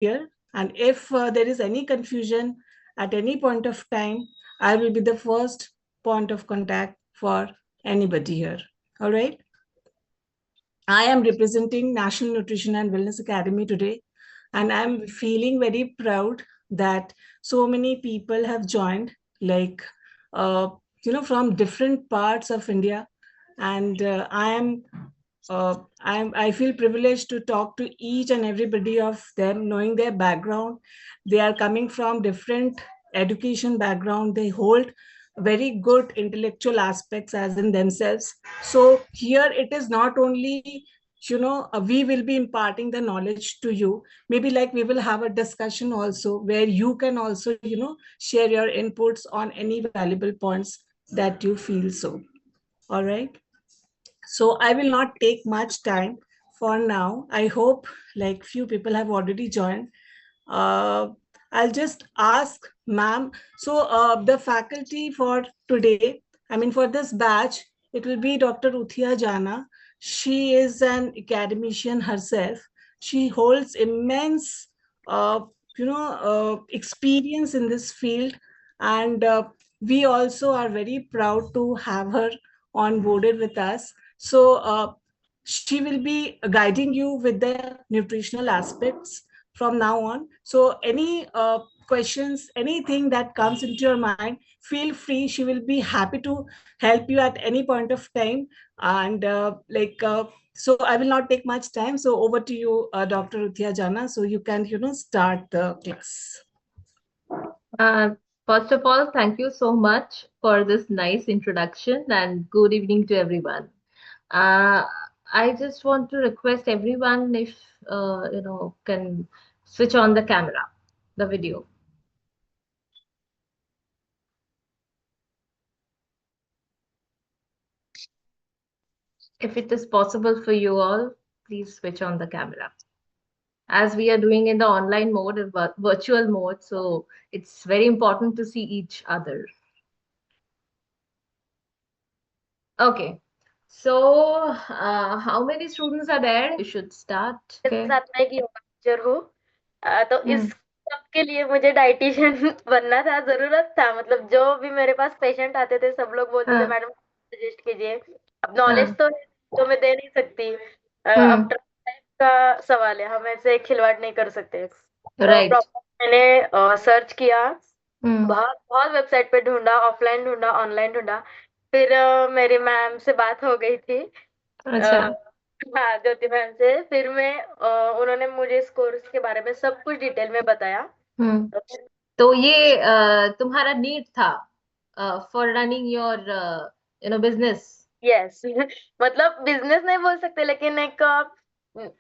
and if there is any confusion at any point of time, I will be the first point of contact for anybody here. All right. I am representing National Nutrition and Wellness Academy today, and I'm feeling very proud that so many people have joined, like, uh, from different parts of India. And I feel privileged to talk to each and everybody of them, knowing their background. They are coming from different education background. They hold very good intellectual aspects as in themselves. So here it is not only, we will be imparting the knowledge to you. Maybe like we will have a discussion also where you can also, share your inputs on any valuable points that you feel so. All right. So I will not take much time for now. I hope like few people have already joined. uh, I'll just ask ma'am. So the faculty for today, I mean for this batch, it will be Dr. Uthia Jana. She is an academician herself. She holds immense, uh, experience in this field, and we also are very proud to have her onboarded with us. So she will be guiding you with the nutritional aspects from now on. So any questions, anything that comes into your mind, feel free. She will be happy to help you at any point of time. And so I will not take much time. So over to you, Dr. Uthia Jana. So you can, start the class. Uh, First of all, thank you so much for this nice introduction and good evening to everyone. Uh, I just want to request everyone if can switch on the camera, the video. If it is possible for you all, please switch on the camera. As we are doing in the online mode, virtual mode, so it's very important to see each other. Okay. So, how many students are there? You should start. के Okay. साथ मैं एक yoga teacher हूँ। तो इस सब के लिए मुझे डाइटिशियन बनना था, जरूरत था। मतलब जो भी मेरे पास पेशेंट आते थे सब लोग बोलते थे हाँ, मैडम सजेस्ट कीजिए। अब नॉलेज हाँ, तो है तो मैं दे नहीं सकती। अब टाइम का सवाल है, हम ऐसे खिलवाड़ नहीं कर सकते। तो राइट। प्रॉपर मैंने सर्च किया, हम्म, बहुत बहुत वेबसाइट पे ढूंढा, ऑफलाइन ढूंढा, ऑनलाइन ढूंढा। फिर मेरी मैम से बात हो गई थी, अच्छा। हाँ ज्योति मैम से। फिर मैं उन्होंने मुझे इस कोर्स के बारे में सब कुछ डिटेल में बताया। हम्म। तो फिर तो ये तुम्हारा नीड था for running your business. Yes मतलब बिजनेस नहीं बोल सकते, लेकिन एक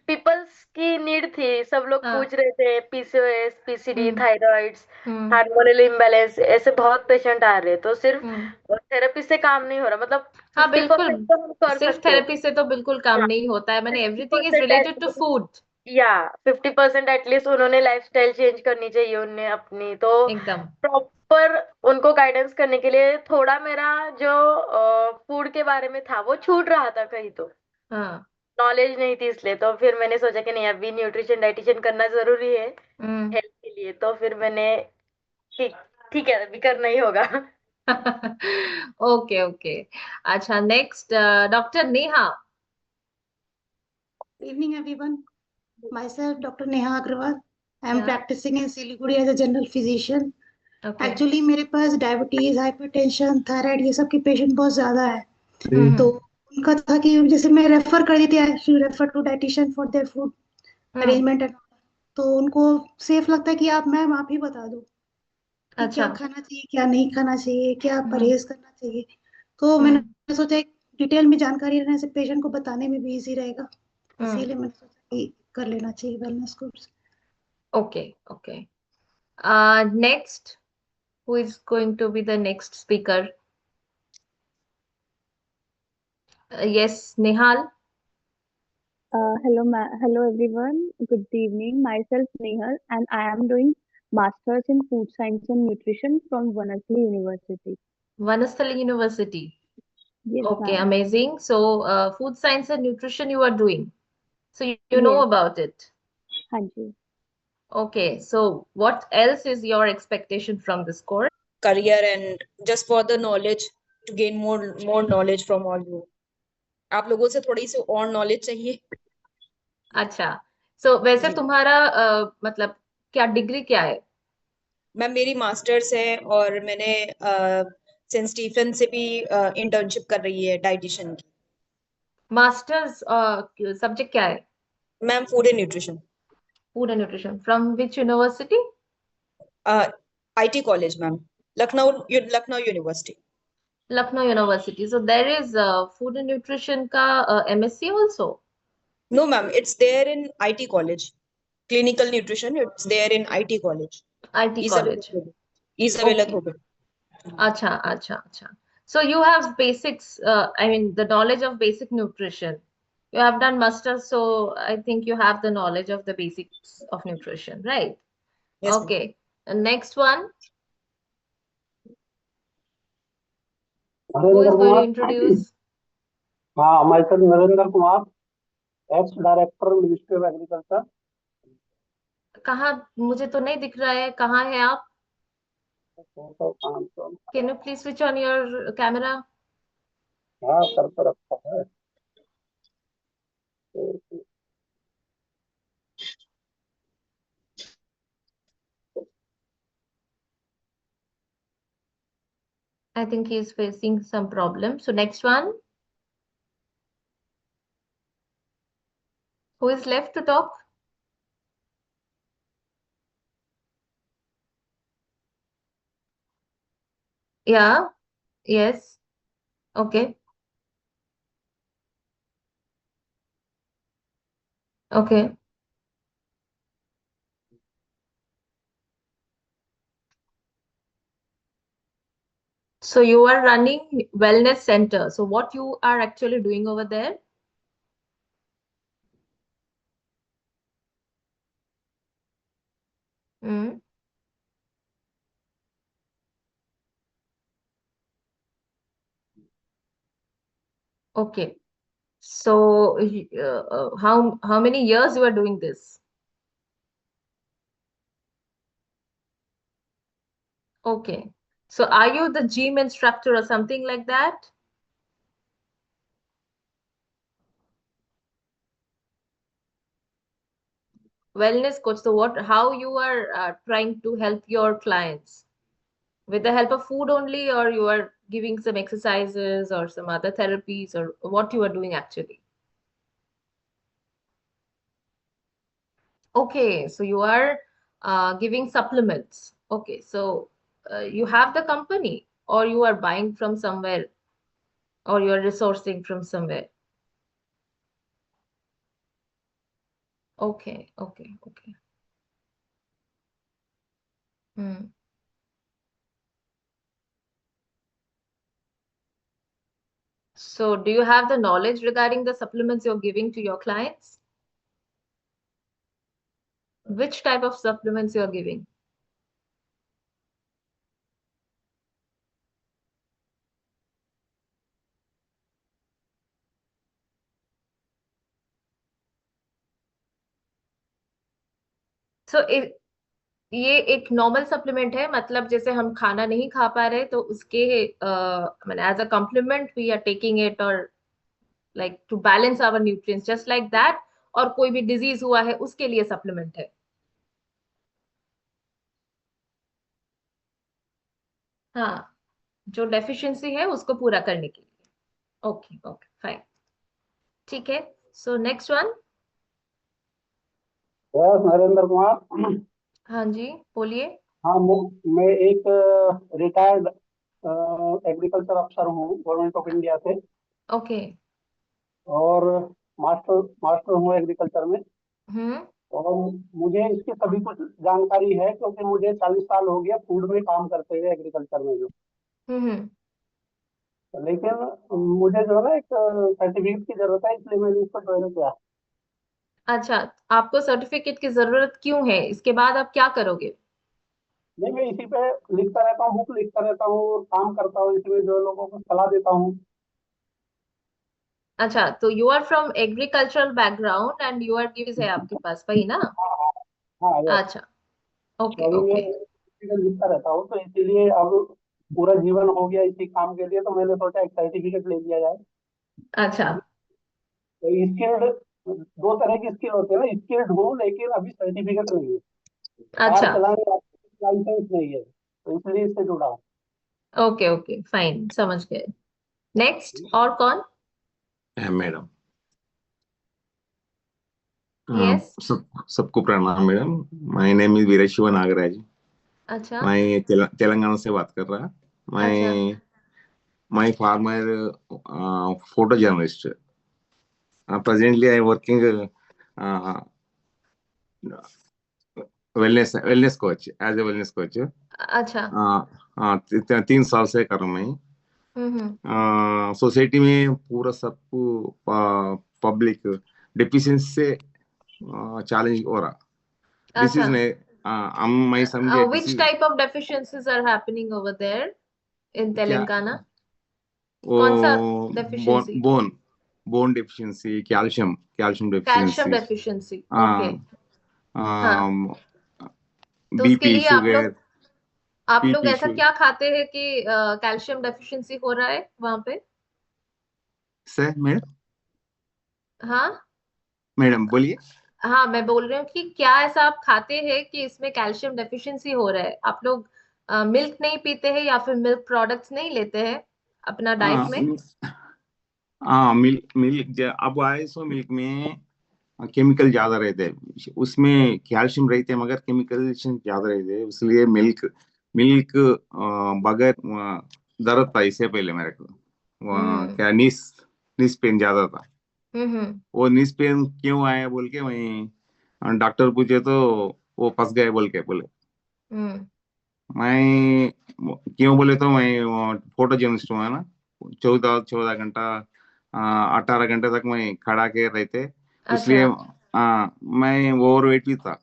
पीपल्स की नीड थी। सब लोग हाँ। पूछ रहे थे पीसीओएस, पीसीडी, हम्म, थायराइड्स, हम्म, हार्मोनल इम्बैलेंस, ऐसे बहुत पेशेंट आ रहे हैं। तो सिर्फ हम्म। थेरेपी से काम नहीं हो रहा। मतलब हाँ, बिल्कुल। 50% तो हम कर सिर्फ सकते हैं। थेरेपी से तो बिल्कुल काम हाँ, नहीं होता है। मैंने everything is 50% related to food. या 50% एटलीस्ट उन्होंने लाइफस्टाइल चेंज करनी चाहिए उन्हें अपनी। तो एकदम। प्रॉपर उनको गाइडेंस करने के लिए थोड़ा मेरा जो फूड के बारे में था वो छूट रहा था कहीं, तो हाँ। नॉलेज नहीं थी। इसलिए तो फिर मैंने सोचा कि नहीं, अभी न्यूट्रिशन डाइटिशियन करना जरूरी है हम्म। हेल्थ के लिए। तो फिर मैंने ठीक ठीक है अभी करना ही होगा। Okay, okay. अच्छा, next doctor Neha. Evening, everyone. Myself, Dr. Neha Agrawal. I am Yeah. practicing in Siliguri as a general physician. Okay. Actually मेरे पास डायबिटीज, हाइपरटेंशन, थायराइड ये सब के पेशेंट बहुत ज्यादा है। तो उनका था कि जैसे मैं रेफर कर दी थी, I should refer to dietitian for their food arrangement and. तो उनको सेफ लगता है कि आप मैम आप ही बता दो कि क्या अच्छा। खाना चाहिए, क्या नहीं खाना चाहिए, क्या हम्म, परहेज करना चाहिए। तो मैंने सोचा एक डिटेल में जानकारी रहने से पेशेंट को बताने में भी इजी रहेगा, इसीलिए मैंने सोचा कि कर लेना चाहिए wellness course. Okay, okay. Next, who is going to be the next speaker? Yes, Nihal. Hello everyone. Good evening. Myself Nehal, and I am doing Masters in Food Science and Nutrition from Vanasli University. Vanasthali University. Yes, Okay, ma'am. amazing. So, food science and nutrition you are doing. So you know Yes, about it. Hanji. Okay, so what else is your expectation from this course? Career and just for the knowledge, to gain more knowledge from all you. आप लोगों से थोड़ी सी और knowledge चाहिए. अच्छा, so वैसे जी. तुम्हारा मतलब क्या डिग्री क्या है? मैम मेरी मास्टर्स है और मैंने सेंट स्टीफन से भी इंटर्नशिप कर रही है डाइटिशियन की. मास्टर्स सब्जेक्ट क्या है? Ma'am food and nutrition. Food and nutrition from which university? IT college ma'am. Lucknow university. Lucknow university. So there is food and nutrition का MSc also? No ma'am, it's there in IT college. Clinical nutrition, it's there in IT college. IT college. Isabella Okay. Thobe. अच्छा अच्छा अच्छा. So you have basics, I mean the knowledge of basic nutrition. You have done masters, so I think you have the knowledge of the basics of nutrition, right? Yes ma'am. Okay. And next one, who Narendra is going to Kumar. introduce? हाँ, myself Narendra Kumar, ex director ministry of agriculture. कहाँ? मुझे तो नहीं दिख रहा है, कहाँ है आप? काम तो Can you please switch on your camera? हाँ कर तो रखा है. I think he is facing some problem. So next one, who is left to talk? Yeah, yes, okay, okay. So you are running wellness center. So what you are actually doing over there? Mm, okay. So how many years you are doing this? Okay. So are you the gym instructor or something like that? Wellness coach. So what, how you are trying to help your clients? With the help of food only, or you are giving some exercises or some other therapies, or what you are doing actually? Okay, so you are giving supplements. Okay, so you have the company, or you are buying from somewhere, or you are resourcing from somewhere. Okay, okay, okay. Hmm. So do you have the knowledge regarding the supplements you're giving to your clients? Which type of supplements you're giving? So ये एक normal supplement है, मतलब जैसे हम खाना नहीं खा पा रहे तो उसके मैंने as a complement we are taking it, और like to balance our nutrients just like that, और कोई भी डिजीज हुआ है उसके लिए सप्लीमेंट है. हाँ, जो डेफिशिएंसी है उसको पूरा करने के लिए. ओके ओके फाइन, ठीक है. So next one. Yes Narendra Kumar. हाँ जी, बोलिए. हाँ, मैं एक रिटायर्ड एग्रीकल्चर अफसर हूँ गवर्नमेंट ऑफ इंडिया से, ओके. और मास्टर मास्टर हूँ एग्रीकल्चर में. हम्म. और मुझे इसकी सभी कुछ जानकारी है, क्योंकि मुझे 40 साल हो गया फूड में काम करते हुए एग्रीकल्चर में जो. हम्म. लेकिन मुझे जो है ना एक सर्टिफिकेट की जरूरत है, इसलिए मैंने इसको ज्वाइन किया. अच्छा, आपको सर्टिफिकेट की जरूरत क्यों है? इसके बाद आप क्या करोगे? नहीं, मैं इसी पे लिखता रहता हूँ, बुक लिखता रहता हूँ, काम करता हूँ, इसमें जो लोगों को सलाह देता हूँ. अच्छा, तो you are from agricultural background and you are gives है आपके पास, वही ना? हाँ yes, अच्छा, ओके तो अभी मैं ओके, सर्टिफिकेट लिखता रहता हूँ, तो इसीलिए अब पूरा जीवन हो गया इसी काम के लिए, तो मैंने सोचा एक सर्टिफिकेट ले लिया जाए। अच्छा स्किल्ड, दो तरह की स्किल होती है ना, स्किल्ड हूँ लेकिन अभी सर्टिफिकेट नहीं है, कार अच्छा, चलाने का लाइसेंस नहीं है, तो इसलिए इससे जुड़ा हूँ। ओके ओके फाइन, समझ गए। नेक्स्ट और कौन? मैडम, यस, सबको प्रणाम madam. My name is Veer Shiv Nagaraj. अच्छा मैं तेलंगाना से बात कर रहा। अच्छा मैं my farmer photo journalist. Presently I working wellness coach, as a wellness coach. अच्छा, 3 साल से कर रहा हूँ मैं। हम्म, सोसाइटी में पूरा सबको पब्लिक डिफिशियंसी से चैलेंज हो रहा। दिस अच्छा। इज ने मैं समझे this Which is type of deficiencies are happening over there in क्या Telangana? वो कौन सा bone deficiency? Bone bone deficiency, calcium calcium deficiency, deficiency, okay. हाँ, तो उसके बीपी लिए शुगर, आप लोग बीपी ऐसा शुगर क्या खाते हैं कि कैल्शियम डेफिशिएंसी हो रहा है वहां पे? से मैडम। हाँ मैडम बोलिए। हाँ, मैं बोल रही हूँ कि क्या ऐसा आप खाते हैं कि इसमें कैल्शियम डेफिशिएंसी हो रहा है? आप लोग मिल्क नहीं पीते हैं या फिर मिल्क प्रोडक्ट्स नहीं लेते हैं अपना डाइट हाँ में? हाँ, मिल्क मिल्क अब आए सो मिल्क में केमिकल ज्यादा रहते हैं, उसमें कैल्शियम रहते हैं मगर केमिकल ज्यादा रहते हैं, इसलिए मिल्क मिल्क बगैर दर्द था इससे पहले मेरे को। हम्म क्या नीस पेन ज्यादा था। हम्म वो नीस पेन क्यों आया बोल के मैं डॉक्टर पूछे तो वो फंस गए बोल के बोले। हम्म मैं क्यों बोले तो मैं फोटो जर्नलिस्ट हूँ है ना। 14 14 घंटा 18 घंटे तक मैं खड़ा के रहते, अच्छा इसलिए मैं ओवर वेट भी था।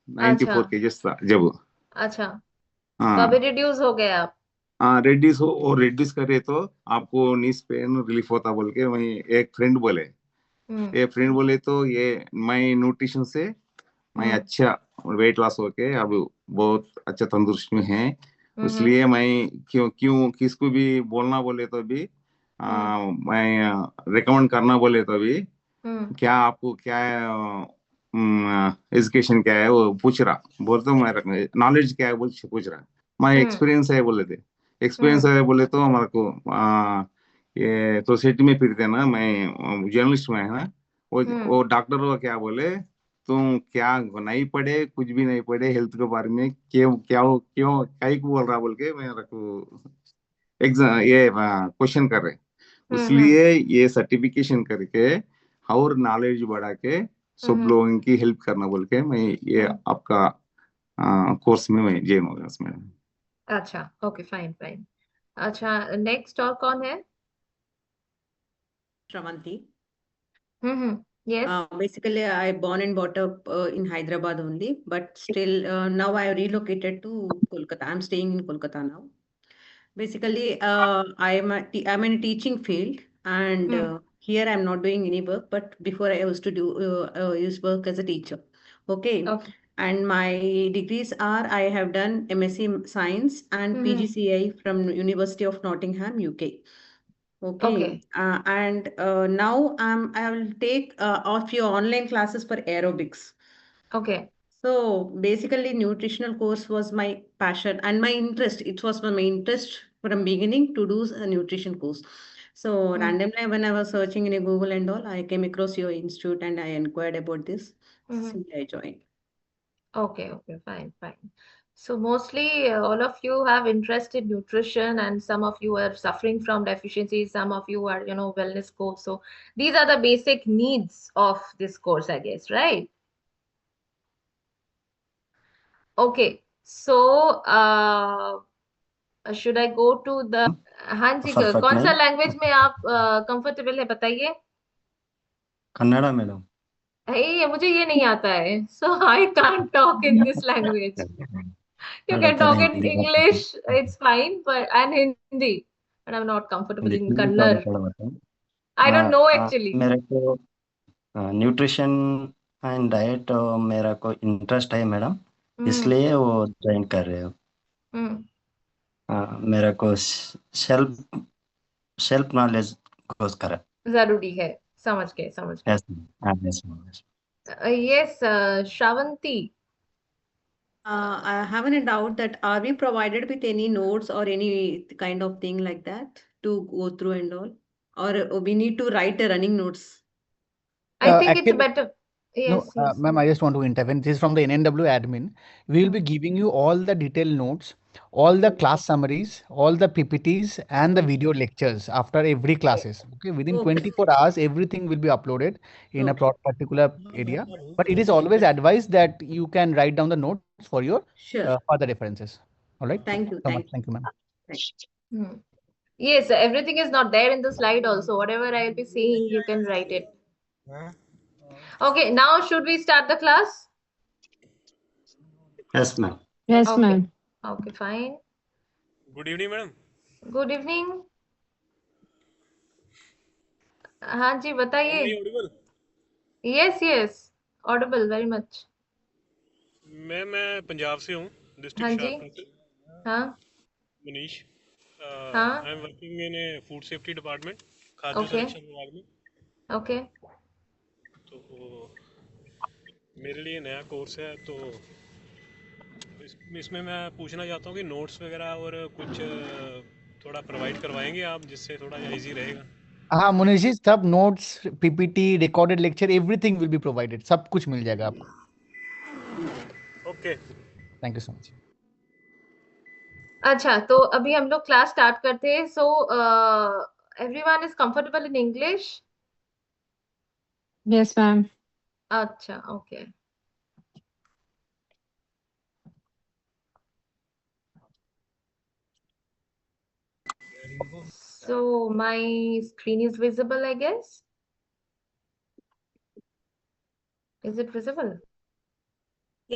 नाइन्टी अच्छा फोर केजेस था जब। अच्छा, तो अभी हाँ रिड्यूस हो गए आप? हाँ, रेड्डिस हो और रेड्डिस करे तो आपको नीस पेन रिलीफ होता बोल के मैं एक फ्रेंड बोले। हम्म ये फ्रेंड बोले तो ये मैं न्यूट्रिशन से मैं हम्म अच्छा वेट लॉस होके अब बहुत अच्छा तंदुरुस्त में है। हम्म इसलिए मैं क्यों क्यों किसको भी बोलना बोले तो भी हम्म मैं रिकमेंड करना बोले तो भी हम्म क्या आपको क्या एजुकेशन क्या है वो पूछ रहा। बोल तो मैं नॉलेज क्या है बोल पूछ रहा। मैं हम्म एक्सपीरियंस है बोले थे। एक्सपीरियंस हम्म है बोले तो हमारे को ये सोसाइटी में फिरते ना, मैं जर्नलिस्ट में है ना। हम्म वो डॉक्टर वो क्या बोले, तुम क्या नहीं पढ़े कुछ भी नहीं पढ़े हेल्थ के बारे में क्यों क्या क्यों कहीं को बोल रहा बोल के मेरे को एग्जाम ये क्वेश्चन कर रहे। हम्म इसलिए ये सर्टिफिकेशन करके और नॉलेज बढ़ा के सब हम्म लोगों की हेल्प करना बोल के मैं ये हम्म, आपका कोर्स में मैं ज्वाइन हो गया इसमें। अच्छा ओके फाइन फाइन। अच्छा, नेक्स्ट और कौन है? Shravanti. Yes, Basically, I born and brought up in Hyderabad only, but still now I relocated to Kolkata. I'm staying in Kolkata now. Basically, I'm in a teaching field, and here I'm not doing any work. But before I used to do use work as a teacher. Okay, okay and my degrees are I have done MSc Science and PGCI from University of Nottingham, UK. Okay Okay, and now I will take a few online classes for aerobics. Okay So basically, nutritional course was my passion and my interest. It was my interest from beginning to do a nutrition course. So randomly, when I was searching in a Google and all, I came across your institute and I inquired about this. So I joined. Okay, okay, fine, fine. So mostly all of you have interest in nutrition and some of you are suffering from deficiencies, some of you are, wellness course. So these are the basic needs of this course, I guess, right? Okay. So should I go to the हाँ जी, perfect कौन सा नहीं, language में आप comfortable है बताइए? Kannada madam. ये मुझे ये नहीं आता है, so I can't talk in this language. You चलो can चलो talk in हिंदी बात करते English, it's fine, and Hindi, but I'm not comfortable in Hindi थोड़ा Kannada. थोड़ा बताऊँ। I don't know actually. मेरे को न्यूट्रिशन एंड डाइट मेरा को इंटरेस्ट है मैडम, इसलिए वो ज्वाइन कर रहे हो। मेरा को सेल्फ सेल्फ नॉलेज गोस्कर। जरूरी है, समझ गए समझ गए। Yes yes ma'am. Yes Shravanti. I have a doubt that are we provided with any notes or any kind of thing like that to go through and all, or we need to write a running notes? I think it's Actually, better. no, Yes, yes. ma'am, I just want to intervene. This is from the NNWA admin. We will be giving you all the detailed notes, all the class summaries, all the PPTs, and the video lectures after every classes. Okay, within Okay. 24 hours, everything will be uploaded in a Okay. particular area. But it is always advised that you can write down the notes for your Sure. further references. All right. Thank you. So much. Thank you. Thank you, ma'am. Thank you. Yes, everything is not there in the slide also. Whatever I'll be saying, you can write it. Okay, now should we start the class? Yes ma'am. Yes, Okay. ma'am. Okay, fine. Good evening, madam. Good evening. हाँ जी Am I बताइए. audible? Yes, yes, audible very much. मैं पंजाब से हूँ, हाँ district जी. शाहपुर से, हाँ मनीष। हाँ. I am working in A food safety department, खाद्य Okay. संरक्षण विभाग में। Okay. तो मेरे लिए नया कोर्स है, तो इसमें मैं पूछना चाहता हूँ कि नोट्स वगैरह और कुछ थोड़ा प्रोवाइड करवाएंगे आप, जिससे थोड़ा इजी रहेगा। हाँ मुनीश जी, सब notes, PPT, recorded lecture, everything will be provided. सब कुछ मिल जाएगा आपको। Okay, thank you so much. अच्छा, तो अभी हम लोग क्लास स्टार्ट करते हैं. So everyone is comfortable in English? Yes, ma'am. अच्छा, okay. So my screen is visible, I guess. Is it visible?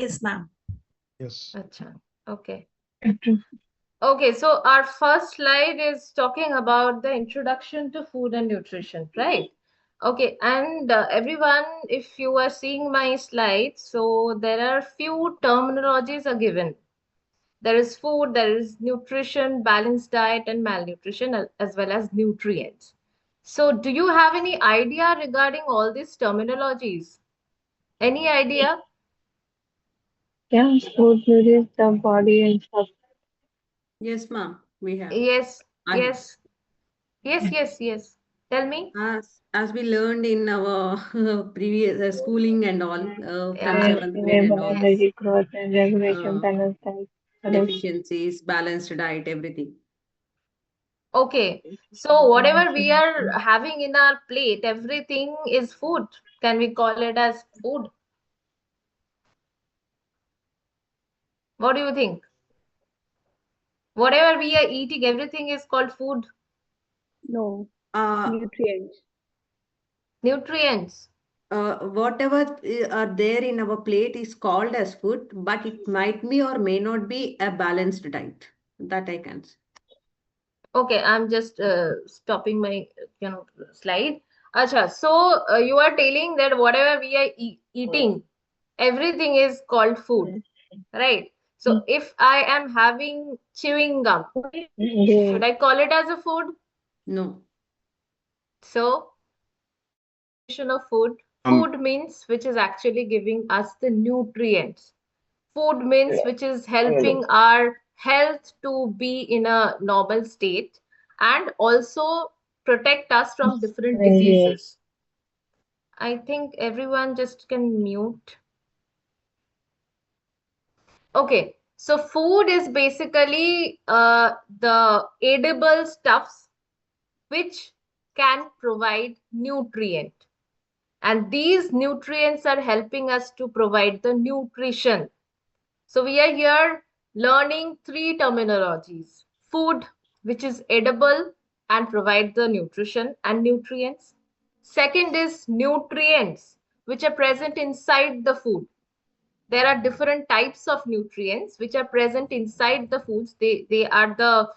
Yes, ma'am. Yes. Acha, okay. Okay, so our first slide is talking about the introduction to food and nutrition, right? Okay, and everyone, if you are seeing my slides, so there are few terminologies are given. There is food, there is nutrition, balanced diet, and malnutrition, as well as nutrients. So do you have any idea regarding all these terminologies? Any idea? Yeah, food nourishes the body and stuff. Yes, ma'am. We have. Yes, I- yes, yes. Tell me. As we learned in our previous schooling and all, from Yeah. 7th grade and all, Energy growth and regulation, uh, balanced diet. deficiencies, balanced diet, everything. Okay, so whatever we are having in our plate, everything is food. Can we call it as food? What do you think? Whatever we are eating, everything is called food. No, Uh, nutrients. Nutrients. Whatever are there in our plate is called as food, but it might be or may not be a balanced diet. That I can say. Okay, I'm just stopping my slide. Acha, so you are telling that whatever we are eating, everything is called food, right? So if I am having chewing gum, should I call it as a food? No. So definition of food. Food means which is actually giving us the nutrients. Food means which is helping our health to be in a normal state and also protect us from different diseases. I think everyone just can mute. Okay, so food is basically the edible stuffs which can provide nutrient. And these nutrients are helping us to provide the nutrition. So we are here learning three terminologies. Food, which is edible and provide the nutrition and nutrients. Second is nutrients, which are present inside the food. There are different types of nutrients which are present inside the foods. They are the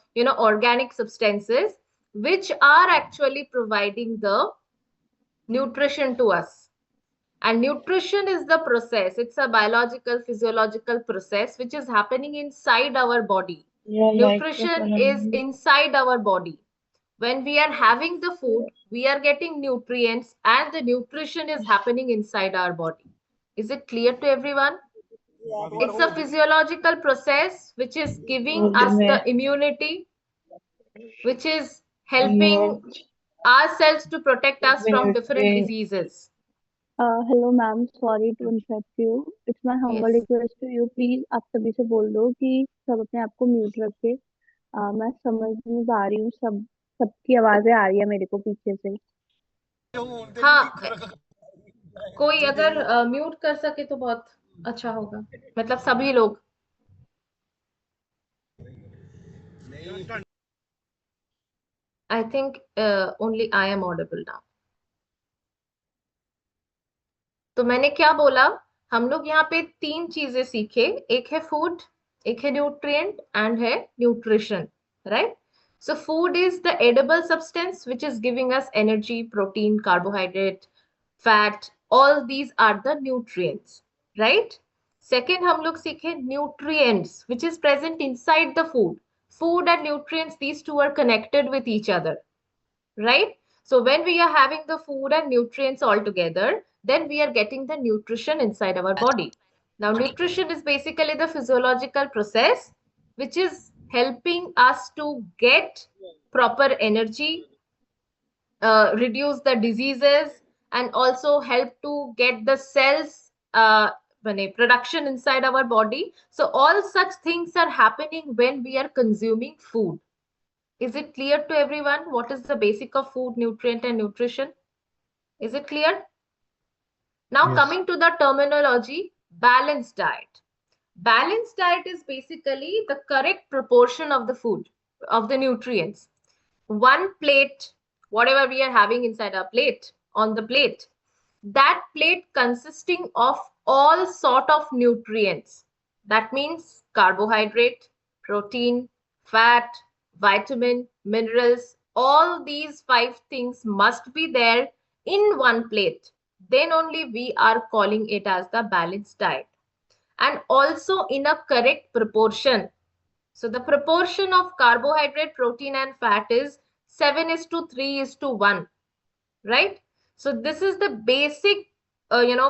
organic substances which are actually providing the nutrition to us. And nutrition is the process. It's a biological, physiological process which is happening inside our body. Nutrition is inside our body. When we are having the food, we are getting nutrients, and the nutrition is happening inside our body. Is it clear to everyone? It's a physiological process which is giving us the immunity, which is helping ourselves to protect us from different diseases. Hello ma'am, sorry to interrupt you. It's my humble Yes. Request to you, please आप सभी से बोल दो कि सब अपने आप को म्यूट रखे। मैं समझ नहीं पा रही हूँ, सबकी आवाजें आ रही है मेरे को पीछे से। हाँ, कोई अगर म्यूट कर सके तो बहुत अच्छा होगा, मतलब सभी लोग। I think only I am audible now. तो मैंने क्या बोला, हम लोग यहाँ पे 3 चीजें सीखे, एक है फूड, एक है न्यूट्रिएंट एंड है nutrition, right? So food is the edible substance which is giving us energy, protein, carbohydrate, fat, all these are the nutrients, right? Second हम लोग सीखे nutrients which is present inside the food. Food and nutrients, these two are connected with each other, right? So when we are having the food and nutrients all together, then we are getting the nutrition inside our body. Now, nutrition is basically the physiological process which is helping us to get proper energy, reduce the diseases, and also help to get the cells production inside our body. So all such things are happening when we are consuming food. Is it clear to everyone what is the basic of food, nutrient, and nutrition? Is it clear? Now, Yes. coming to the terminology, balanced diet. Balanced diet is basically the correct proportion of the food, of the nutrients. One plate, whatever we are having inside our plate, on the plate, that plate consisting of all sort of nutrients. That means carbohydrate, protein, fat, vitamin, minerals, all these 5 things must be there in one plate. Then only we are calling it as the balanced diet. And also in a correct proportion. So the proportion of carbohydrate, protein, and fat is 7:3:1, right? So this is the basic,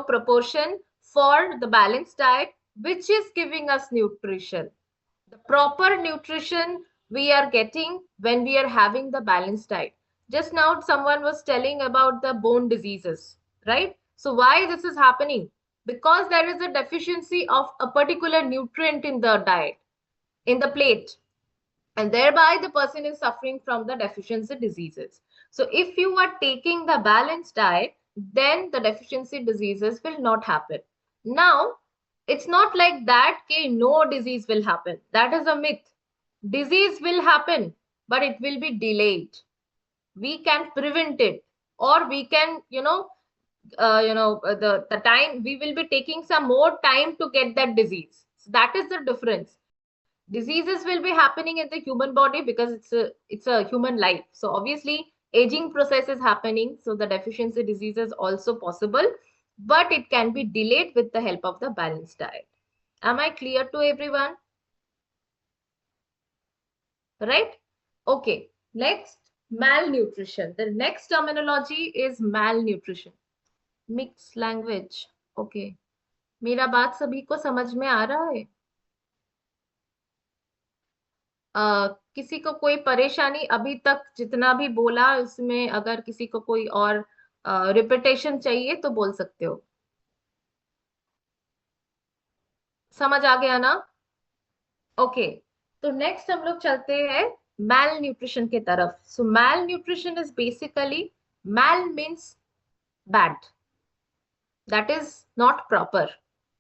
proportion for the balanced diet, which is giving us nutrition. The proper nutrition we are getting when we are having the balanced diet. Just now, someone was telling about the bone diseases, right? So why this is happening? Because there is a deficiency of a particular nutrient in the diet, in the plate, and thereby the person is suffering from the deficiency diseases. So if you are taking the balanced diet, then the deficiency diseases will not happen. Now, it's not like that okay, no disease will happen. That is a myth. Disease will happen, but it will be delayed. We can prevent it, or we can, the time we will be taking some more time to get that disease. So that is the difference. Diseases will be happening in the human body because it's a human life. So obviously aging process is happening, so the deficiency disease is also possible, but it can be delayed with the help of the balanced diet. Am I clear to everyone? Right? Okay, next, malnutrition. The next terminology is malnutrition. Mixed language. Okay, मेरा बात सभी को समझ में आ रहा है? किसी को कोई परेशानी अभी तक जितना भी बोला उसमें, अगर किसी को कोई और रिपीटेशन चाहिए तो बोल सकते हो। समझ आ गया ना? ओके, तो नेक्स्ट हम लोग चलते हैं मैल न्यूट्रिशन की तरफ। So malnutrition is basically, mal means bad, that is not proper.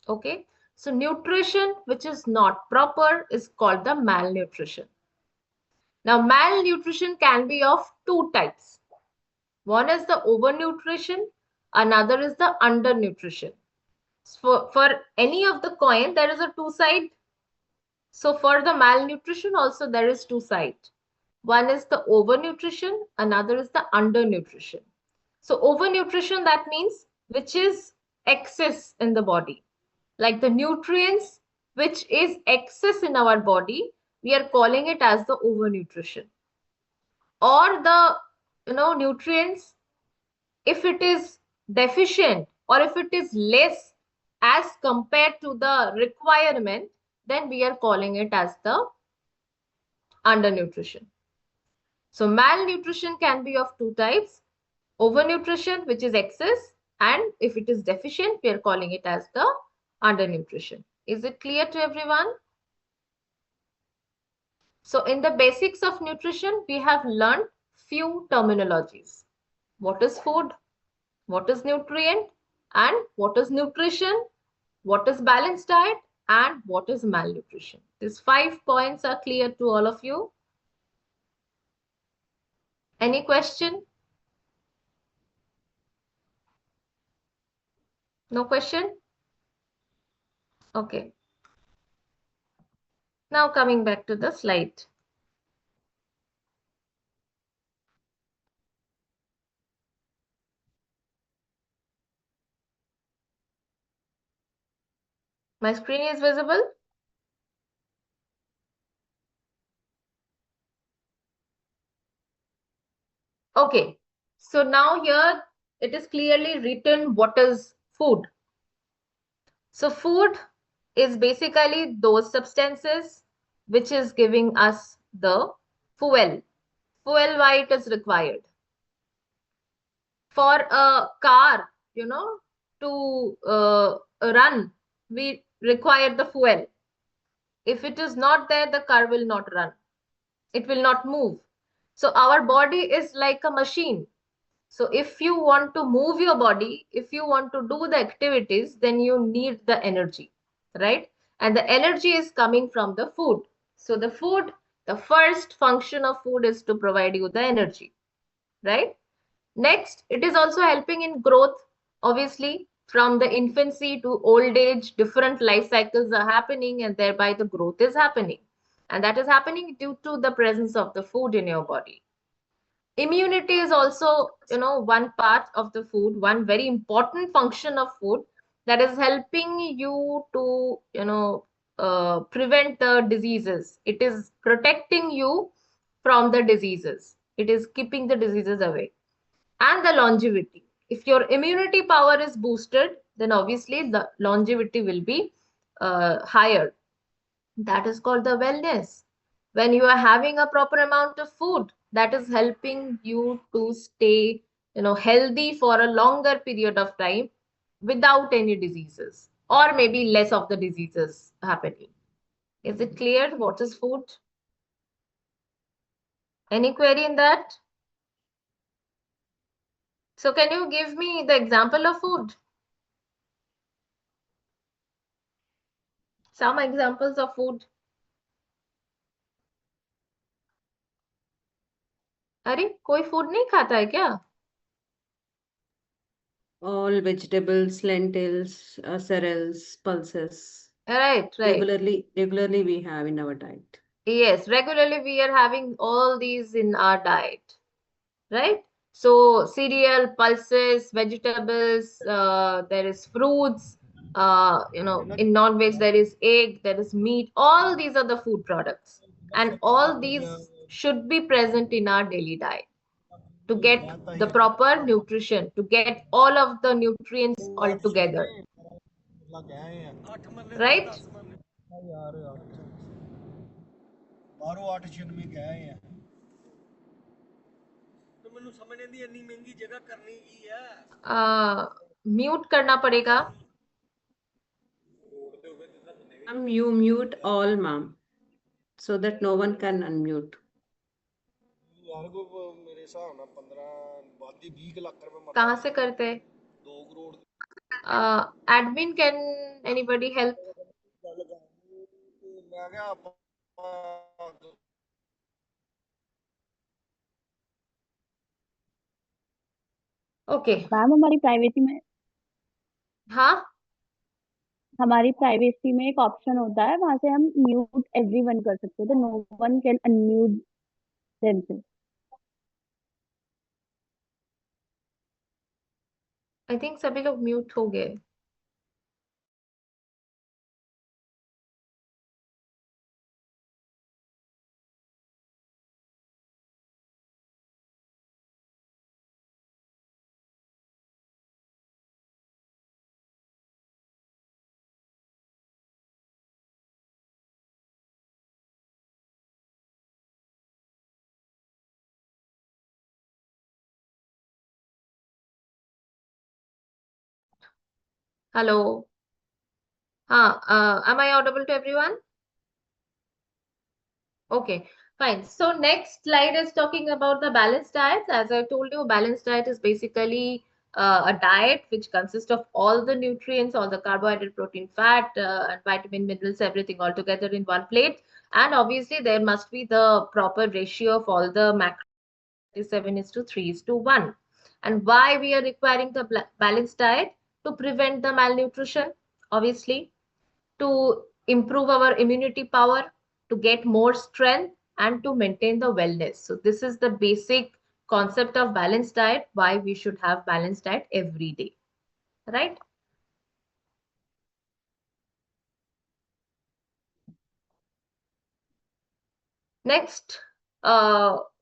Okay, so nutrition which is not proper is called the malnutrition. Now, malnutrition can be of 2 types. One is the overnutrition, another is the undernutrition. For any of the coin, there is a 2 side. So for the malnutrition also there is 2 sides. One is the overnutrition, another is the undernutrition. So overnutrition, that means which is excess in the body. Like the nutrients which is excess in our body, we are calling it as the overnutrition. Or the nutrients, if it is deficient or if it is less as compared to the requirement, then we are calling it as the undernutrition. So malnutrition can be of two types: overnutrition, which is excess, and if it is deficient, we are calling it as the undernutrition. Is it clear to everyone? So in the basics of nutrition, we have learned few terminologies. What is food? What is nutrient? And what is nutrition? What is balanced diet? And what is malnutrition? These 5 points are clear to all of you. Any question? No question? Okay. Now coming back to the slide. My screen is visible? Okay. So now here it is clearly written what is food. So food is basically those substances which is giving us the fuel. Fuel why it is required. For a car, to run, we require the fuel. If it is not there, the car will not run. It will not move. So our body is like a machine. So if you want to move your body, if you want to do the activities, then you need the energy, right? And the energy is coming from the food. So the food, the first function of food is to provide you the energy, right? Next, it is also helping in growth. Obviously, from the infancy to old age, different life cycles are happening, and thereby the growth is happening. And that is happening due to the presence of the food in your body. Immunity is also, one part of the food, one very important function of food that is helping you to, prevent the diseases. It is protecting you from the diseases. It is keeping the diseases away. And the longevity. If your immunity power is boosted, then obviously the longevity will be higher. That is called the wellness. When you are having a proper amount of food, that is helping you to stay, healthy for a longer period of time without any diseases, or maybe less of the diseases happening. Is it clear what is food? Any query in that? So can you give me the example of food? Some examples of food. अरे कोई food नहीं खाता है क्या? All vegetables, lentils, cereals, pulses. Right. Regularly we have in our diet. Yes, regularly we are having all these in our diet, right? So cereal, pulses, vegetables, there is fruits, in non-veg there is egg, there is meat. All these are the food products, and all these should be present in our daily diet to get the proper nutrition, to get all of the nutrients all together, right? Mute करना पड़ेगा. You mute all, ma'am, so that no one can unmute. कहाँ से करते? Admin, can anybody help? Okay ma'am हमारी privacy में हाँ हमारी privacy में एक ऑप्शन होता है, वहां से हम म्यूट एवरीवन कर सकते हैं, तो no one can unmute themselves. I think सभी लोग म्यूट हो गए. Hello. Am I audible to everyone? Okay, fine. So next slide is talking about the balanced diets. As I told you, balanced diet is basically a diet which consists of all the nutrients, all the carbohydrate, protein, fat, and vitamin, minerals, everything all together in one plate. And obviously, there must be the proper ratio of all the macronutrients, that is 7:3:1. And why we are requiring the balanced diet? To prevent the malnutrition, obviously, to improve our immunity power, to get more strength, and to maintain the wellness. So this is the basic concept of balanced diet, why we should have balanced diet every day, right? Next,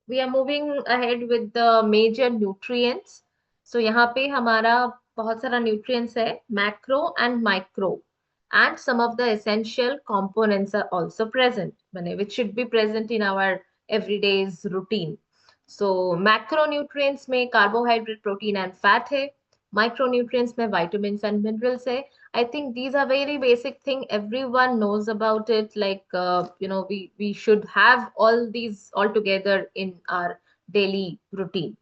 we are moving ahead with the major nutrients. So यहाँ पे हमारा बहुत सारा nutrients है, macro and micro, and some of the essential components are also present, which should be present in our everyday's routine. So macronutrients में carbohydrate, protein and fat है, micronutrients में vitamins and minerals है. I think these are very basic thing. Everyone knows about it. Like, we should have all these all together in our daily routine.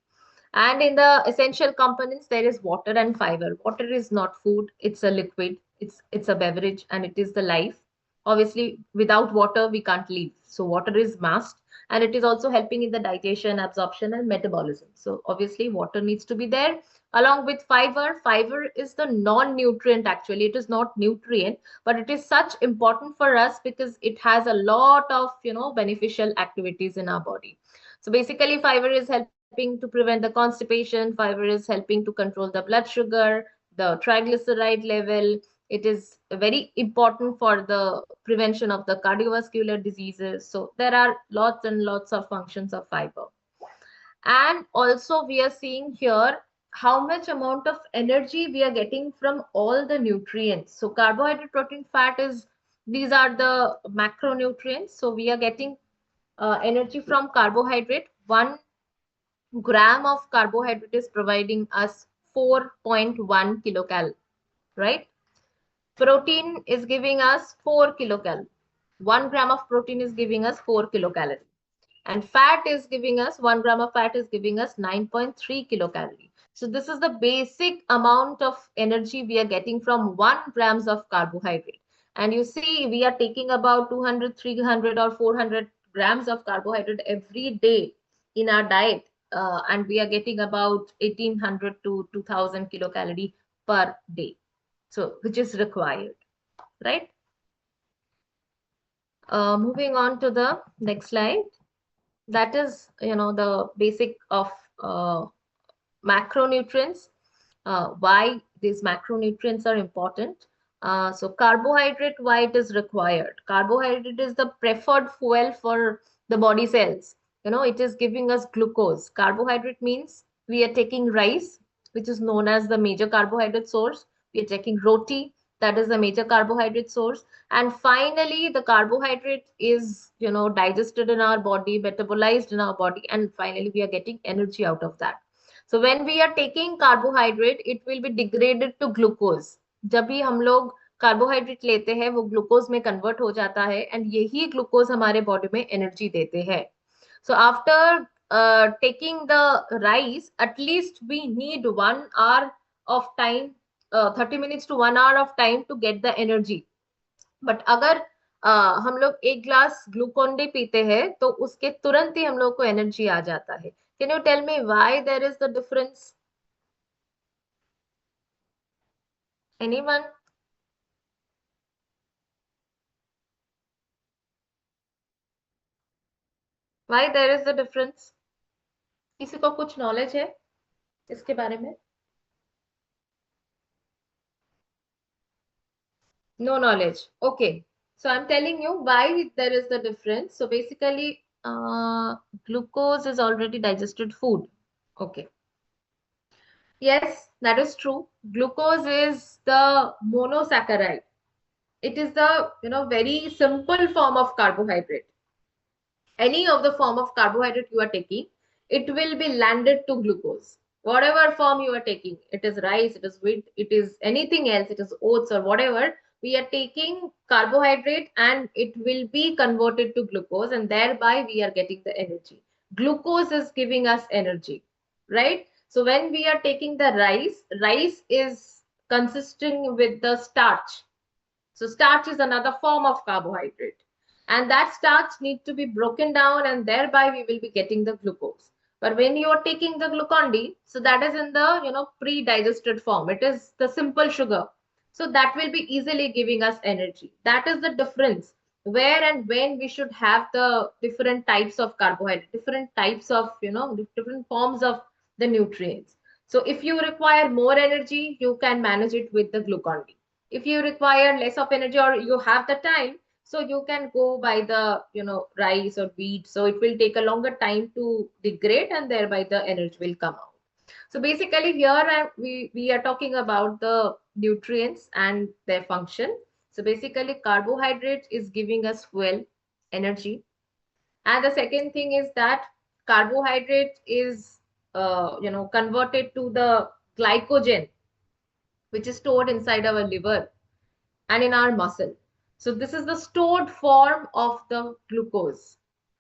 And in the essential components, there is water and fiber. Water is not food; it's a liquid. It's a beverage, and it is the life. Obviously, without water, we can't live. So water is must, and it is also helping in the digestion, absorption, and metabolism. So obviously, water needs to be there along with fiber. Fiber is the non-nutrient. Actually, it is not nutrient, but it is such important for us because it has a lot of beneficial activities in our body. So basically, fiber is helping to prevent the constipation. Fiber is helping to control the blood sugar, the triglyceride level. It is very important for the prevention of the cardiovascular diseases. So there are lots and lots of functions of fiber. And also we are seeing here how much amount of energy we are getting from all the nutrients. So carbohydrate, protein, fat is, these are the macronutrients. So we are getting energy from carbohydrate. 1 gram of carbohydrate is providing us 4.1 kilocal, right? Protein is giving us 4 kilocal. 1 gram of protein is giving us 4 kilocalorie. And fat is giving us 1 gram of fat is giving us 9.3 kilocalorie. So this is the basic amount of energy we are getting from 1 grams of carbohydrate. And you see, we are taking about 200, 300, or 400 grams of carbohydrate every day in our diet. And we are getting about 1800 to 2000 kilocalorie per day. So which is required, right? Moving on to the next slide. That is, the basic of macronutrients. Why these macronutrients are important. So carbohydrate, why it is required? Carbohydrate is the preferred fuel for the body cells. It is giving us glucose. Carbohydrate means we are taking rice, which is known as the major carbohydrate source. We are taking roti, that is the major carbohydrate source. And finally, the carbohydrate is, digested in our body, metabolized in our body, and finally we are getting energy out of that. So when we are taking carbohydrate, it will be degraded to glucose. जब भी हम लोग carbohydrate लेते हैं, वो glucose में convert हो जाता है, एंड यही ग्लूकोज हमारे बॉडी में एनर्जी देते हैं. So after taking the rice, at least we need 1 hour of time, 30 minutes to 1 hour of time to get the energy. But अगर हम लोग एक ग्लास ग्लूकोन डी पीते हैं तो उसके तुरंत ही हम लोग को एनर्जी आ जाता है. Can you tell me why there is the difference? Anyone? Why there is the difference? किसी को कुछ नॉलेज है इसके बारे में? No knowledge. Okay. So I'm telling you why there is the difference. So basically, glucose is already digested food. Okay. Yes, that is true. Glucose is the monosaccharide. It is the very simple form of carbohydrate. Any of the form of carbohydrate you are taking, it will be landed to glucose. whatever form you are taking, it is rice, it is wheat, it is anything else, it is oats or whatever, we are taking carbohydrate and it will be converted to glucose, and thereby we are getting the energy. Glucose is giving us energy, right? So when we are taking the rice is consisting with the starch. So starch is another form of carbohydrate. And that starch needs to be broken down, and thereby we will be getting the glucose. But when you are taking the glucon-D, so that is in the pre-digested form. It is the simple sugar. So that will be easily giving us energy. That is the difference. Where and when we should have the different types of carbohydrate, different types of, different forms of the nutrients. So if you require more energy, you can manage it with the glucon-D. If you require less of energy or you have the time, so you can go by the rice or wheat, so it will take a longer time to degrade and thereby the energy will come out. So basically here we are talking about the nutrients and their function. So basically carbohydrate is giving us fuel, energy. And the second thing is that carbohydrate is converted to the glycogen, which is stored inside our liver and in our muscle. So this is the stored form of the glucose.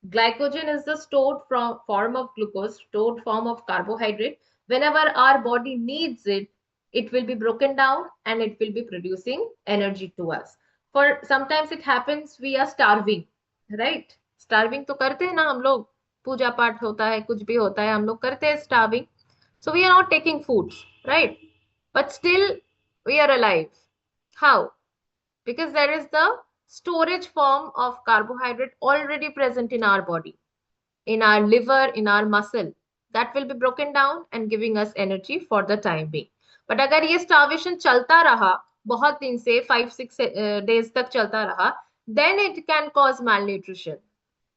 Glycogen is the stored form of glucose, stored form of carbohydrate. Whenever our body needs it, it will be broken down and it will be producing energy to us. For sometimes it happens we are starving, right? Starving तो करते हैं ना हम लोग, पूजा पाठ होता है, कुछ भी होता है, हम लोग करते हैं starving. So we are not taking foods, right? But still we are alive. How? Because there is the storage form of carbohydrate already present in our body, in our liver, in our muscle. That will be broken down and giving us energy for the time being. But अगर ये starvation चलता रहा बहुत दिन से 5-6 days तक चलता रहा, then it can cause malnutrition.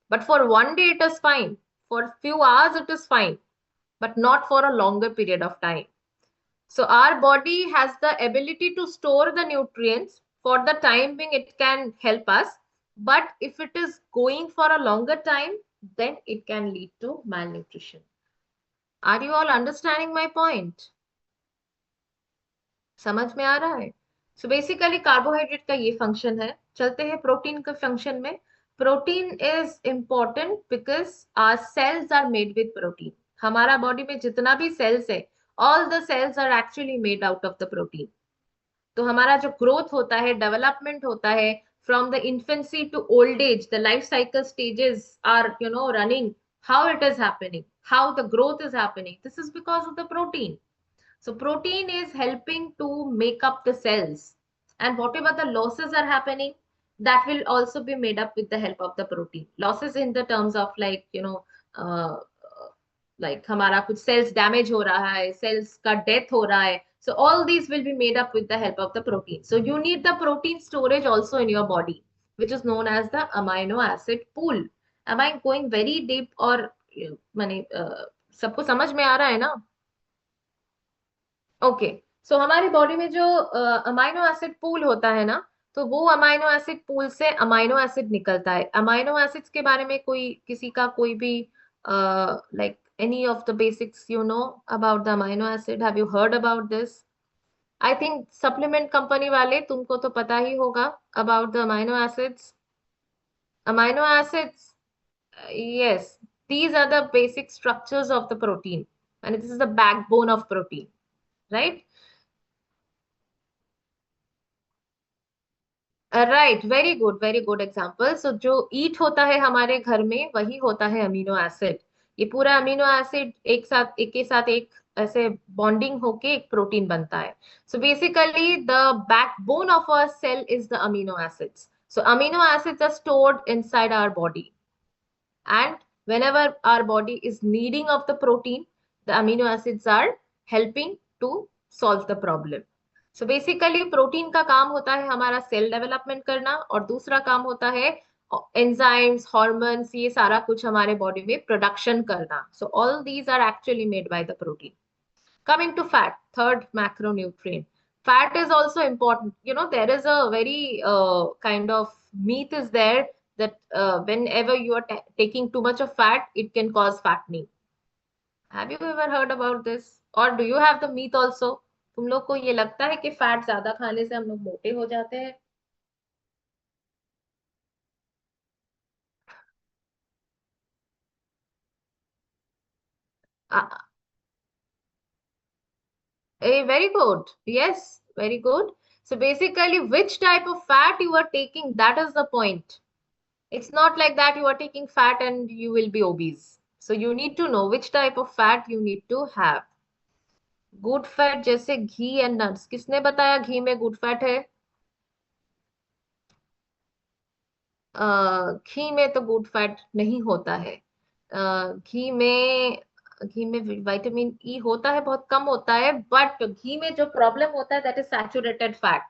But for one day it is fine, for few hours it is fine, but not for a longer period of time. So our body has the ability to store the nutrients. For the time being, it can help us. But if it is going for a longer time, then it can lead to malnutrition. Are you all understanding my point? समझ में आ रहा है? So basically carbohydrate का ये function है. चलते हैं protein के function में. Protein is important because our cells are made with protein. हमारा body में जितना भी cells है, all the cells are actually made out of the protein. तो हमारा जो growth होता है, development होता है, from the infancy to old age, the life cycle stages are, running, how it is happening, how the growth is happening. This is because of the protein. So protein is helping to make up the cells, and whatever the losses are happening, that will also be made up with the help of the protein. Losses in the terms of like हमारा कुछ cells damage हो रहा है, cells का death हो रहा है. So all these will be made up with the help of the protein. So you need the protein storage also in your body, which is known as the amino acid pool. Am I going very deep or माने सबको समझ में आ रहा है ना? Okay so हमारी body में जो अमाइनो एसिड पूल होता है ना, तो वो अमाइनो एसिड पूल से अमाइनो एसिड निकलता है. अमाइनो एसिड्स के बारे में कोई किसी का कोई भी like any of the basics you know about the amino acid? Have you heard about this? I think supplement company वाले तुमको तो पता ही होगा about the amino acids. Amino acids, yes, these are the basic structures of the protein, and this is the backbone of protein, right? Right, very good example. So जो eat होता है हमारे घर में वही होता है अमीनो एसिड. ये पूरा अमीनो एसिड एक के साथ एक ऐसे बॉन्डिंग होके एक प्रोटीन बनता है. So basically the backbone of our cell is the amino acids. So amino acids are stored inside our body, and whenever our body is needing of the protein, the amino acids are helping to solve the problem. So basically protein का काम होता है हमारा cell development करना, और दूसरा काम होता है enzymes, hormones, ये सारा कुछ हमारे बॉडी में प्रोडक्शन करना. So all these are actually made by the protein. Coming to fat, third macronutrient. Fat is also important. There is a very kind of myth is there that whenever you are taking too much of fat, it can cause fattening. Have you ever heard about this? और do you have the meat also? तुम लोग को ये लगता है कि fat ज्यादा खाने से हम लोग मोटे हो जाते हैं? Very good. Yes, very good. So basically, which type of fat you are taking, that is the point. It's not like that you are taking fat and you will be obese. So you need to know which type of fat you need to have. Good fat जैसे घी and nuts, किसने बताया घी में good fat है? घी में तो good fat नहीं होता है। घी में विटामिन ई होता है, बहुत कम होता है, बट घी में जो प्रॉब्लम होता है that is saturated fat.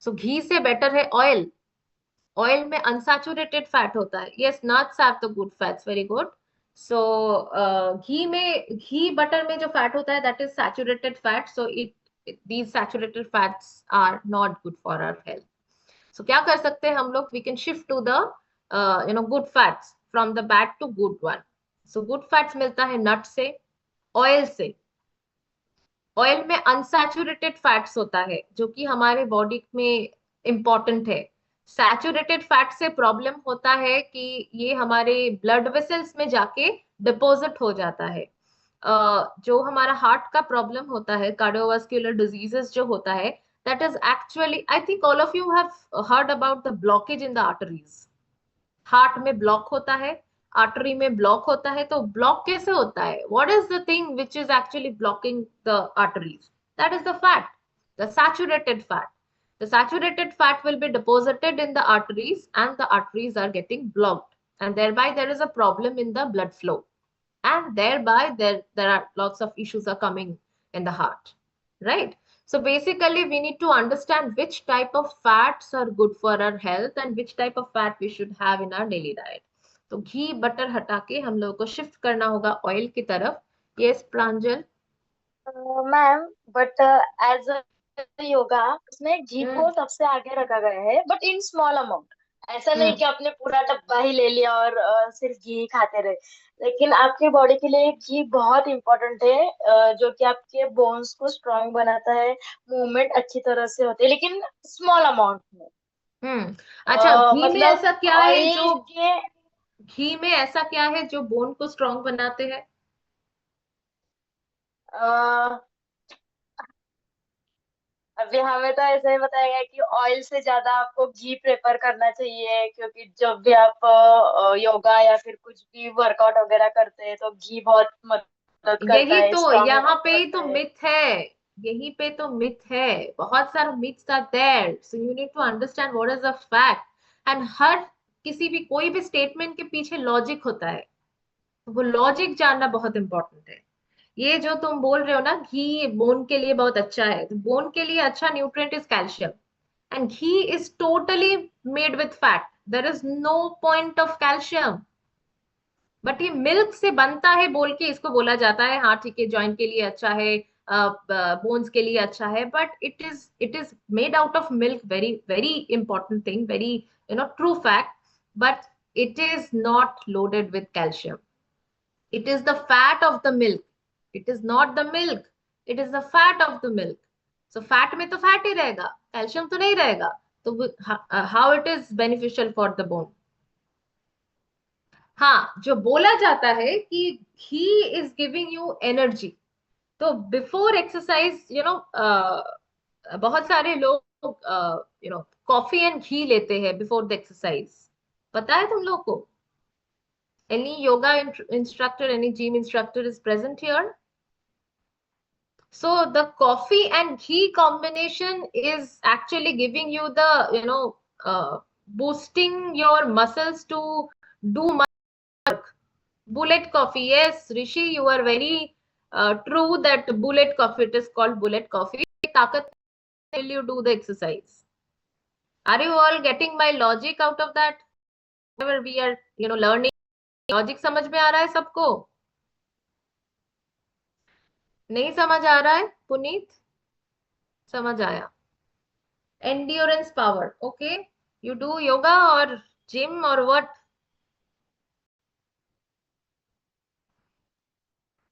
So घी से बेटर है ऑयल। ऑयल में अनसैचुरेटेड फैट होता है। Yes, nuts have the good fats, very good. So घी बटर में जो फैट होता है that is saturated fat, so it these saturated fats are not good for our health. So क्या कर सकते हैं हम लोग? We can shift to the good fats, from the bad to good one. So good fats मिलता है नट से, oil से। ऑयल में अनसैचुरेटेड फैट्स होता है जो कि हमारे बॉडी में इंपॉर्टेंट है। सैचुरेटेड फैट से प्रॉब्लम होता है कि ये हमारे ब्लड वेसल्स में जाके डिपॉजिट हो जाता है। जो हमारा हार्ट का प्रॉब्लम होता है, कार्डियोवास्कुलर डिजीजेस जो होता है, that is actually, I think all of you have heard about the blockage in the arteries. Heart में ब्लॉक होता है, आर्टरी में ब्लॉक होता है। तो ब्लॉक कैसे होता है? What is the thing which is actually blocking the arteries? That is the fat, the saturated fat. The saturated fat will be deposited in the arteries and the arteries are getting blocked, and thereby there is a problem in the blood flow, and thereby there are lots of issues are coming in the heart, right? So basically we need to understand which type of fats are good for our health and which type of fat we should have in our daily diet. तो घी butter हटा के हम लोगों को shift करना होगा oil की तरफ। Yes Pranjal. Ma'am, but as yoga उसमें घी को सबसे आगे रखा गया है, बट इन स्मॉल अमाउंट। ऐसा नहीं कि आपने पूरा डब्बा ही ले लिया और सिर्फ घी ही खाते रहे। लेकिन आपके बॉडी के लिए घी बहुत इंपॉर्टेंट है, जो कि आपके बोन्स को स्ट्रांग बनाता है, मूवमेंट अच्छी तरह से होती है, लेकिन स्मॉल अमाउंट में। अच्छा, घी में मतलब ऐसा क्या है ऑयल जो के घी में ऐसा क्या है जो बोन को स्ट्रांग बनाते हैं? अ, अभी हमें तो ऐसा ही बताया गया कि ऑयल से ज्यादा आपको घी प्रेफर करना चाहिए, क्योंकि जब भी आप योगा या फिर कुछ भी वर्कआउट वगैरह करते हैं तो घी बहुत मदद करता यही है, तो, स्ट्रांग यहाँ पे ही रखता तो है। मिथ है। यही पे तो मिथ है। बहुत सारे myths are there, so you need to understand what is the fact. And हर किसी भी कोई भी स्टेटमेंट के पीछे लॉजिक होता है, तो वो लॉजिक जानना बहुत इंपॉर्टेंट है। ये जो तुम बोल रहे हो ना, घी बोन के लिए बहुत अच्छा है, तो बोन के लिए अच्छा nutrient is calcium, and ghee is totally made with fat, there is no point of calcium. But ये मिल्क से बनता है बोल के इसको बोला जाता है, हाँ ठीक है, जॉइंट के लिए अच्छा है, बोन्स के लिए अच्छा है, but it is made out of milk. Very very important thing, very true fact. But it is not loaded with calcium. It is the fat of the milk. It is not the milk. It is the fat of the milk. So fat में तो fat ही रहेगा, calcium तो नहीं रहेगा। तो how it is beneficial for the bone? हाँ, जो बोला जाता है कि घी is giving you energy, तो बिफोर एक्सरसाइज बहुत सारे लोग कॉफी एंड घी लेते हैं बिफोर द एक्सरसाइज। पता है तुम लोग को? Any yoga instructor, any gym instructor is present here? So the coffee and ghee combination is actually giving you the, boosting your muscles to do work. Bullet coffee, yes, Rishi, you are very true that bullet coffee, it is called bullet coffee. ताकत will you do the exercise? Are you all getting my logic out of that? Whenever we are, learning, logic समझ में आ रहा है सबको? नहीं समझ आ रहा है पुनीत? समझ आया? Endurance power, okay? You do yoga or gym or what?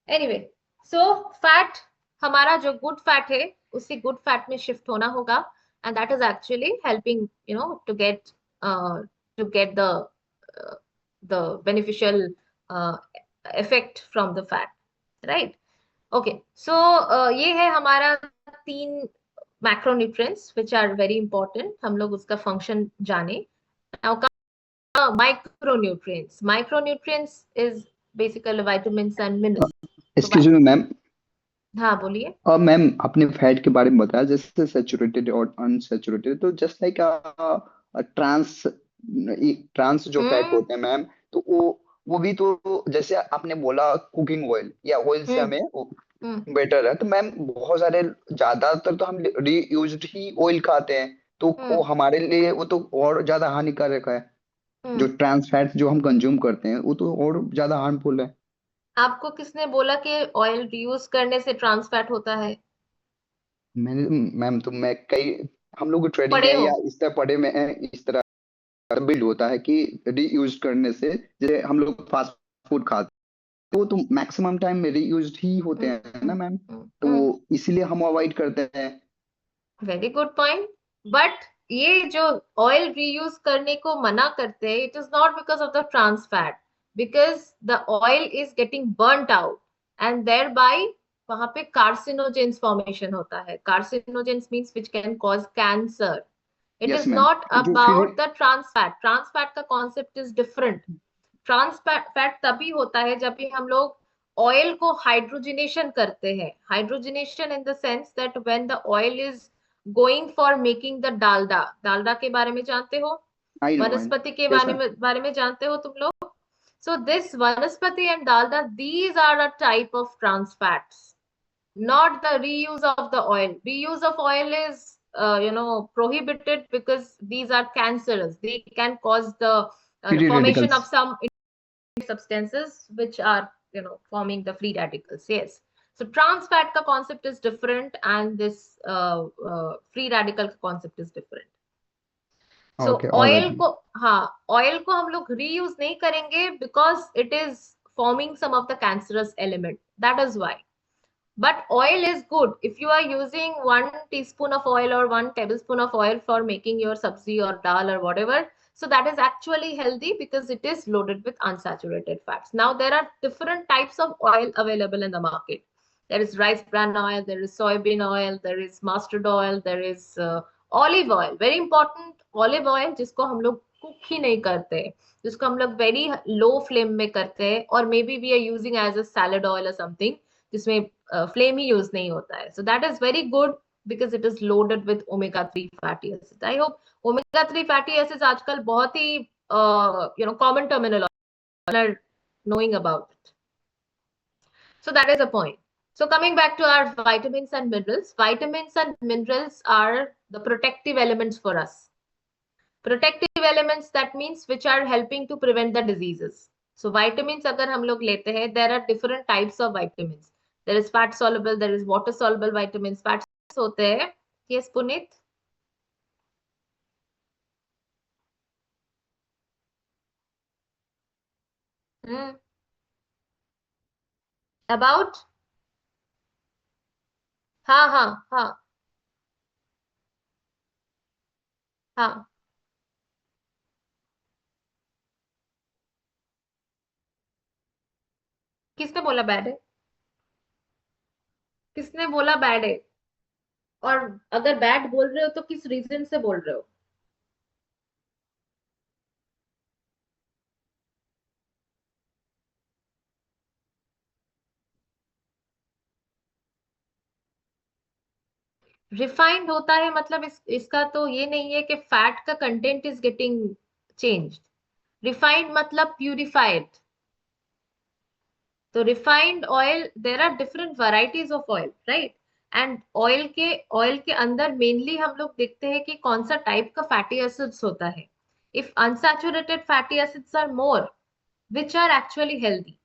Anyway, so fat हमारा जो गुड फैट है उसी गुड फैट में शिफ्ट होना होगा, and that is actually helping to get the beneficial effect from the fat, right? Okay, so ये है हमारा 3 macronutrients which are very important. हम लोग उसका function जाने. Now micronutrients. Micronutrients is basically vitamins and minerals. Excuse me ma'am, हाँ बोलिए. Ma'am आपने फैट के बारे में बताया जैसे सैचुरेटेड और अनसैचुरेटेड, तो जस्ट लाइक ट्रांस ट्रांस जो फैट होते हैं मैम, तो वो भी तो जैसे आपने बोला कुकिंग ऑयल या ऑयल से हमें बेटर है, तो मैम बहुत सारे ज्यादातर तो हम रीयूज्ड ही ऑयल खाते हैं, तो वो हमारे लिए वो तो और ज्यादा हानिकारक है. जो ट्रांस फैट जो हम कंज्यूम करते हैं वो तो और ज्यादा हार्मफुल है. आपको किसने बोला कि ऑयल रीयूज करने से ट्रांस फैट होता है? मैंने मैम तो मैं कई हम लोग ट्रेडिंग पढ़े है हो? या इस तरह पढ़े में है, इस तरह बिल्ड होता है कि रीयूज करने से, जैसे हम लोग फास्ट फूड खाते हैं वो तो मैक्सिमम टाइम में रीयूज ही होते हैं ना मैम, तो इसीलिए हम अवॉइड करते हैं. Very good point. बट ये जो ऑयल रीयूज करने को मना करते हैं, it is not because of the trans fat, because the oil is getting burnt out and thereby वहां पे कार्सिनोजेंस फॉर्मेशन होता है. Carcinogens means which can cause cancer. It yes is ma'am, not जो फिर about the trans fat. Trans fat का concept is different. Trans fat तभी होता है जब भी हम लोग ऑयल को हाइड्रोजनेशन करते हैं. Hydrogenation in the sense that when the oil is going for making the Dalda. Dalda के बारे में जानते हो? I know I know. वनस्पति के यस मैम. बारे में जानते हो तुम लोग? So this vanaspati and dalda, these are a type of trans fats, not the reuse of the oil. Reuse of oil is prohibited because these are cancerous. They can cause the free formation radicals. of some substances which are forming the free radicals. Yes. So trans fat ka concept is different and this free radical का concept is different. So okay oil alright. को, हाँ, oil को हम लोग reuse नहीं करेंगे because it is forming some of the cancerous element. That is why. But oil is good if you are using 1 teaspoon of oil or 1 tablespoon of oil for making your sabzi or dal or whatever. So that is actually healthy because it is loaded with unsaturated fats. Now there are different types of oil available in the market. There is rice bran oil, there is soybean oil, there is mustard oil, there is olive oil. Very important, olive oil जिसको हम लोग cook ही नहीं करते, जिसको हम लोग very low flame में करते हैं, और maybe we are using as a salad oil और समथिंग जिसमें फ्लेम ही यूज नहीं होता है. So that is very good because it is loaded with omega 3 fatty acids. I hope omega 3 fatty acids आजकल बहुत ही common terminology knowing about it. So that is a point. So coming back to our vitamins and minerals, vitamins and minerals are the protective elements for us. Protective elements, that means which are helping to prevent the diseases. So vitamins अगर हम लोग लेते हैं, there are different types of vitamins. There is fat soluble, there is water soluble vitamins. Fats होते हैं. Yes, Puneet. About, हाँ हाँ हाँ हाँ. किसने बोला बैड है? किसने बोला बैड है? और अगर बैड बोल रहे हो तो किस रीजन से बोल रहे हो? रिफाइंड होता है मतलब इसका तो ये नहीं है कि फैट का content is getting changed. Refined मतलब प्यूरिफाइड. तो refined oil, there are different varieties of oil, right? And oil के अंदर मेनली हम लोग देखते हैं कि कौन सा टाइप का फैटी एसिड्स होता है. If unsaturated fatty acids are more, which are actually healthy,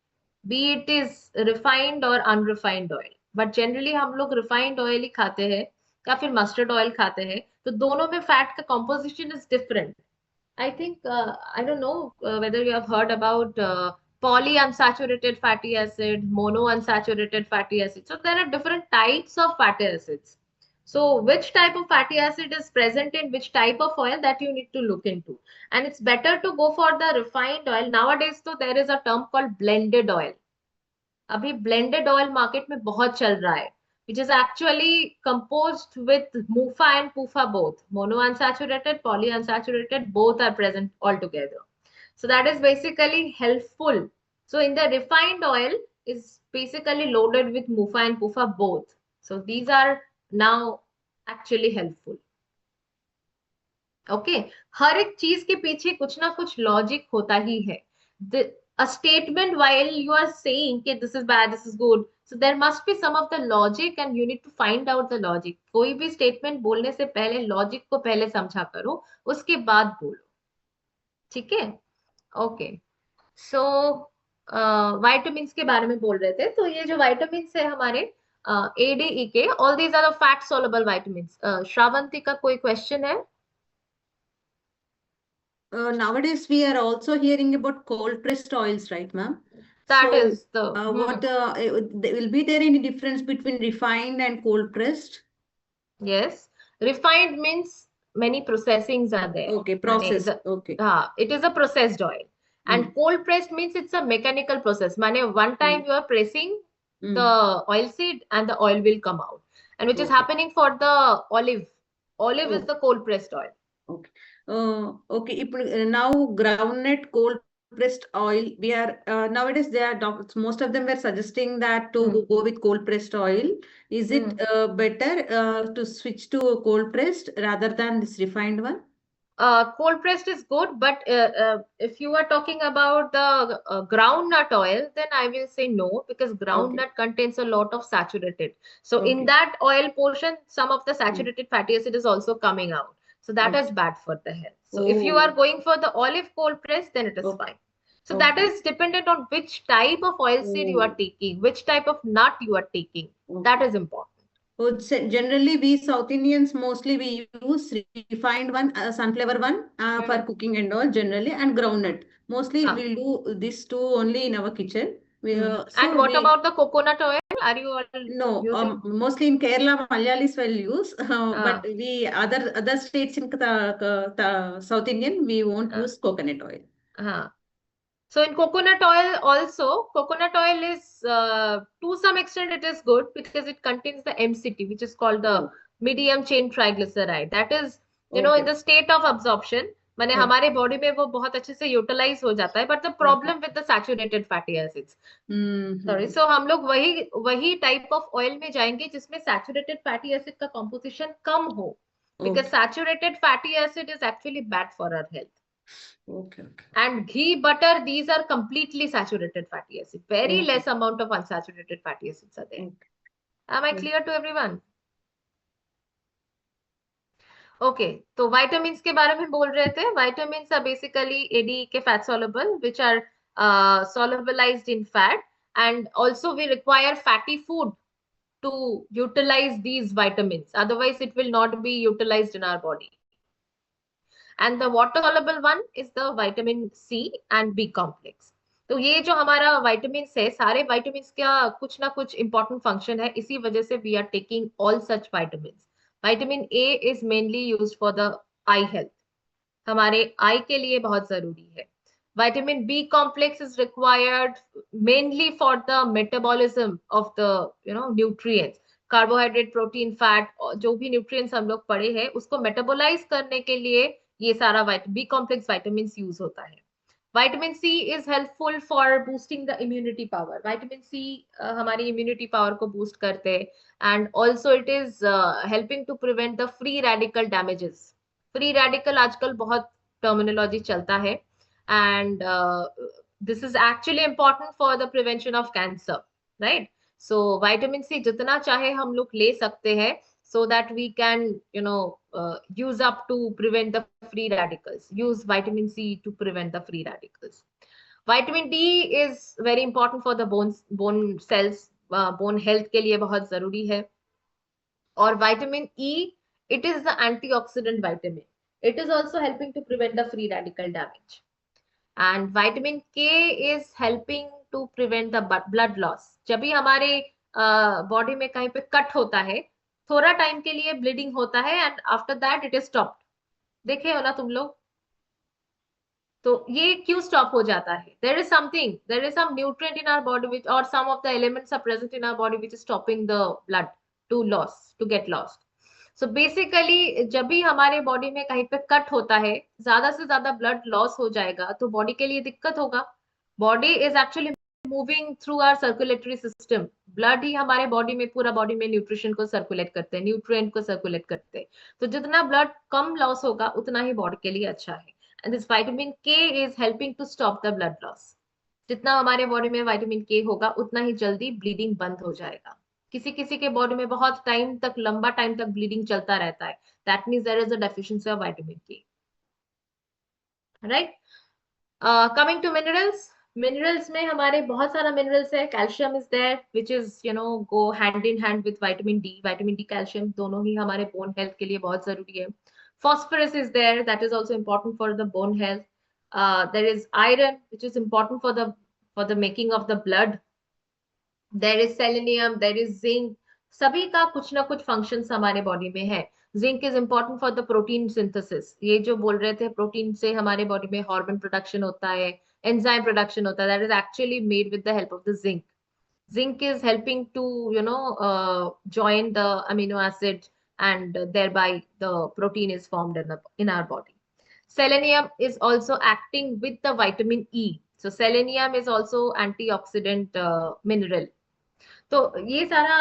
be it is refined or unrefined oil. But generally हम लोग refined oil ही खाते हैं या फिर mustard oil खाते हैं, तो दोनों में fat का composition is different. I think I don't know whether you have heard about polyunsaturated fatty acid, monounsaturated fatty acid. So there are different types of fatty acids. So which type of fatty acid is present in which type of oil, that you need to look into. And it's better to go for the refined oil. Nowadays, so there is a term called blended oil. अभी blended oil market में बहुत चल रहा है, which is actually composed with MUFA and PUFA both. Monounsaturated, polyunsaturated, both are present altogether. So that is basically helpful. So in the refined oil is basically loaded with MUFA and PUFA both. So these are now actually helpful. Okay हर एक चीज के पीछे कुछ ना कुछ logic होता ही है. A statement while you are saying कि this is bad, this is good, so there must be some of the logic and you need to find out the logic. कोई भी स्टेटमेंट बोलने से पहले लॉजिक को पहले समझा करो, उसके बाद बोलो. ठीक है. ओके सो वाइटामिन के बारे में बोल रहे थे. तो ये जो वाइटामिन है हमारे ए D E K, all these are the fat soluble vitamin. Shravanti का कोई क्वेश्चन है? Nowadays we are also hearing about cold pressed oils, right, ma'am? That So, is the will be there any difference between refined and cold pressed? Yes, refined means many processings are there. Okay, processed. Okay. It is a processed oil. And cold pressed means it's a mechanical process. Mane one time you are pressing the oil seed and the oil will come out. And which is happening for the olive. Olive is the cold pressed oil. Okay. Okay. Now groundnut cold pressed oil, we are nowadays they are doctors, most of them were suggesting that to go with cold pressed oil. Is it better to switch to cold pressed rather than this refined one? Cold pressed is good, but if you are talking about the groundnut oil, then I will say no, because groundnut contains a lot of saturated. So in that oil portion, some of the saturated fatty acid is also coming out. So that is bad for the health. So if you are going for the olive cold press, then it is fine. So that is dependent on which type of oil seed you are taking, which type of nut you are taking. That is important. So generally, we South Indians mostly we use refined one, sunflower one for cooking and all generally, and groundnut. Mostly we'll do these two only in our kitchen. And what about the coconut oil? Are you all no? Mostly in Kerala, Malayalis will use, but we other states in South Indian we won't use coconut oil. So in coconut oil also, coconut oil is to some extent it is good because it contains the MCT, which is called the medium chain triglyceride. That is, you know, in the state of absorption, माने हमारे body में वो बहुत अच्छे से utilise हो जाता है. But the problem with the saturated fatty acids, sorry, so हम लोग वही टाइप ऑफ ऑयल में जाएंगे जिसमें सैचुरेटेड फैटी एसिड का कॉम्पोजिशन कम हो, because saturated fatty acid is actually bad for our health. And ghee, butter, these are completely saturated fatty acid. Very less amount of unsaturated fatty acids are there. Am I clear to everyone? Okay, तो vitamins के बारे में बोल रहे थे. Vitamins are basically ADE के fat soluble, which are solubilized in fat, and also we require fatty food to utilize these vitamins. Otherwise, it will not be utilized in our body. And the water soluble one is the vitamin C and B complex. तो ये जो हमारा vitamins है, सारे vitamins का कुछ ना कुछ important function है. इसी वजह से we are taking all such vitamins. Vitamin A is mainly used for the eye health. हमारे eye के लिए बहुत जरूरी है. Vitamin B complex is required mainly for the metabolism of the nutrients. Carbohydrate, protein, fat, जो भी nutrients हम लोग पढ़े हैं उसको मेटाबोलाइज करने के लिए ये सारा बी कॉम्प्लेक्स वाइटामिन यूज होता है. Vitamin C is helpful for boosting the immunity power. Vitamin C हमारी immunity power को boost करते हैं, and also it is helping to prevent the free radical damages. Free radical आजकल बहुत terminology चलता है, and this is actually important for the prevention of cancer, right? So vitamin C जितना चाहे हम लोग ले सकते हैं, so that we can use up to prevent the free radicals. Use vitamin C to prevent the free radicals. Vitamin D is very important for the bone cells, bone health के लिए बहुत जरूरी है. और vitamin E, it is the antioxidant vitamin. It is also helping to prevent the free radical damage. and vitamin K is helping to prevent the blood loss. जब भी हमारे body में कहीं पे कट होता है, थोड़ा टाइम के लिए ब्लीडिंग होता है and after that it is stopped. देखे हो ना तुम लोग? तो ये क्यों स्टॉप हो जाता है? There is some nutrient in our body which और some of the elements are present in our body which is stopping the blood to get lost. So basically जब भी हमारे बॉडी में कहीं पे कट होता है, ज्यादा से ज्यादा ब्लड लॉस हो जाएगा तो बॉडी के लिए दिक्कत होगा. Body is actually moving through our circulatory system. Blood ही हमारे बॉडी में, पूरा बॉडी में न्यूट्रिशन को सर्कुलेट करते हैं, न्यूट्रिएंट को सर्कुलेट करते हैं. तो जितना ब्लड कम लॉस होगा उतना ही बॉडी के लिए अच्छा है. And this vitamin K is helping to stop the blood loss. जितना हमारे बॉडी में विटामिन के होगा उतना ही जल्दी ब्लीडिंग बंद हो जाएगा. किसी किसी के बॉडी में बहुत टाइम तक, लंबा टाइम तक ब्लीडिंग चलता रहता है. That means there is a deficiency of vitamin K. Right. Coming to minerals. Minerals में हमारे बहुत सारा मिनरल्स है. Calcium is there which is go hand in hand with vitamin D. Vitamin D, calcium दोनों ही हमारे बोन हेल्थ के लिए बहुत जरूरी है. Phosphorus is there, that is also important for the bone health. There is iron, which is important for the making of the blood. There is selenium, there is zinc. सभी का कुछ ना कुछ functions हमारे body में है. Zinc is important for the protein synthesis. ये जो बोल रहे थे, प्रोटीन से हमारे बॉडी में हार्मोन प्रोडक्शन होता है, एंजाइम प्रोडक्शन होता है. That is actually made with the help of the zinc. Zinc is helping to join the amino acid, and thereby the protein is formed in our body. Selenium is also acting with the vitamin E. So selenium is also antioxidant mineral. तो ये सारा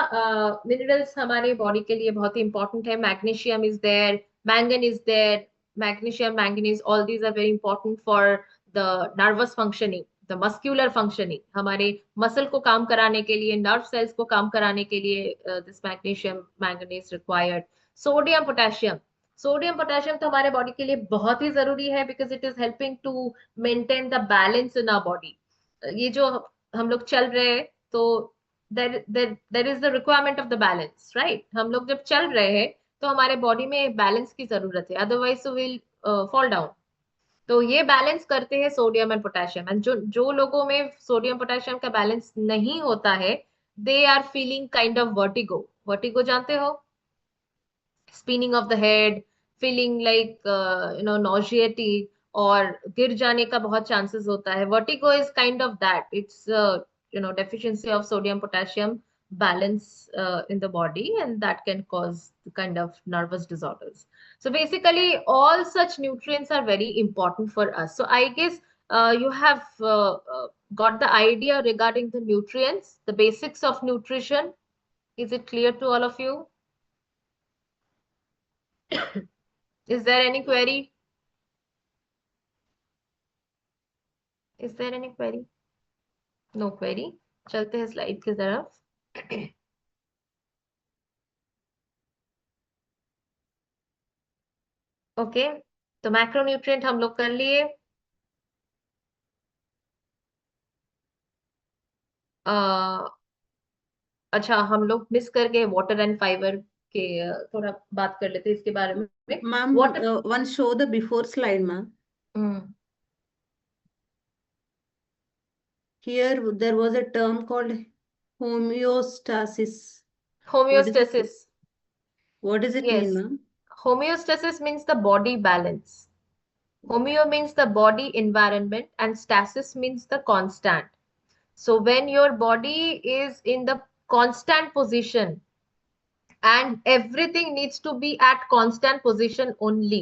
minerals हमारे body के लिए बहुत ही important है. Magnesium is there, manganese is there. Magnesium, manganese, all these are very important for the nervous functioning, the muscular functioning. हमारे मसल को काम कराने के लिए, नर्व सेल्स को काम कराने के लिए this magnesium, manganese required. Sodium, potassium. Sodium, potassium तो हमारे बॉडी के लिए बहुत ही जरूरी है because it is helping to maintain the balance in our body. ये जो हम लोग चल रहे हैं तो there is the requirement of the balance, right? हम लोग जब चल रहे हैं तो हमारे बॉडी में बैलेंस की जरूरत है, अदरवाइज विल फॉल डाउन. तो ये बैलेंस करते हैं सोडियम एंड पोटेशियम. एंड जो लोगों में सोडियम पोटेशियम का बैलेंस नहीं होता है, they are feeling kind of vertigo. Vertigo जानते हो? Spinning of the head, feeling like nauseated, और गिर जाने का बहुत चांसेस होता है. Vertigo is kind of that. It's deficiency of sodium potassium balance in the body, and that can cause kind of nervous disorders. So basically all such nutrients are very important for us. So I guess you have got the idea regarding the nutrients, the basics of nutrition. Is it clear to all of you? Is there any query? Is there any query? No query. चलते हैं slide की तरफ. Okay, तो macronutrient हम लोग कर लिए. अच्छा, हम लोग मिस कर गए वाटर एंड फाइबर के. थोड़ा बात कर लेते हैं इसके बारे में. Ma'am, one show the before slide ma'am. Here there was a term called homeostasis. Homeostasis. What does it mean, ma'am? Homeostasis means the body balance. Homeo means the body environment and stasis means the constant. So when your body is in the constant position and everything needs to be at constant position only.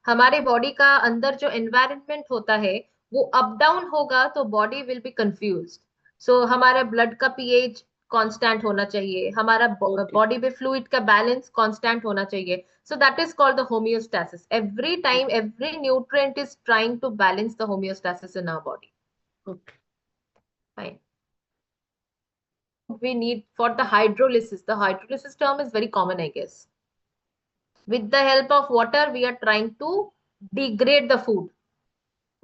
हमारे body का अंदर जो environment होता है वो up down होगा तो body will be confused. सो हमारा ब्लड का पीएच कांस्टेंट होना चाहिए, हमारा बॉडी में फ्लूइड का बैलेंस कांस्टेंट होना चाहिए. So that is called the homeostasis. Every time every nutrient is trying to balance the homeostasis in our body. Fine. We need for the hydrolysis. The hydrolysis term is very common, I guess. With the help of water, we are trying to degrade the food.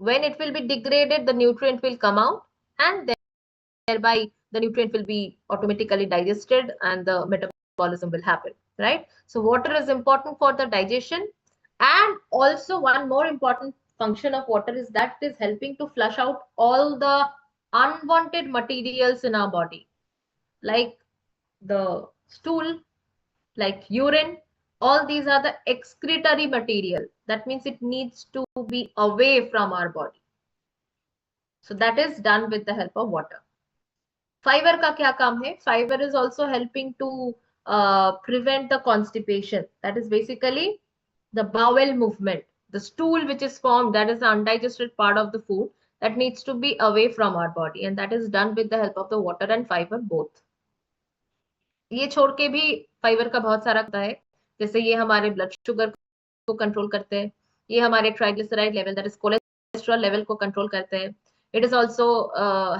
When it will be degraded, the nutrient will come out, and thereby the nutrient will be automatically digested and the metabolism will happen, right? So water is important for the digestion. And also one more important function of water is that it is helping to flush out all the unwanted materials in our body, like the stool, like urine. All these are the excretory material. That means it needs to be away from our body. So that is done with the help of water. Fiber का क्या काम है? Fiber is also helping to prevent the constipation. That is basically the bowel movement. The stool which is formed, that is the undigested part of the food, that needs to be away from our body, and that is done with the help of the water and fiber both. ये छोड़ के भी fibre का बहुत सारा होता है, जैसे ये हमारे ब्लड शुगर को कंट्रोल करते हैं, ये हमारे triglyceride level, that is cholesterol level को कंट्रोल करते हैं. It is also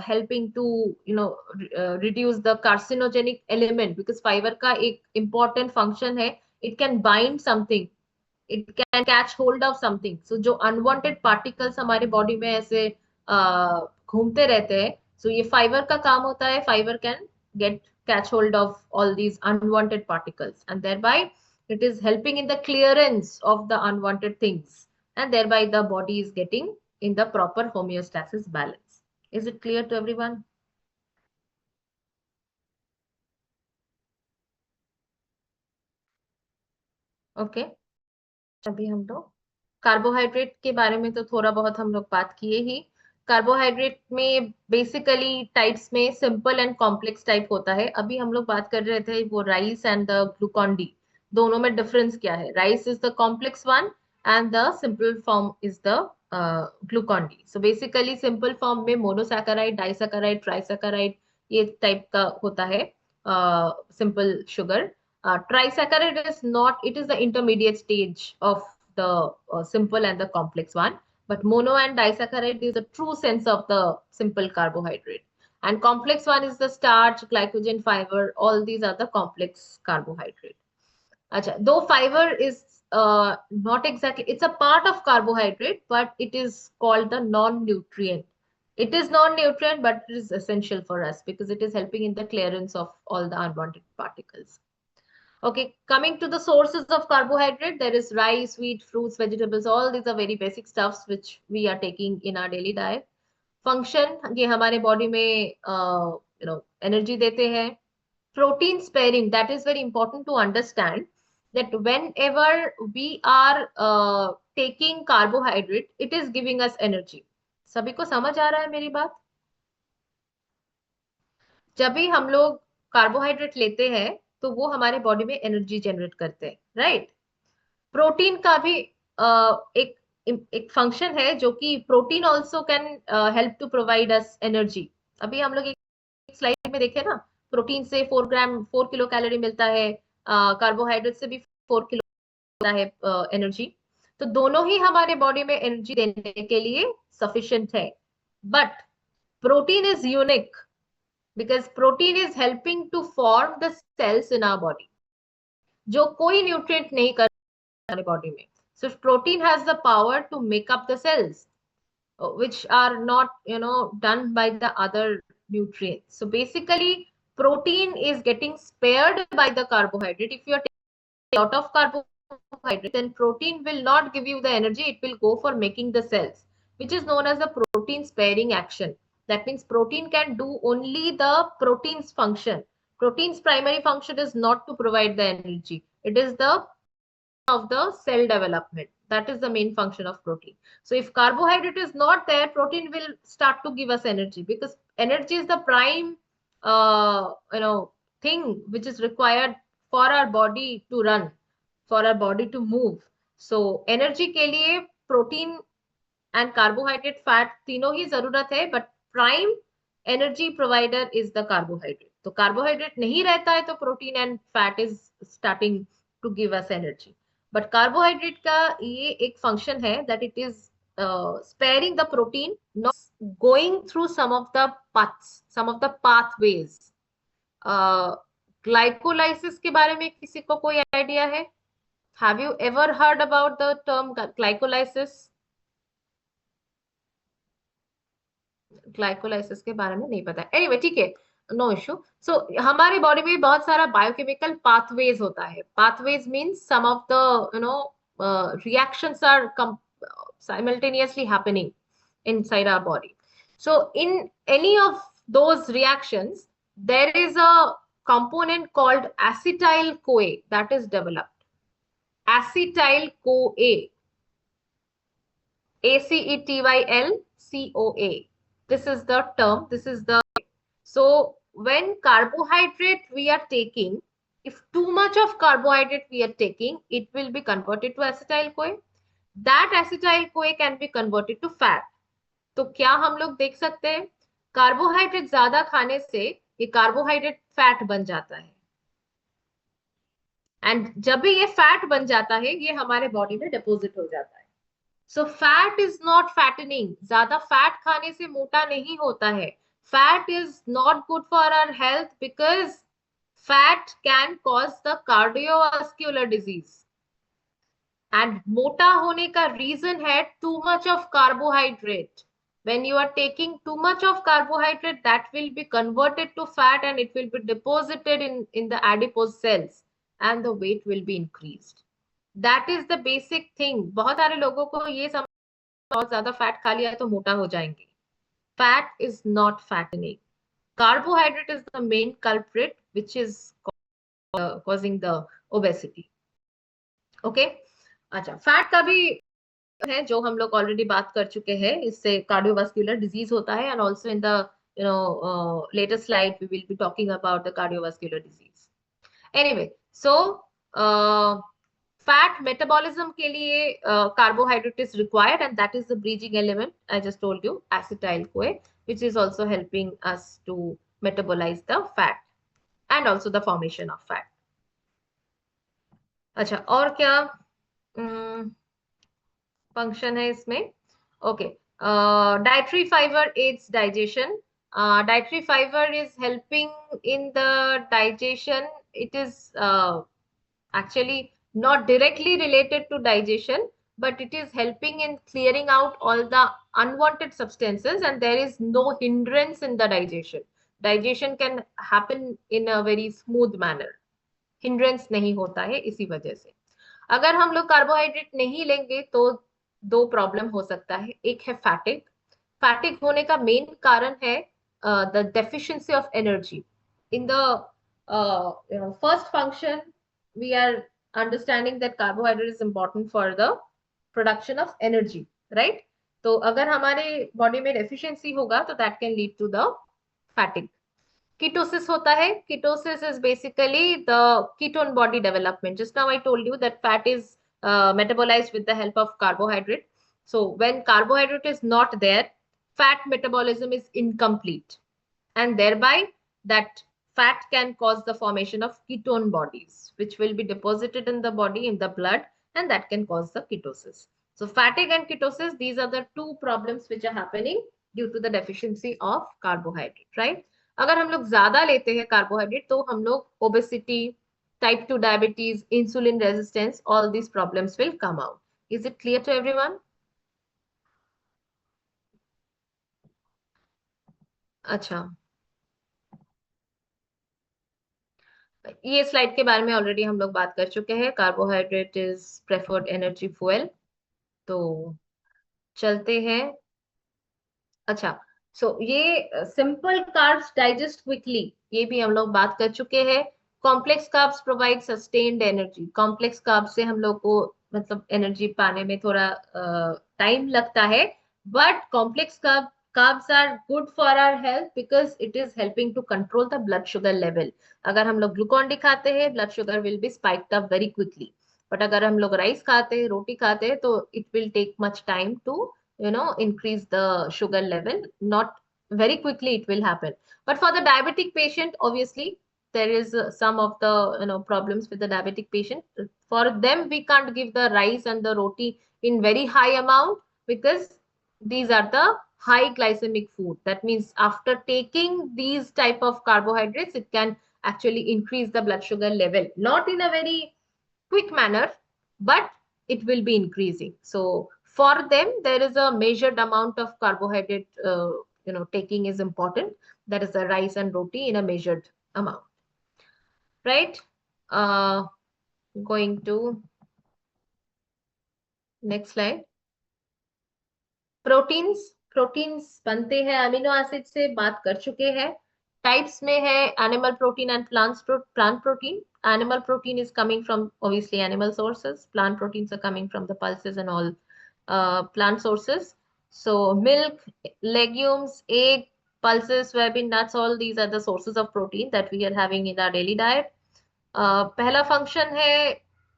helping to reduce the carcinogenic element, because fiber का एक important function है, it can bind something, it can catch hold of something. So जो unwanted particles हमारे body में ऐसे घूमते रहते हैं, so ये fiber का काम होता है. Fiber can catch hold of all these unwanted particles, and thereby it is helping in the clearance of the unwanted things, and thereby the body is getting in the proper homeostasis balance. Is it clear to everyone? Okay. अभी हम लोग carbohydrate के बारे में तो थोड़ा बहुत हम लोग बात किए ही. कार्बोहाइड्रेट में बेसिकली टाइप्स में सिंपल एंड कॉम्प्लेक्स टाइप होता है. अभी हम लोग बात कर रहे थे वो rice and the Glucon D, दोनों में डिफरेंस क्या है. Rice is the complex one and the simple form is the Glucon D. So basically simple form में मोनोसैकेराइड, डाइसैकेराइड, ट्राइसैकेराइड, ये टाइप का होता है simple sugar. Trisaccharide is not, it is the intermediate stage of the simple and the complex one, but mono and disaccharide is the true sense of the simple carbohydrate, and complex one is the starch, glycogen, fiber. All these are the complex carbohydrate. Acha, though fiber is not exactly, it's a part of carbohydrate, but it is called the non-nutrient. It is non-nutrient, but it is essential for us because it is helping in the clearance of all the unwanted particles. Okay, coming to the sources of carbohydrate, there is rice, wheat, fruits, vegetables. All these are very basic stuffs which we are taking in our daily diet. Function, ये हमारे body में energy देते हैं. Protein sparing, that is very important to understand that whenever we are taking carbohydrate, it is giving us energy. सभी को समझ आ रहा है मेरी बात? जब भी हम लोग कार्बोहाइड्रेट लेते हैं तो वो हमारे बॉडी में एनर्जी जनरेट करते हैं, राइट. प्रोटीन का भी एक फंक्शन है जो कि protein also can help to provide us energy. अभी हम लोग एक स्लाइड में देखे ना, प्रोटीन से 4 किलो कैलोरी मिलता है, कार्बोहाइड्रेट से भी 4 किलो मिलता है एनर्जी. तो दोनों ही हमारे बॉडी में एनर्जी देने के लिए सफिशिएंट है, but protein is unique because protein is helping to form the cells in our body, जो कोई nutrient नहीं कर हमारे body में. So protein has the power to make up the cells which are not done by the other nutrients. So basically protein is getting spared by the carbohydrate. If you are taking a lot of carbohydrate, then protein will not give you the energy, it will go for making the cells, which is known as the protein sparing action. That means protein can do only the protein's function. Protein's primary function is not to provide the energy. It is the of the cell development. That is the main function of protein. So if carbohydrate is not there, protein will start to give us energy, because energy is the prime thing which is required for our body to run, for our body to move. So energy के लिए protein and carbohydrate, fat तीनों ही जरूरत है, but prime energy provider is the carbohydrate. तो carbohydrate नहीं रहता है तो protein and fat is starting to give us energy. But carbohydrate का ये एक function है that it is sparing the protein, not going through some of the paths, some of the pathways. Glycolysis के बारे में किसी को कोई idea है? Have you ever heard about the term glycolysis? Glycolysis के बारे में नहीं पता. एनीवे, ठीक है, नो इश्यू. सो हमारी बॉडी में बहुत सारा बायोकेमिकल पाथवेज होता है. Pathways means some of the reactions are simultaneously happening inside our body. So in any of those reactions, there is a component called acetyl CoA that is developed. Acetyl CoA, ACETYL-CoA. This is the term. This is the so when carbohydrate we are taking, if too much of carbohydrate we are taking, it will be converted to acetyl CoA. That acetyl CoA can be converted to fat. तो क्या हम लोग देख सकते हैं carbohydrate ज्यादा खाने से ये कार्बोहाइड्रेट फैट बन जाता है एंड जब भी ये फैट बन जाता है ये हमारे बॉडी में डिपॉजिट हो जाता है so fat is not fattening ज्यादा फैट खाने से मोटा नहीं होता है fat is not good for our health because fat can cause the cardiovascular disease and मोटा होने का रीजन है too much of carbohydrate when you are taking too much of carbohydrate that will be converted to fat and it will be deposited in the adipose cells and the weight will be increased that is the basic thing बहुत सारे लोगों को ये समझ बहुत ज्यादा fat खा लिया है तो मोटा हो जाएंगे fat is not fattening carbohydrate is the main culprit which is causing the obesity okay अच्छा फैट का भी है जो हम लोग ऑलरेडी बात कर चुके हैं इससे कार्डियोवास्कुलर डिजीज होता है and also in the latest slide we will be talking about the cardiovascular disease anyway so fat metabolism के लिए carbohydrate is required and that is the bridging element I just told you acetyl CoA which is also helping us to metabolize the fat and also the formation of fat अच्छा और क्या function है इसमें okay dietary fibre aids digestion dietary fiber is helping in the digestion it is actually not directly related to digestion but it is helping in clearing out all the unwanted substances and there is no hindrance in the digestion can happen in a very smooth manner hindrance नहीं होता है इसी वजह से अगर हम लोग carbohydrate नहीं लेंगे तो दो प्रॉब्लम हो सकता है एक है फैटिक होने का मेन कारण है the deficiency of energy in the first function we are understanding that carbohydrate is important for the production of energy right तो अगर हमारे बॉडी में डेफिशिएंसी होगा तो that can lead to the fatigue Ketosis होता है ketosis is basically the ketone body development just now I told you that fat is metabolized with the help of carbohydrate so when carbohydrate is not there fat metabolism is incomplete and thereby that fat can cause the formation of ketone bodies which will be deposited in the body in the blood and that can cause the ketosis so fatigue and ketosis these are the two problems which are happening due to the deficiency of carbohydrate right अगर हम लोग ज्यादा लेते हैं carbohydrate तो हम लोग obesity type 2 diabetes insulin resistance all these problems will come out is it clear to everyone अच्छा ये स्लाइड के बारे में ऑलरेडी हम लोग बात कर चुके हैं carbohydrate is preferred energy fuel तो चलते हैं अच्छा सो ये सिंपल कार्ब्स डाइजेस्ट क्विकली ये भी हम लोग बात कर चुके हैं complex carbs provide sustained energy complex carbs से हम लोग को मतलब एनर्जी पाने में थोड़ा टाइम लगता है but complex carbs are good for our health because it is helping to control the blood sugar level अगर हम लोग ग्लूकॉन डी खाते हैं blood sugar will be spiked up very quickly but अगर हम लोग राइस खाते हैं रोटी खाते हैं तो it will take much time to increase the sugar level not very quickly it will happen but for the diabetic patient obviously there is some of the problems with the diabetic patient for them we can't give the rice and the roti in very high amount because these are the high glycemic food that means after taking these type of carbohydrates it can actually increase the blood sugar level not in a very quick manner but it will be increasing so for them there is a measured amount of carbohydrate taking is important that is the rice and roti in a measured amount right going to next slide proteins बनते हैं amino acid से, बात कर चुके हैं। Types में है animal protein and plant protein. Animal protein is coming from obviously animal sources. Plant proteins are coming from the pulses and all plant sources. So milk, legumes, egg, pulses, soybean, nuts, all these are the sources of protein that we are having in our daily diet. पहला function है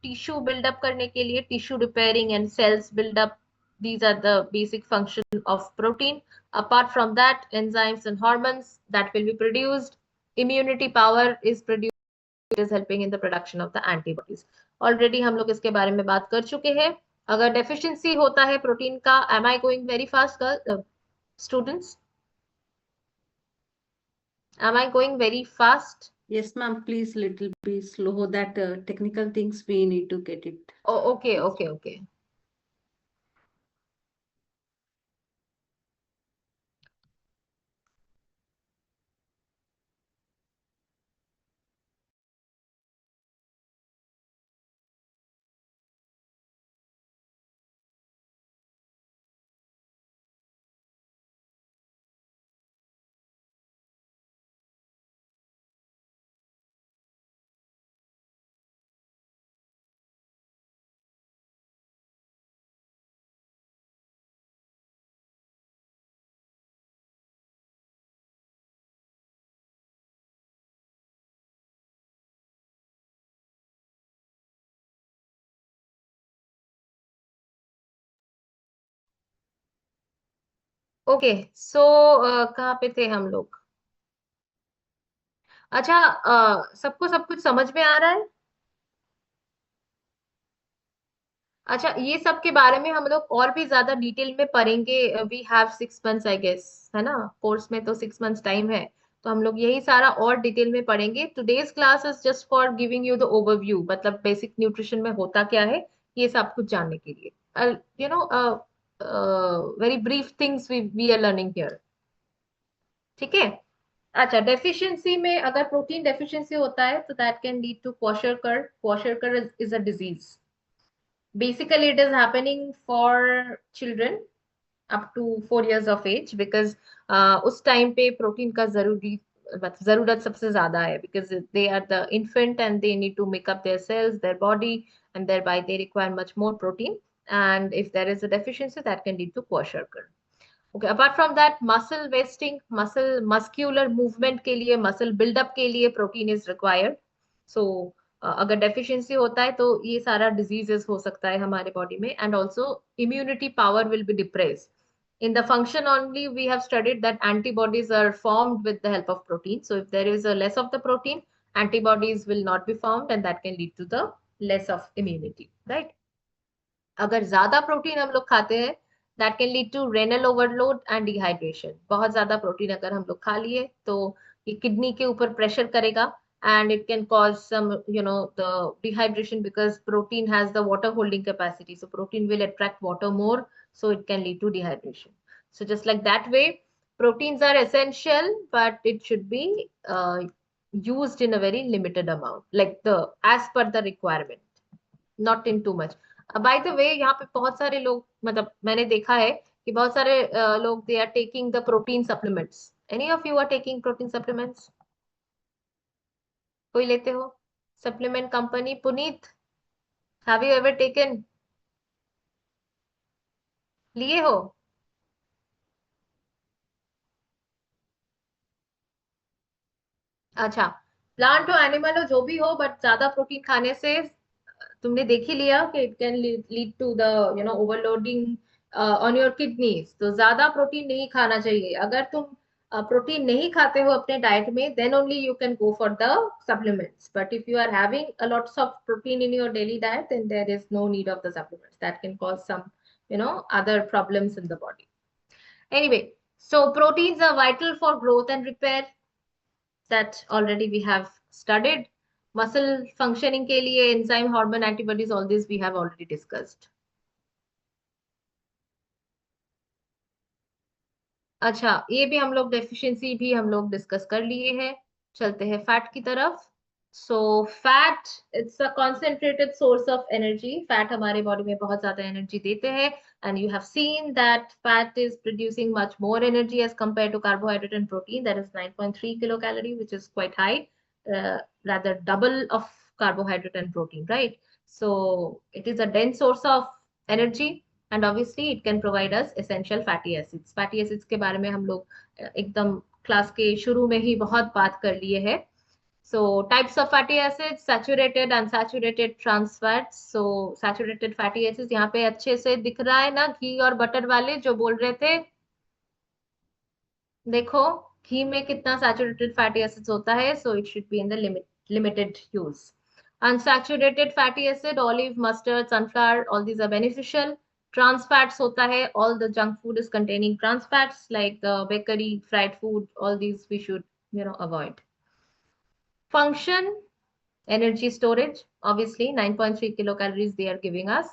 tissue build up करने के लिए, tissue repairing and cells build up. These are the basic function of protein. Apart from that, enzymes and hormones that will be produced. Immunity power is produced. It is helping in the production of the antibodies. Already हम लोग इसके बारे में बात कर चुके हैं. अगर डेफिशिएंसी होता है प्रोटीन का, am I going very fast, students? Am I going very fast? Yes, ma'am. Please little be slow. That technical things we need to get it. Oh, okay. Okay, so कहाँ पे थे हम लोग? अच्छा, सबको सब कुछ समझ में आ रहा है? अच्छा, ये सब के बारे में हम लोग और भी ज्यादा डिटेल में पढ़ेंगे. We have 6 months I guess, है ना? कोर्स में तो 6 मंथ्स टाइम है, तो हम लोग यही सारा और डिटेल में पढ़ेंगे. Today's class is just for giving you the overview, मतलब बेसिक न्यूट्रिशन में होता क्या है ये सब कुछ जानने के लिए. You know, very brief things we are learning here. ठीक है. अच्छा, डेफिशिएंसी में अगर प्रोटीन डेफिशिएंसी होता है तो that can lead to kwashiorkor. Kwashiorkor is a disease. Basically, it is happening for children up to 4 years of age because उस time पे प्रोटीन का जरूरत सबसे ज्यादा है, because they are the infant and they need to make up their cells, their body, and thereby they require much more protein. And if there is a deficiency, that can lead to kwashiorkor. Okay, apart from that, muscle wasting, muscular movement के लिए, muscle buildup के लिए protein is required. So अगर deficiency होता है तो ये सारा diseases हो सकता है हमारे body में, and also immunity power will be depressed. In the function only, we have studied that antibodies are formed with the help of protein. So if there is a less of the protein, antibodies will not be formed, and that can lead to the less of immunity, right? अगर ज्यादा protein हम लोग खाते हैं, that can lead to renal overload and dehydration. बहुत ज्यादा protein अगर हम लोग खा लिए तो ये किडनी के ऊपर प्रेशर करेगा, and it can cause some the dehydration, because protein has the water holding capacity. So protein will attract water more, so it can lead to dehydration. So just like that way, proteins are essential, but it should be used in a very limited amount, like the as per the requirement, not in too much. By the way, यहाँ पे बहुत सारे लोग, मतलब मैंने देखा है कि बहुत सारे लोग they are taking the protein supplements. Any of you are taking protein supplements? कोई लेते हो supplement company? Puneet, have you ever taken? लिए हो? अच्छा, प्लांट हो एनिमल हो जो भी हो, बट ज्यादा प्रोटीन खाने से तुमने देख ही लिया कि it can lead to the overloading on your kidneys. तो ज्यादा प्रोटीन नहीं खाना चाहिए. अगर तुम प्रोटीन नहीं खाते हो अपने डाइट में, then only you can go for the supplements. But if you are having a lots of protein in your daily diet, then there is no need of the supplements. That can cause some other problems in the body. Anyway, so proteins are vital for growth and repair. That already we have studied. Muscle functioning के लिए enzyme, hormone, antibodies, all this we have already discussed. अच्छा, ये भी हम लोग deficiency भी हम लोग डिस्कस कर लिए हैं. चलते हैं फैट की तरफ. So fat, it's a concentrated source of energy. Fat हमारे body में बहुत ज़्यादा energy देते हैं, and you have seen that fat is producing much more energy as compared to carbohydrate and protein. That is 9.3 kilocalorie, which is quite high, rather double of carbohydrate and protein, right? So it is a dense source of energy, and obviously it can provide us essential fatty acids. Fatty acids के बारे में हम लोग एकदम class के शुरू में ही बहुत बात कर लिए हैं. So types of fatty acids, saturated, unsaturated, trans fats. So saturated fatty acids यहाँ पे अच्छे से दिख रहा है ना, घी और बटर वाले जो बोल रहे थे. देखो घी में कितना saturated fatty acids होता है, so it should be in the limited use. Unsaturated fatty acid, olive, mustard, sunflower, all these are beneficial. Trans fats होता है, all the junk food is containing trans fats like the bakery, fried food, all these we should avoid. Function, energy storage, obviously 9.3 kilocalories they are giving us.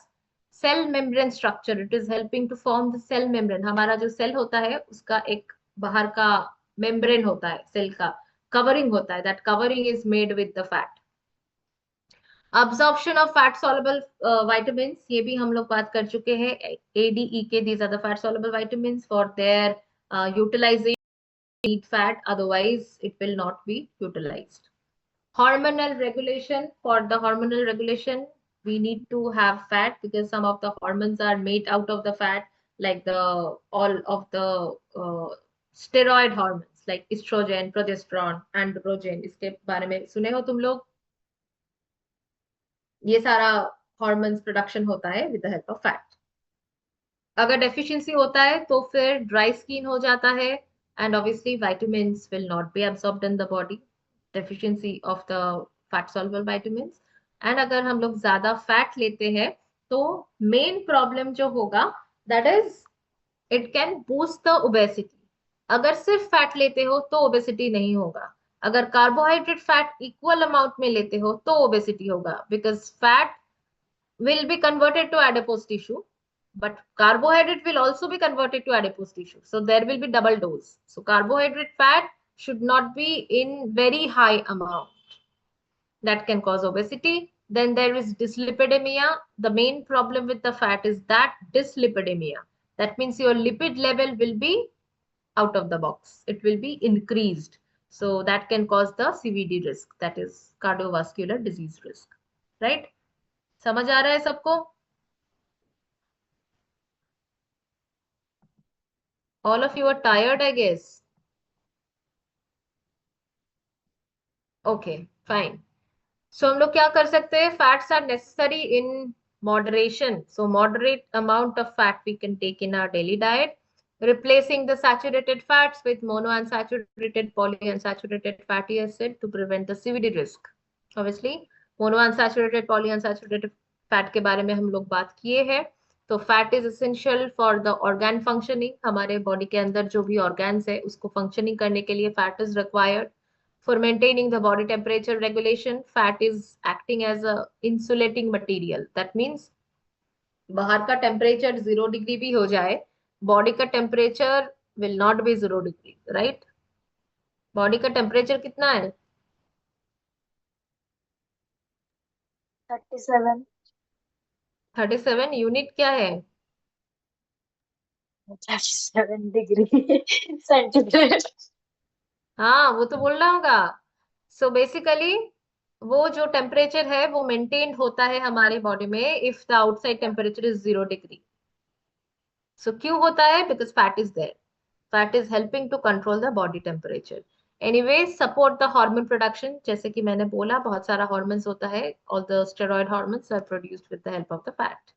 Cell membrane structure, it is helping to form the cell membrane. हमारा जो cell होता है उसका एक बाहर का membrane होता है, सेल का covering होता है, that covering is made with the fat. Absorption of fat soluble vitamins, ये भी हम लोग बात कर चुके हैं. A, D, E, K, these are the fat soluble vitamins. For their utilization need fat, otherwise it will not be utilized. Hormonal regulation, for the hormonal regulation we need to have fat because some of the hormones are made out of the fat, like the all of the steroid hormones like estrogen, progesterone, androgen. इसके बारे में सुने हो तुम लोग? ये सारा hormones production होता है with the help of fat. अगर deficiency होता है तो फिर dry skin हो जाता है, and obviously vitamins will not be absorbed in the body. Deficiency of the fat soluble vitamins. And अगर हम लोग ज्यादा fat लेते हैं तो main problem जो होगा, that is it can boost the obesity. अगर सिर्फ fat लेते हो तो obesity नहीं होगा. अगर carbohydrate fat equal amount में लेते हो तो obesity होगा, because fat will be converted to adipose tissue, but carbohydrate will also be converted to adipose tissue. So there will be double dose. So carbohydrate fat should not be in very high amount. That can cause obesity. Then there is dyslipidemia. The main problem with the fat is that dyslipidemia. That means your lipid level will be out of the box. It will be increased. So that can cause the CVD risk, that is cardiovascular disease risk. Right? समझ आ रहा है सबको? All of you are tired, I guess. Okay, fine. So हम लोग क्या कर सकते हैं? Fats are necessary in moderation. So moderate amount of fat we can take in our daily diet, replacing the saturated fats with monounsaturated, polyunsaturated fatty acid to prevent the CVD risk. Obviously, monounsaturated, polyunsaturated fat के बारे में हम लोग बात किए हैं. तो fat is essential for the organ functioning. हमारे बॉडी के अंदर जो भी ऑर्गन्स है उसको फंक्शनिंग करने के लिए fat is required. For maintaining the body temperature regulation, fat is acting as a insulating material. That means बाहर का टेम्परेचर 0 डिग्री भी हो जाए, बॉडी का temperature will not be 0 degree, right? Body का टेम्परेचर कितना है? 37. 37. यूनिट क्या है? 37 डिग्री सेंटीग्रेड. हाँ, वो तो बोलना होगा. सो बेसिकली वो जो टेम्परेचर है वो मेंटेन होता है हमारे बॉडी में if the outside temperature is 0 degree. So क्यों होता है? Because fat is there. Fat is helping to control the body temperature. Anyway, support the hormone production. जैसे कि मैंने बोला बहुत सारा हार्मोन्स होता है. All the steroid hormones are produced with the help of the fat.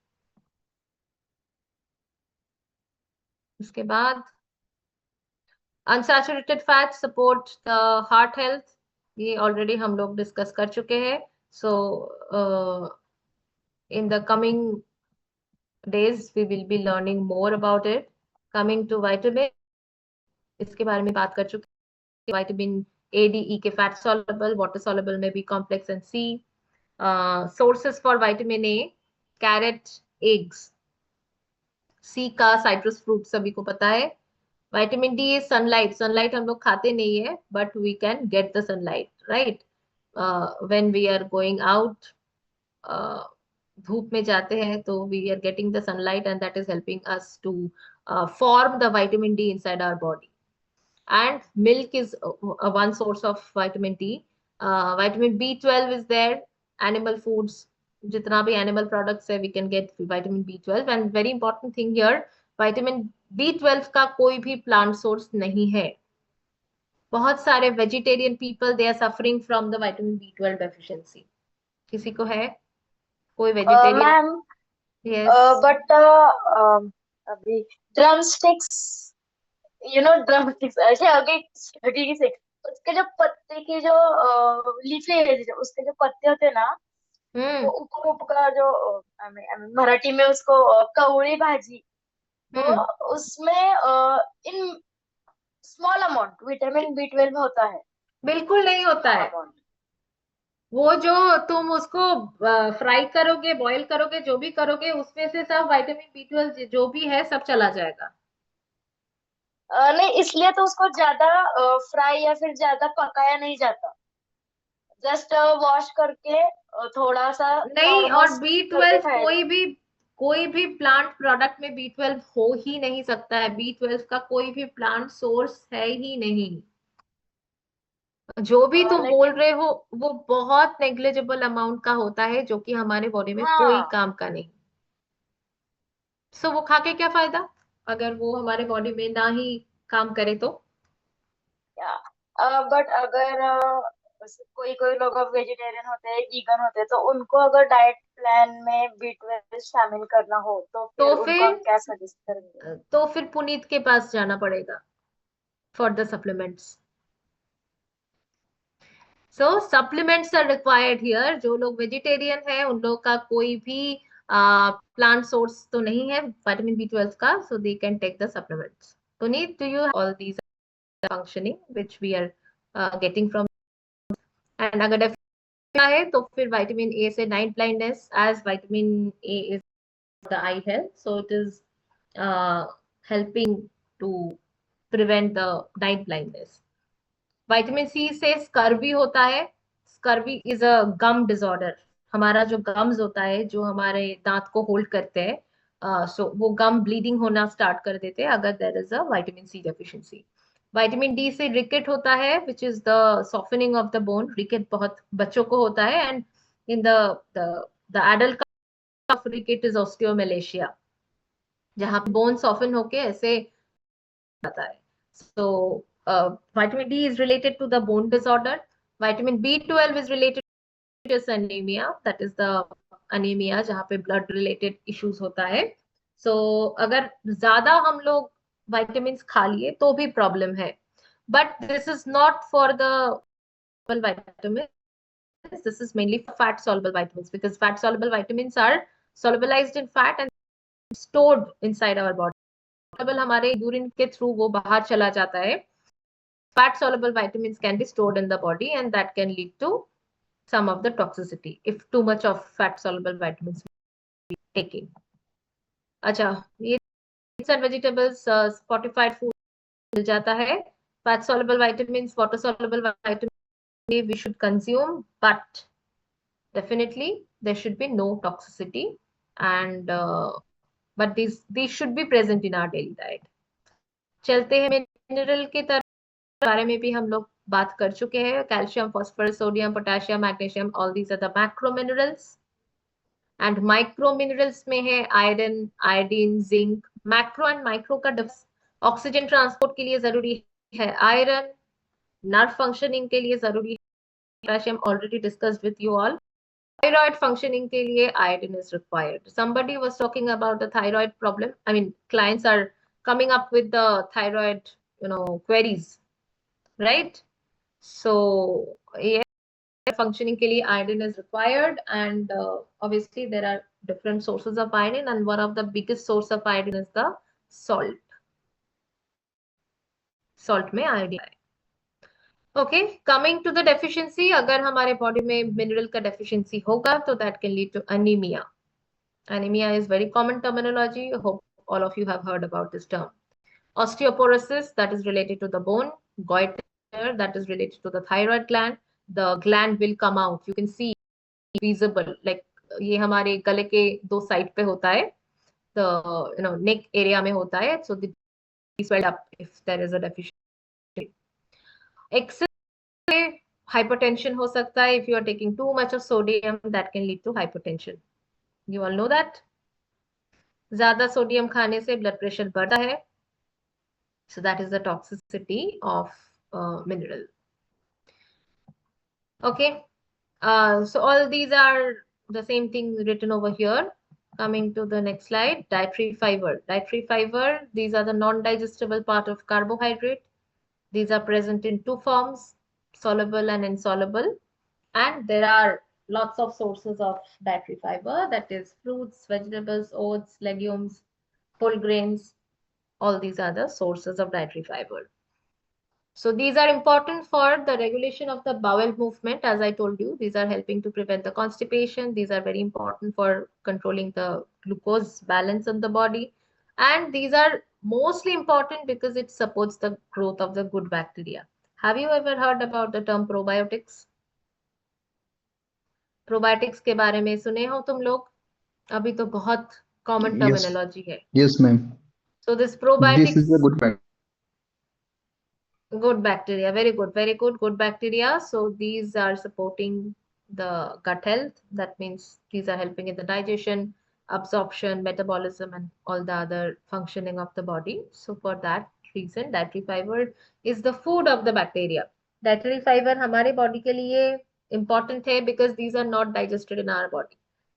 उसके बाद unsaturated fats support the heart health. ये ऑलरेडी हम लोग डिस्कस कर चुके हैं. सो in the coming days we will be learning more about it. Coming to vitamin, इसके बारे में बात कर चुके हैं. विटामिन A, D, E के फैट soluble, वाटर soluble में भी complex and C. Sources for vitamin A, carrot, eggs. C का साइट्रस फ्रूट सभी को पता है. Vitamin D is sunlight. Sunlight हम लोग खाते नहीं है, but we can get the sunlight, right? when we are going out, धूप में जाते हैं तो we are getting the sunlight and that is helping us to form the vitamin D inside our body. And milk is one source of vitamin D. Vitamin B12 is there. Animal foods, जितना भी animal products है, we can get vitamin B12. And very important thing here, vitamin B12 का कोई भी plant source नहीं है. बहुत सारे vegetarian people they are suffering from the vitamin B12 deficiency. किसी को है कोई vegetarian? Ma'am Yes. बट अभी drum sticks, you know drum sticks ऐसे आगे की से उसके जो पत्ते की जो लीफी वेज उसके जो पत्ते होते हैं ना, वो ऊपर ऊपर का जो मराठी में उसको कवळी भाजी, तो उसमें in small amount vitamin B12 होता है. बिल्कुल नहीं होता है. वो जो तुम उसको फ्राई करोगे, बॉईल करोगे, जो भी करोगे, उसमें से सब विटामिन B12 जो भी है सब चला जाएगा. नहीं, इसलिए तो उसको ज्यादा फ्राई या फिर ज्यादा पकाया नहीं जाता. जस्ट वॉश करके थोड़ा सा नहीं, और B12 कोई भी प्लांट प्रोडक्ट में B12 हो ही नहीं सकता है. B12 का कोई भी प्लांट सोर्स है ही नहीं. जो भी तुम बोल रहे हो वो बहुत नेग्लिजिबल अमाउंट का होता है जो कि हमारे बॉडी में कोई काम का नहीं. सो वो खा के क्या फायदा अगर वो हमारे बॉडी में ना ही काम करे तो. बट अगर कोई कोई लोग वेजिटेरियन होते हैं, वीगन होते हैं, तो उनको अगर डाइट प्लान में B12 शामिल करना हो तो फिर उनको हम क्या सजेस्ट करेंगे? तो फिर पुनीत के पास जाना पड़ेगा for the supplements. So supplements are required here. जो लोग वेजिटेरियन है उन लोग का कोई भी प्लांट सोर्स तो नहीं है विटामिन B12 का, so they can take the supplements. Puneet, do you all these functioning which we are getting from? and अगर डेफिनेशन है तो फिर विटामिन A से night blindness, as vitamin A is the eye health, so it is helping to prevent the night blindness. Vitamin C से scurvy होता है. Scurvy is a gum disorder. हमारा जो गम्स होता है जो हमारे दांत को होल्ड करते हैं, सो वो गम ब्लीडिंग होना स्टार्ट कर देते हैं अगर there is a vitamin C deficiency. Vitamin D से रिकेट होता है which is the softening of the bone. Rickets बहुत बच्चों को होता है एंड इन द एडल्ट का रिकेट इज ऑस्टियोमेलेशिया, जहां पे बोन सॉफ्टन होके ऐसे आता है. So vitamin D is related to the bone disorder. Vitamin B12 is related to anemia. That is the anemia जहाँ पे blood related issues होता है. So अगर ज्यादा हम लोग vitamins खा लिए तो भी problem है. But this is not for the vitamins. This is mainly for fat soluble vitamins because fat soluble vitamins are solubilized in fat and stored inside our body. हमारे यूरिन के थ्रू वो बाहर चला जाता है. Fat soluble vitamins can be stored in the body and that can lead to some of the toxicity if too much of fat soluble vitamins be taken. अच्छा, ये fruits and vegetables fortified food मिल जाता है. Fat soluble vitamins, water soluble vitamins we should consume, but definitely there should be no toxicity and but these should be present in our daily diet. चलते हैं mineral के बारे में भी हम लोग बात कर चुके हैं. Calcium, phosphorus, sodium, potassium, magnesium, all these are the macro minerals. And micro minerals में है iron, iodine, zinc. Macro and micro का ऑक्सीजन ट्रांसपोर्ट के लिए जरूरी है आयरन, नर्व फंक्शनिंग के लिए जरूरी है potassium, already discussed with you all. Thyroid functioning के लिए iodine is required. Somebody was talking about the thyroid problem. I mean clients are coming up with the thyroid queries, right? So yeah, functioning ke liye iodine is required and obviously there are different sources of iodine and one of the biggest source of iodine is the salt. Salt में iodine है. Okay, coming to the deficiency, अगर हमारे body में mineral का deficiency होगा तो that can lead to anemia. Anemia is very common terminology. Hope all of you have heard about this term. Osteoporosis, that is related to the bone. Goiter, that is related to the thyroid gland. the gland will come out. You can see visible, like ये हमारे गले के दो side पे होता है, the neck area में होता है, so the swell up if there is a deficiency. Excess hypertension हो सकता है, if you are taking too much of sodium, that can lead to hypertension. You all know that. ज्यादा sodium खाने से blood pressure बढ़ता है, so that is the toxicity of mineral. Okay, so all these are the same thing written over here. Coming to the next slide, dietary fiber. Dietary fiber, these are the non-digestible part of carbohydrate. These are present in two forms, soluble and insoluble. And there are lots of sources of dietary fiber, that is fruits, vegetables, oats, legumes, whole grains. All these are the sources of dietary fiber. So these are important for the regulation of the bowel movement. As I told you, these are helping to prevent the constipation. These are very important for controlling the glucose balance in the body. And these are mostly important because it supports the growth of the good bacteria. Have you ever heard about the term probiotics? Probiotics के बारे में सुने हो तुम लोग? अभी तो बहुत common terminology है. Yes, ma'am. So this This probiotics, is a good fact. good bacteria, very good, good bacteria. So these are supporting the gut health. That means these are helping in the digestion, absorption, metabolism, and all the other functioning of the body. So for that reason, dietary fiber is the food of the bacteria. Dietary fiber हमारे body के लिए important है because these are not digested in our body.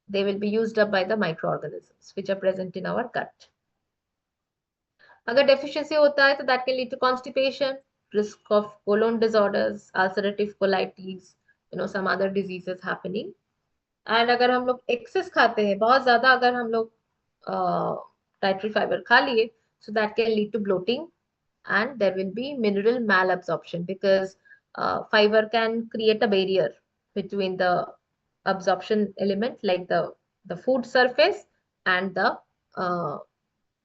They will be used up by the microorganisms which are present in our gut. अगर deficiency होता है तो that can lead to constipation, risk of colon disorders, ulcerative colitis, some other diseases happening. And अगर हम लोग excess खाते हैं, बहुत ज़्यादा अगर हम लोग dietary fiber खा लिए, so that can lead to bloating and there will be mineral malabsorption because fiber can create a barrier between the absorption element like the food surface and the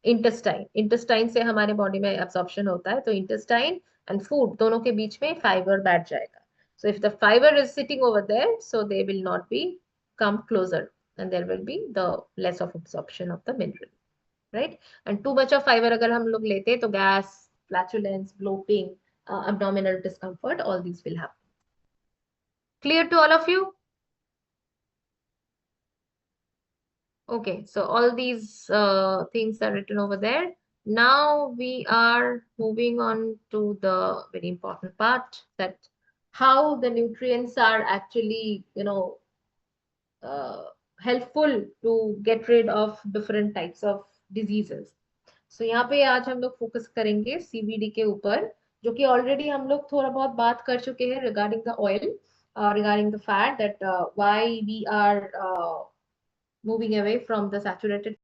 intestine से हमारे body में absorption होता है, तो intestine and food दोनों के बीच में fibre बैठ जाएगा. So if the fiber is sitting over there, so they will not be come closer and there will be the less of absorption of the mineral, right? And too much of fiber अगर हम लोग लेते हैं तो gas, flatulence, bloating, abdominal discomfort, all these will happen. Clear to all of you? Okay, so all these things are written over there. Now we are moving on to the very important part, that how the nutrients are actually, helpful to get rid of different types of diseases. So यहाँ पे आज हम लोग focus करेंगे CBD के ऊपर, जो कि ऑलरेडी हम लोग थोड़ा बहुत बात कर चुके हैं regarding the oil, regarding the fat, that why we are moving away from the saturated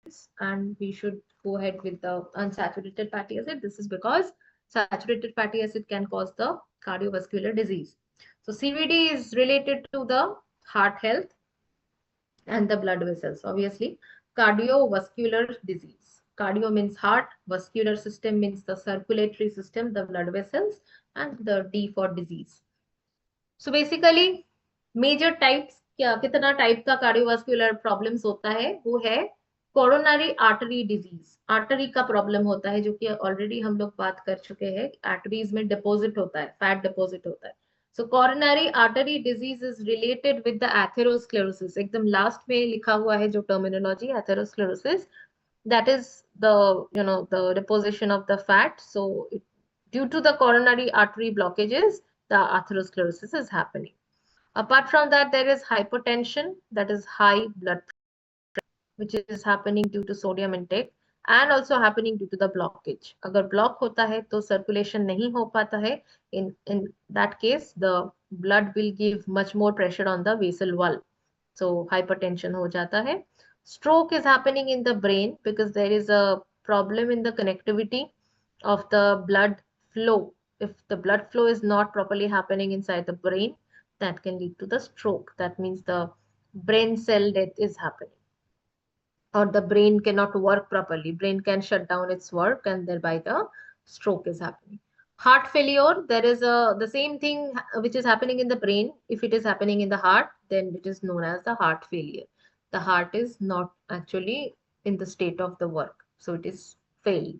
fats and we should go ahead with the unsaturated fatty acid. This is because saturated fatty acid can cause the cardiovascular disease. So CVD is related to the heart health and the blood vessels. Obviously, cardiovascular disease. Cardio means heart, vascular system means the circulatory system, the blood vessels, and the D for disease. So basically, major types, क्या कितना type का cardiovascular problems होता है, वो है coronary artery disease. Artery का problem होता है, जो कि ऑलरेडी हम लोग बात कर चुके हैं. आर्टरीज में डिपॉजिट होता है, फैट डिपॉजिट होता है. So coronary artery disease is related with the atherosclerosis. एकदम लास्ट में लिखा हुआ है जो terminology, atherosclerosis, that is the deposition of the fat. So due to the coronary artery blockages, the atherosclerosis is happening. Apart from that, there is hypertension, that is high blood pressure, which is happening due to sodium intake and also happening due to the blockage. अगर block होता है तो circulation नहीं हो पाता है. In that case, the blood will give much more pressure on the vessel wall. So hypertension हो जाता है. Stroke is happening in the brain because there is a problem in the connectivity of the blood flow. If the blood flow is not properly happening inside the brain, that can lead to the stroke. That means the brain cell death is happening, or the brain cannot work properly. Brain can shut down its work and thereby the stroke is happening. Heart failure, there is the same thing which is happening in the brain. If it is happening in the heart, then it is known as the heart failure. The heart is not actually in the state of the work, so it is failed.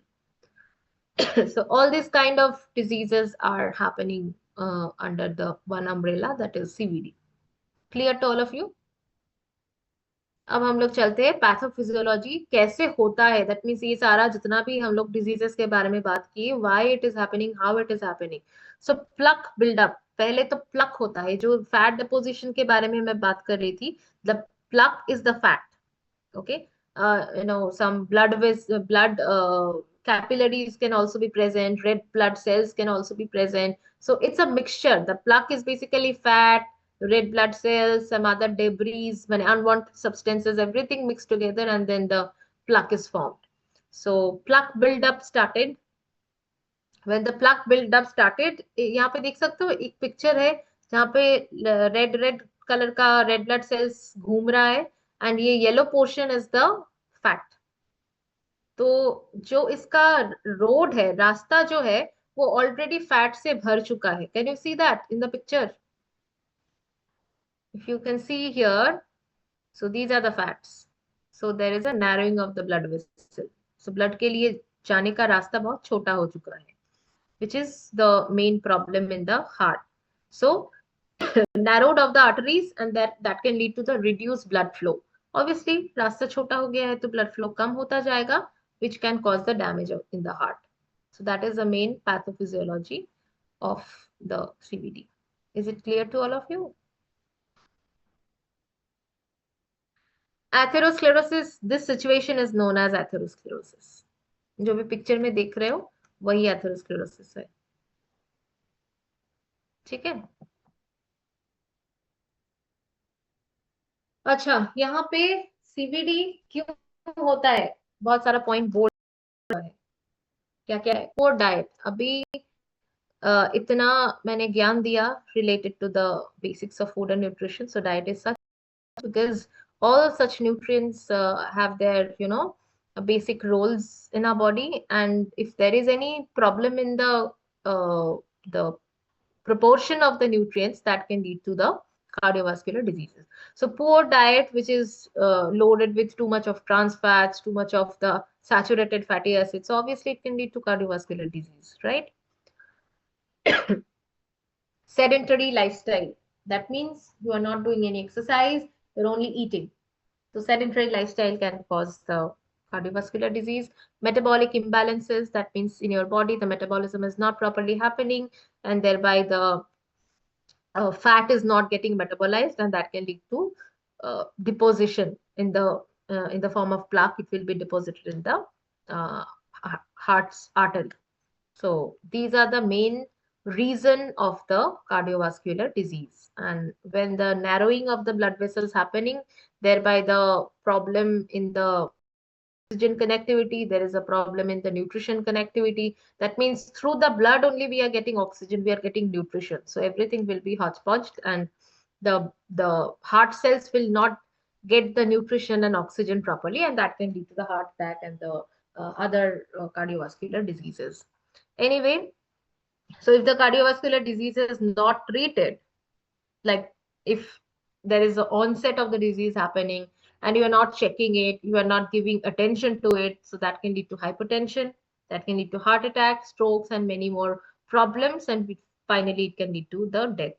So all these kind of diseases are happening under the one umbrella, that is CVD. Clear to all of you? अब हम लोग चलते हैं pathophysiology कैसे होता है. That means ये सारा जितना भी हम लोग डिजीजेस के बारे में बात किए, why it is happening, how it is happening. So plaque build up, पहले तो प्लक होता है. जो फैट डिपोजिशन के बारे में मैं बात कर रही थी, the plaque is the fat. Okay, some blood capillaries can also be present, red blood cells can also be present. So it's a mixture. The plaque is basically fat, red blood cells, some other debris, unwanted substances, everything mixed together, and then the plaque is formed. So plaque buildup started. When the plaque buildup started, यहाँ पे देख सकते हो एक picture है जहाँ पे red red colour का रेड ब्लड सेल्स घूम रहा है, एंड ये yellow portion is the fat. तो जो इसका रोड है, रास्ता जो है, वो ऑलरेडी फैट से भर चुका है. Can you see that in the picture? If you can see here, so these are the fats. So there is a narrowing of the blood vessel. So blood के लिए जाने का रास्ता बहुत छोटा हो चुका है, which is the main problem in the heart. So narrowed of the arteries, and that can lead to the reduced blood flow. Obviously रास्ता छोटा हो गया है तो blood flow कम होता जाएगा, which can cause the damage in the heart. So that is the main pathophysiology of the CVD. Is it clear to all of you? Atherosclerosis, this situation is known as atherosclerosis. जो भी picture में देख रहे हो वही atherosclerosis है. ठीक है. अच्छा, यहाँ पे सीवीडी क्यों होता है, बहुत सारा पॉइंट बोर्ड है. क्या क्या है? Poor diet. अभी इतना मैंने ज्ञान दिया related to the basics of food and nutrition. So diet is such because all such nutrients have their basic roles in our body, and if there is any problem in the proportion of the nutrients, that can lead to the cardiovascular diseases. So poor diet, which is loaded with too much of trans fats, too much of the saturated fatty acids, obviously it can lead to cardiovascular disease, right? Sedentary lifestyle, that means you are not doing any exercise, you're only eating. So sedentary lifestyle can cause the cardiovascular disease. Metabolic imbalances, that means in your body the metabolism is not properly happening, and thereby the fat is not getting metabolized, and that can lead to deposition in the form of plaque. It will be deposited in the heart's artery. So these are the main reason of the cardiovascular disease. And when the narrowing of the blood vessels happening, thereby the problem in the oxygen connectivity, there is a problem in the nutrition connectivity. That means through the blood only we are getting oxygen, we are getting nutrition. So everything will be hodgepodged, and the heart cells will not get the nutrition and oxygen properly, and that can lead to the heart attack and the other cardiovascular diseases. Anyway, so if the cardiovascular disease is not treated, like if there is an onset of the disease happening and you are not checking it, you are not giving attention to it, so that can lead to hypertension, that can lead to heart attacks, strokes, and many more problems, and finally it can lead to the death.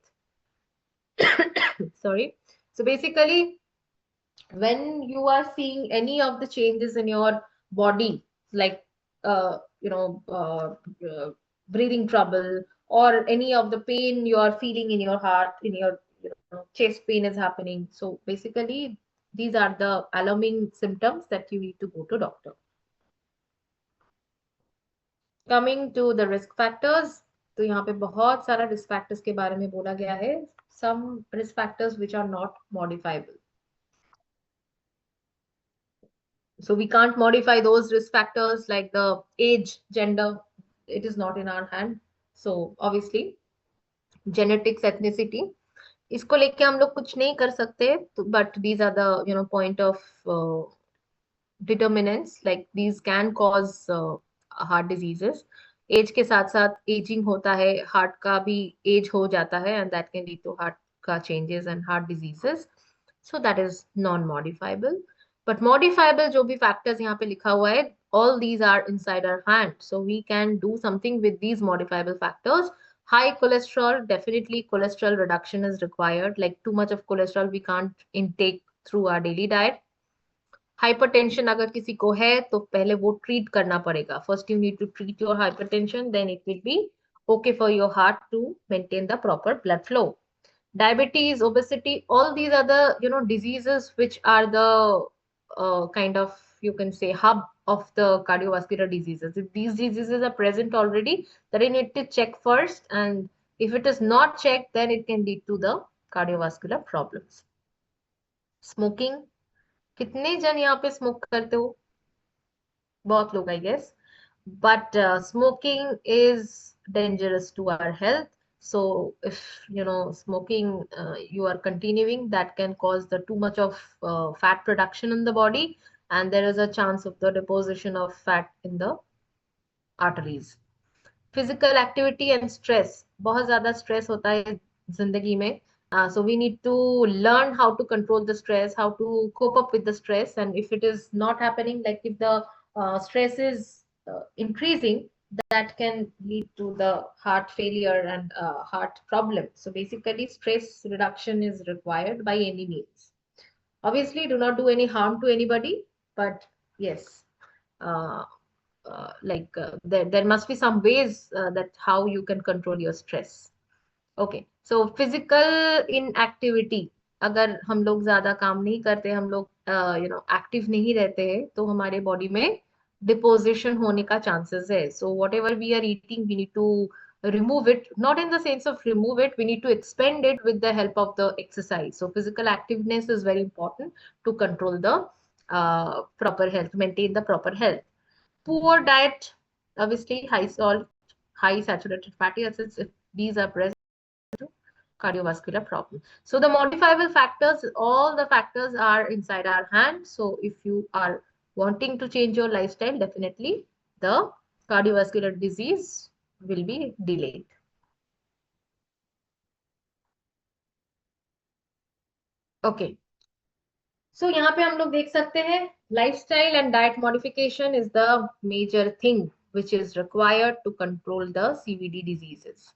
Sorry. So basically, when you are seeing any of the changes in your body, like breathing trouble, or any of the pain you are feeling in your heart, in your chest pain is happening, so basically these are the alarming symptoms that you need to go to doctor. Coming to the risk factors, तो यहाँ पे बहुत सारा risk factors के बारे में बोला गया है. Some risk factors which are not modifiable. So we can't modify those risk factors, like the age, gender, it is not in our hand. So obviously genetics, ethnicity, इसको लेके हम लोग कुछ नहीं कर सकते, but these are the point of determinants, like these can cause heart diseases. Age के साथ साथ एजिंग होता है, हार्ट का भी एज हो जाता है, and that can lead to heart का changes and heart diseases. So that is non modifiable. But modifiable जो भी फैक्टर्स यहाँ पे लिखा हुआ है, all these are inside our hand, so we can do something with these modifiable factors. High cholesterol, definitely cholesterol reduction is required. Like too much of cholesterol we can't intake through our daily diet. Hypertension अगर किसी को है तो पहले वो treat करना पड़ेगा. First you need to treat your hypertension, then it will be okay for your heart to maintain the proper blood flow. Diabetes, obesity, all these other diseases which are the kind of, you can say, hub of the cardiovascular diseases. If these diseases are present already, then you need to check first, and if it is not checked, then it can lead to the cardiovascular problems. Smoking, कितने जन यहाँ पे smoke करते हो? बहुत लोग, I guess. But smoking is dangerous to our health. So if smoking, you are continuing, that can cause the too much of fat production in the body, and there is a chance of the deposition of fat in the arteries. Physical activity and stress, बहुत ज्यादा stress होता है जिंदगी में. So we need to learn how to control the stress, how to cope up with the stress, and if it is not happening, like if the stress is increasing, that can lead to the heart failure and heart problem. So basically stress reduction is required by any means. Obviously do not do any harm to anybody, but yes, uh, there must be some ways that how you can control your stress. Okay, so physical inactivity, अगर हम लोग ज्यादा काम नहीं करते, हम लोग active नहीं रहते हैं, तो हमारे बॉडी में डिपोजिशन होने का चांसेस है. So whatever we are eating, we need to remove it, not in the sense of remove it, we need to expend it with the help of the exercise. So physical activeness is very important to control the proper health, maintain the proper health. Poor diet, obviously high salt, high saturated fatty acids, if these are present, cardiovascular problem. So the modifiable factors, all the factors are inside our hand. So if you are wanting to change your lifestyle, definitely the cardiovascular disease will be delayed. Okay. So यहाँ पे हम लोग देख सकते हैं, lifestyle and diet modification is the major thing which is required to control the CVD diseases.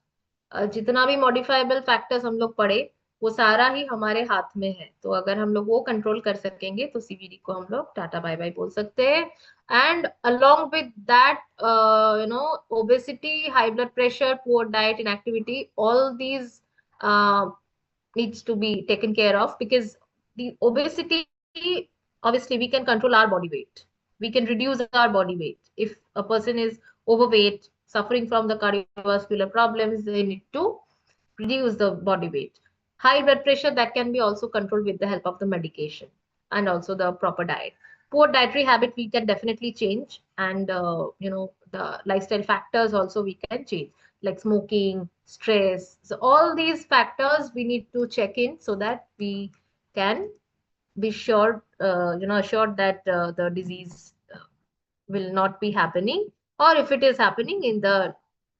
जितना भी modifiable factors हम लोग पढ़े, वो सारा ही हमारे हाथ में है. तो अगर हम लोग वो कंट्रोल कर सकेंगे तो सीवीडी को हम लोग टाटा बाय बाय बोल सकते हैं. And along with that, obesity, high blood pressure, poor diet, inactivity, all these needs to be taken care of, because the obesity, obviously we can control our body weight, we can reduce our body weight. If a person is overweight, suffering from the cardiovascular problems, they need to reduce the body weight. High blood pressure, that can be also controlled with the help of the medication and also the proper diet. Poor dietary habit we can definitely change, and the lifestyle factors also we can change, like smoking, stress. So all these factors we need to check in, so that we can be sure, assured that the disease will not be happening, or if it is happening, in the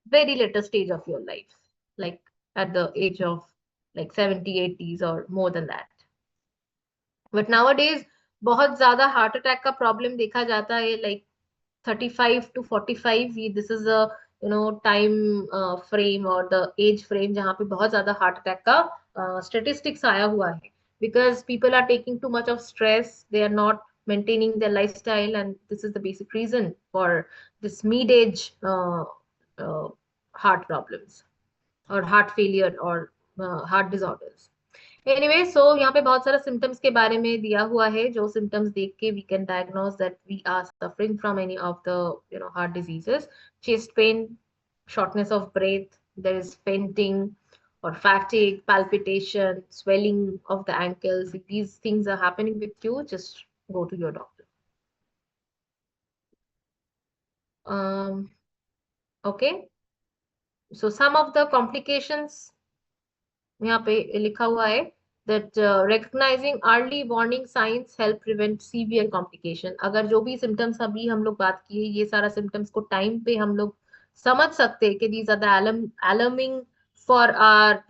very later stage of your life, like at the age of like 70, 80s or more than that. But nowadays बहुत ज्यादा heart attack का problem देखा जाता है, like 35 to 45, this is a time frame or the age frame जहाँ पे बहुत ज्यादा हार्ट अटैक का statistics आया हुआ है, because people are taking too much of stress, they are not maintaining their lifestyle, and this is the basic reason for this mid-age heart problems or heart failure or heart disorders. Anyway, so यहाँ पे बहुत सारा symptoms के बारे में दिया हुआ है, जो symptoms देख के we can diagnose that we are suffering from any of the heart diseases. Chest pain, shortness of breath, there is fainting or fatigue, palpitation, swelling of the ankles. If these things are happening with you, just go to your doctor. Okay, so some of the complications यहाँ पे लिखा हुआ है that recognizing early warning signs help prevent severe complication. अगर जो भी symptoms अभी हम लोग बात किए, ये सारा symptoms को time पे हम लोग समझ सकते हैं कि these are the alarming for our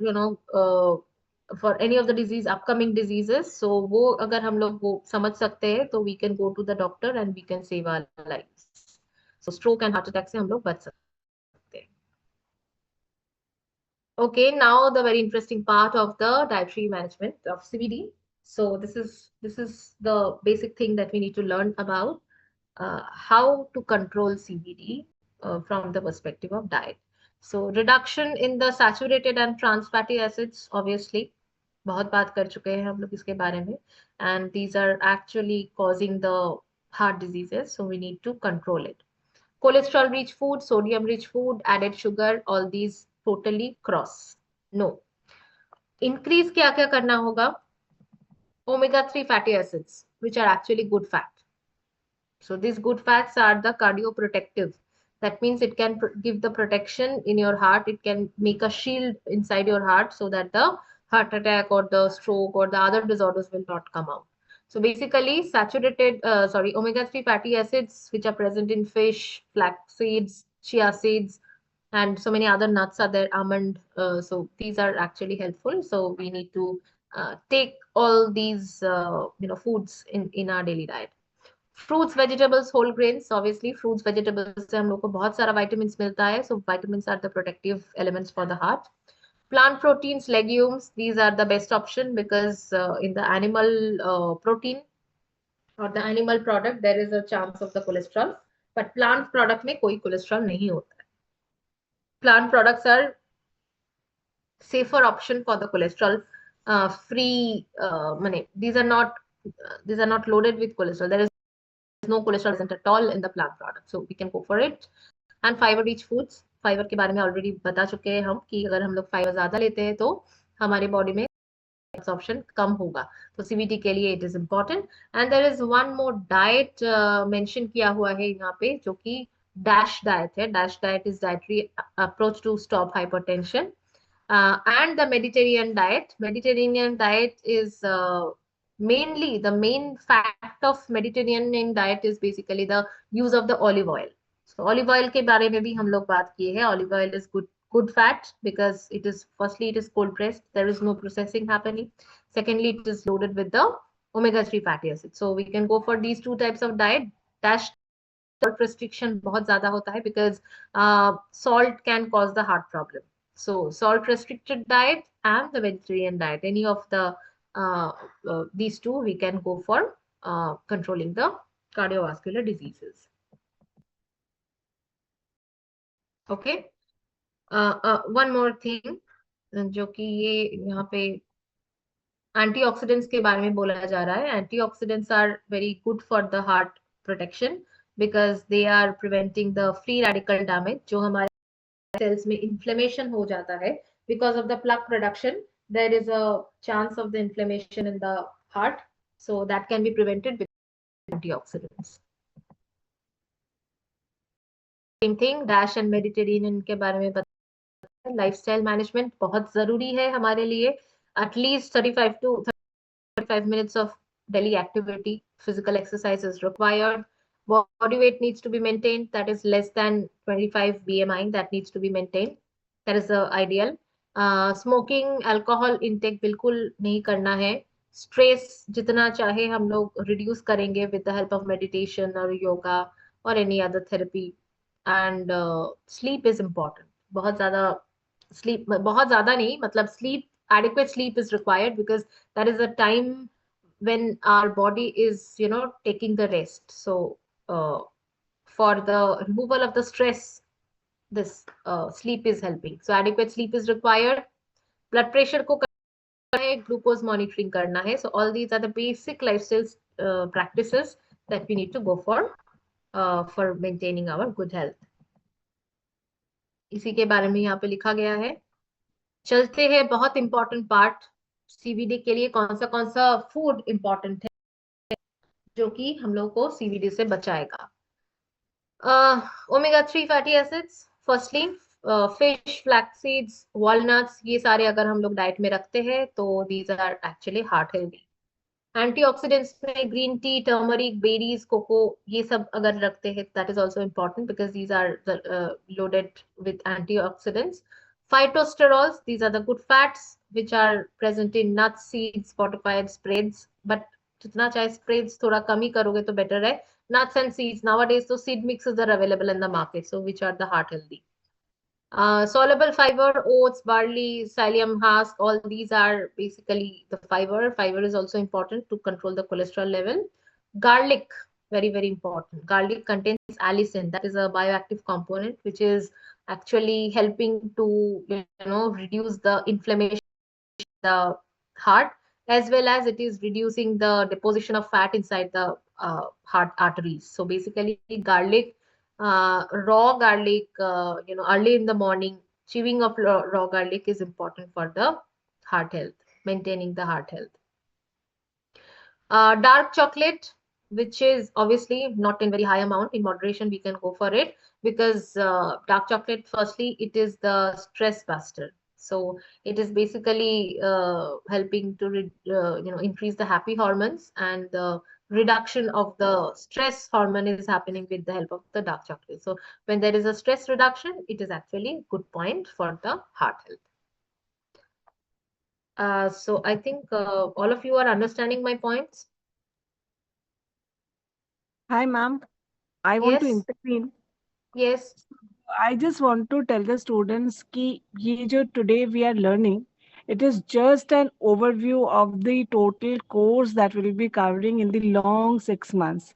for any of the disease upcoming diseases, so वो अगर हम लोग वो समझ सकते हैं तो we can go to the doctor and we can save our lives. So stroke and heart attack से हम लोग बच सकते हैं. Okay, now the very interesting part of the dietary management of CBD. So this is the basic thing that we need to learn about, how to control CBD from the perspective of diet. So reduction in the saturated and trans fatty acids, obviously, बहुत बात कर चुके हैं हम लोग इसके बारे में, and these are actually causing the heart diseases, so we need to control it. Cholesterol rich food, sodium rich food, added sugar, all these totally cross. No. Increase क्या क्या करना होगा? Omega-3 fatty acids, which are actually good fat. So these good fats are the cardioprotective. That means it can give the protection in your heart. It can make a shield inside your heart so that the heart attack or the stroke or the other disorders will not come out. So basically omega-3 fatty acids, which are present in fish, flax seeds, chia seeds, and so many other nuts are there, almond. So these are actually helpful. So we need to take all these foods in our daily diet. Fruits, vegetables, whole grains. Obviously, fruits, vegetables से हम लोग को बहुत सारा vitamins मिलता है. So vitamins are the protective elements for the heart. Plant proteins, legumes. These are the best option because in the animal protein or the animal product there is a chance of the cholesterol. But plant product में कोई cholesterol नहीं होता है. Plant products are safer option for the cholesterol free. These are not loaded with cholesterol. There is no cholesterol present at all in the plant product, so we can go for it. And fiber rich foods. Fibre के बारे में already बता चुके हैं हम कि अगर हम लोग फाइबर ज्यादा लेते हैं तो हमारे बॉडी में एब्जॉर्प्शन कम होगा, तो सीबीडी के लिए it is important. And there is one more diet mention किया हुआ है यहाँ पे जो कि डैश डाइट है. DASH diet is dietary approach to stop hypertension. And the Mediterranean diet. Mediterranean diet is mainly the main fact of Mediterranean diet is basically the use of the olive oil. So olive oil के बारे में भी हम लोग बात किए हैं. Olive oil is good fat because it is cold pressed. There is no processing happening. Secondly, it is loaded with the omega-3 fatty acids. So we can go for these two types of diet. Dash salt restriction बहुत ज्यादा होता है because salt can cause the heart problem. So salt restricted diet and the vegetarian diet, any of the these two we can go for controlling the cardiovascular diseases. Okay. One more thing जो कि ये यहाँ पे antioxidants के बारे में बोला जा रहा है. Antioxidants are very good for the heart protection because they are preventing the free radical damage. जो हमारे cells में inflammation हो जाता है because of the plaque production, there is a chance of the inflammation in the heart, so that can be prevented with antioxidants. Same thing, DASH and Mediterranean के बारे में बताया. Lifestyle management बहुत जरूरी है हमारे लिए. At least 35 to 35 minutes of daily activity, physical exercise is required. Body weight needs to be maintained, that is less than 25 BMI, that needs to be maintained. That is the ideal. Smoking, alcohol intake बिल्कुल नहीं करना है. Stress जितना चाहे हम लोग reduce करेंगे with the help of meditation or yoga or any other therapy. And sleep is important. बहुत ज़्यादा नहीं, मतलब sleep, adequate sleep is required because that is the time when our body is taking the rest. So for the removal of the stress, this sleep is helping. So adequate sleep is required. Blood pressure को करना है, glucose monitoring करना है. So all these are the basic lifestyle practices that we need to go for maintaining our good health. इसी के बारे में यहाँ पे लिखा गया है. चलते हैं बहुत इंपॉर्टेंट पार्ट सीबीडी के लिए. कौन सा फूड इंपॉर्टेंट है जो कि हम लोग को सीबीडी से बचाएगा. omega-3 fatty acids, firstly fish, flax seeds, walnuts, ये सारे अगर हम लोग डाइट में रखते हैं तो these are actually heart healthy. Antioxidants में green tea, turmeric, berries, cocoa, ये सब अगर रखते हैं, that is also important because these are loaded with antioxidants. Phytosterols, these are the good fats which are present in nuts, seeds, fortified spreads, but जितना चाहे spreads थोड़ा कम ही करोगे तो better है. Nuts and seeds, nowadays so seed mixes are available in the market, so which are the heart healthy. Soluble fiber, oats, barley, psyllium husk, all these are basically the fiber. Fiber is also important to control the cholesterol level. Garlic, very, very important. Garlic contains allicin, that is a bioactive component, which is actually helping to, reduce the inflammation in the heart, as well as it is reducing the deposition of fat inside the heart arteries. So basically, garlic, raw garlic, early in the morning, chewing of raw garlic is important for the heart health, maintaining the heart health. Dark chocolate, which is obviously not in very high amount, in moderation we can go for it, because dark chocolate, firstly, it is the stress buster. So it is basically helping to increase the happy hormones, and the reduction of the stress hormone is happening with the help of the dark chocolate. So when there is a stress reduction, it is actually a good point for the heart health. So I think all of you are understanding my points. Hi, ma'am. I want to Yes. intervene. Yes. I just want to tell the students कि ये जो today we are learning, it is just an overview of the total course that will be covering in the long 6 months.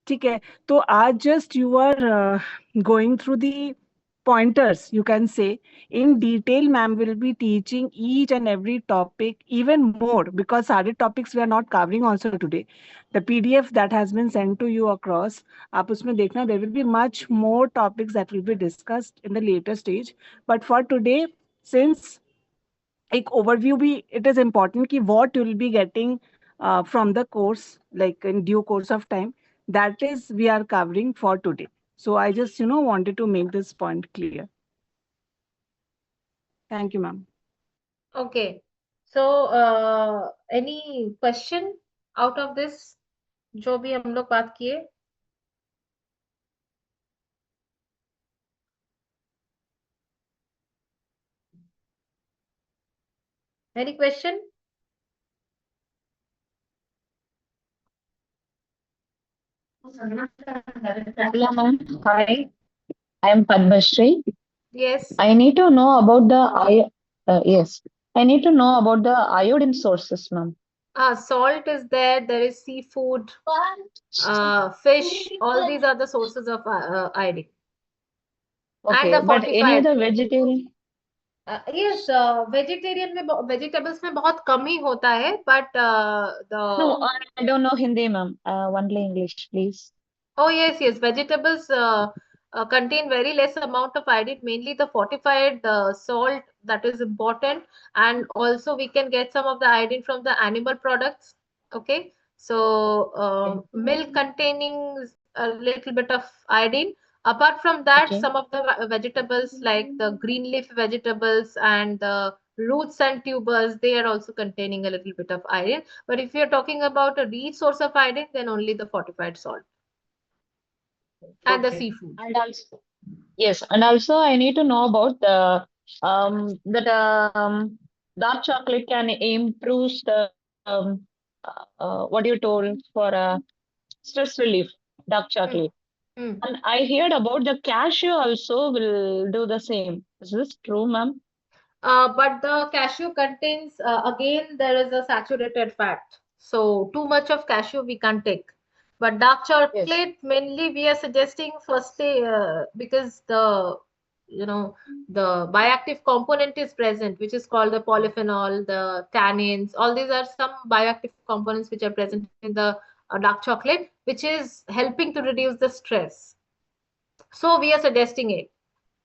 ठीक है, तो आज just you are going through the pointers, you can say. In detail, ma'am will be teaching each and every topic even more, because सारे topics we are not covering also today. The PDF that has been sent to you across, आप उसमें देखना, there will be much more topics that will be discussed in the later stage. But for today, since एक overview भी, it is important कि what you will be getting from the course, like in due course of time, that is we are covering for today. So I just wanted to make this point clear. Thank you, ma'am. Okay. So any question out of this जो भी हम लोग बात किए? Any question? Hello, ma'am. Hi, I am Padmashri. Yes. I need to know about the yes. I need to know about the iodine sources, ma'am. Salt is there. There is seafood, fish. All these are the sources of iodine. And Okay, the but any fortified. other vegetarian? Yes, vegetarian में vegetables में बहुत कम ही होता है, but No, I don't know Hindi, ma'am. Only English, please. Oh, yes, yes. Vegetables contain very less amount of iodine, mainly the fortified salt that is important. And also we can get some of the iodine from the animal products. Okay. So milk containing a little bit of iodine. Apart from that, Okay. some of the vegetables like the green leaf vegetables and the roots and tubers, they are also containing a little bit of iodine. But if you're talking about a rich source of iodine, then only the fortified salt and the seafood. And also, yes, and also I need to know about the that dark chocolate can improve the what you told for stress relief, dark chocolate. Mm. And I heard about the cashew also will do the same. Is this true, ma'am? But the cashew contains, again, there is a saturated fat. So too much of cashew we can't take. But dark chocolate, mainly we are suggesting first because the bioactive component is present, which is called the polyphenol, the tannins. All these are some bioactive components which are present in the dark chocolate, which is helping to reduce the stress. So we are suggesting it.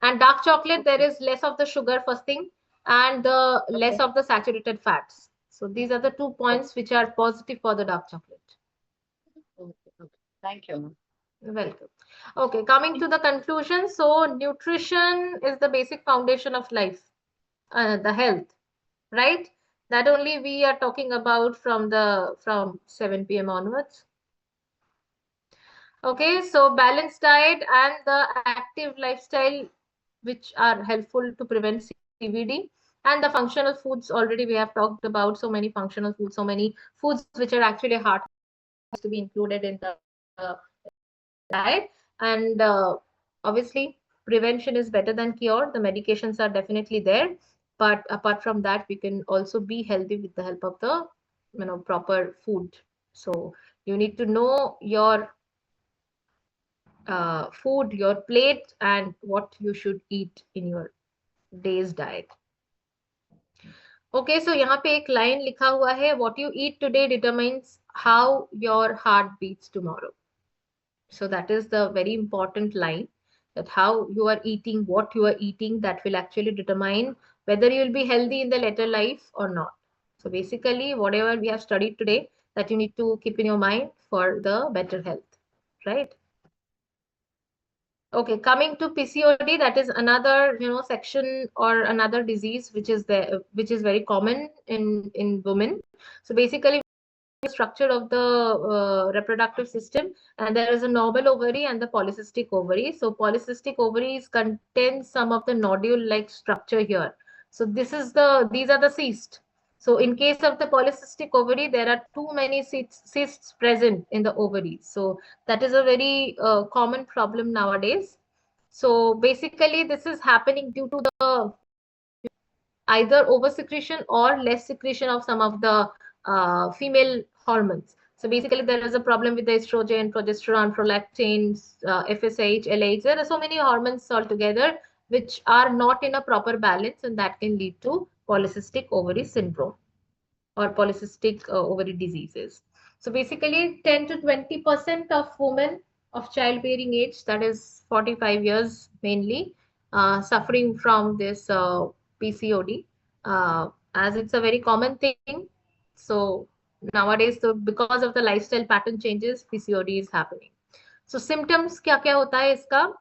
And dark chocolate, there is less of the sugar first thing, and the less of the saturated fats. So these are the 2 points which are positive for the dark chocolate. Okay. Thank you, ma'am. Welcome. Okay, coming to the conclusion. So nutrition is the basic foundation of life, the health, right? That only we are talking about from 7 p.m. onwards. Okay, so balanced diet and the active lifestyle, which are helpful to prevent CVD, and the functional foods. Already we have talked about so many functional foods, so many foods which are actually heart to be included in the diet. And obviously, prevention is better than cure. The medications are definitely there, but apart from that, we can also be healthy with the help of the proper food. So you need to know your food, your plate, and what you should eat in your day's diet. Okay, so यहाँ पे एक line लिखा हुआ है, what you eat today determines how your heart beats tomorrow. So that is the very important line, that how you are eating, what you are eating, that will actually determine whether you will be healthy in the later life or not. So basically, whatever we have studied today, that you need to keep in your mind for the better health, right? Okay, coming to PCOD, that is another section or another disease which is there, which is very common in women. So basically, structure of the reproductive system, and there is a normal ovary and the polycystic ovary. So polycystic ovaries contain some of the nodule like structure here. So these are the cysts. So in case of the polycystic ovary, there are too many cysts present in the ovaries. So that is a very common problem nowadays. So basically this is happening due to the either oversecretion or less secretion of some of the female hormones. So basically, there is a problem with the estrogen, progesterone, prolactin, FSH, LH. There are so many hormones altogether which are not in a proper balance, and that can lead to polycystic ovary syndrome or polycystic ovary diseases. So basically, 10 to 20% of women of childbearing age, that is 45 years mainly, suffering from this PCOD, as it's a very common thing. So nowadays, so because of the lifestyle pattern changes, PCOD is happening. So symptoms क्या क्या होता है इसका?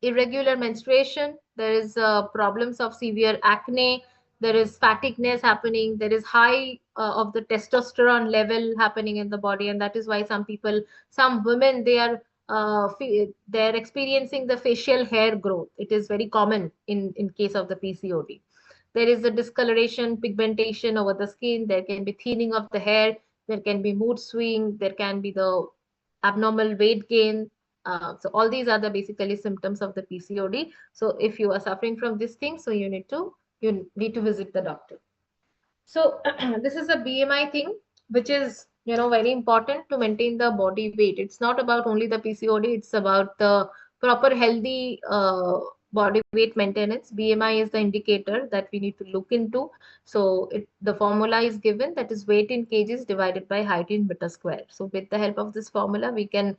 Irregular menstruation, there is problems of severe acne, there is fatigueness happening, there is high of the testosterone level happening in the body, and that is why some women, they're experiencing the facial hair growth. It is very common in case of the PCOD. There is a discoloration, pigmentation over the skin, there can be thinning of the hair, there can be mood swing, there can be the abnormal weight gain. So all these are the basically symptoms of the PCOD. So if you are suffering from this thing, so you need to visit the doctor. So this is a BMI thing, which is very important to maintain the body weight. It's not about only the PCOD, it's about the proper healthy body weight maintenance. BMI is the indicator that we need to look into. So the formula is given, that is weight in kgs divided by height in meter square. So with the help of this formula, we can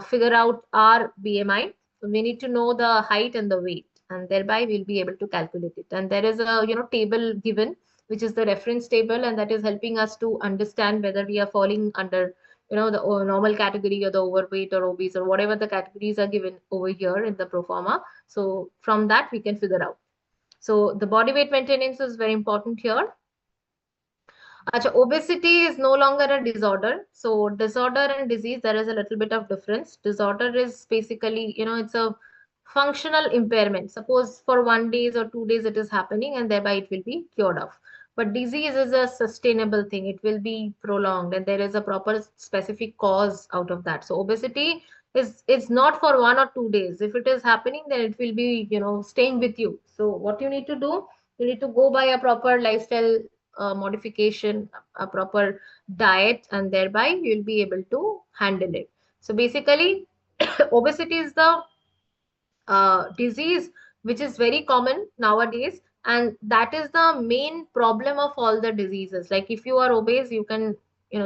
figure out our BMI. So we need to know the height and the weight, and thereby we'll be able to calculate it. And there is a table given, which is the reference table, and that is helping us to understand whether we are falling under the normal category or the overweight or obese or whatever the categories are given over here in the pro forma. So from that we can figure out. So the body weight maintenance is very important here. Achha, obesity is no longer a disorder. So disorder and disease, there is a little bit of difference. Disorder is basically, it's a functional impairment. Suppose for 1 day or 2 days it is happening, and thereby it will be cured off. But disease is a sustainable thing. It will be prolonged, and there is a proper specific cause out of that. So obesity is not for 1 or 2 days. If it is happening, then it will be, staying with you. So what you need to do, you need to go by a proper lifestyle modification, a proper diet, and thereby you will be able to handle it. So basically, obesity is the disease which is very common nowadays, and that is the main problem of all the diseases. Like if you are obese, you can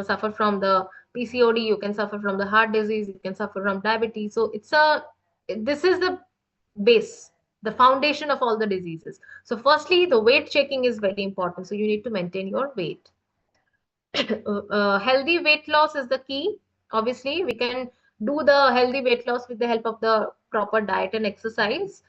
suffer from the PCOD, you can suffer from the heart disease, you can suffer from diabetes. So this is the base, the foundation of all the diseases. So firstly, the weight checking is very important, so you need to maintain your weight. Healthy weight loss is the key. Obviously, we can do the healthy weight loss with the help of the proper diet and exercise.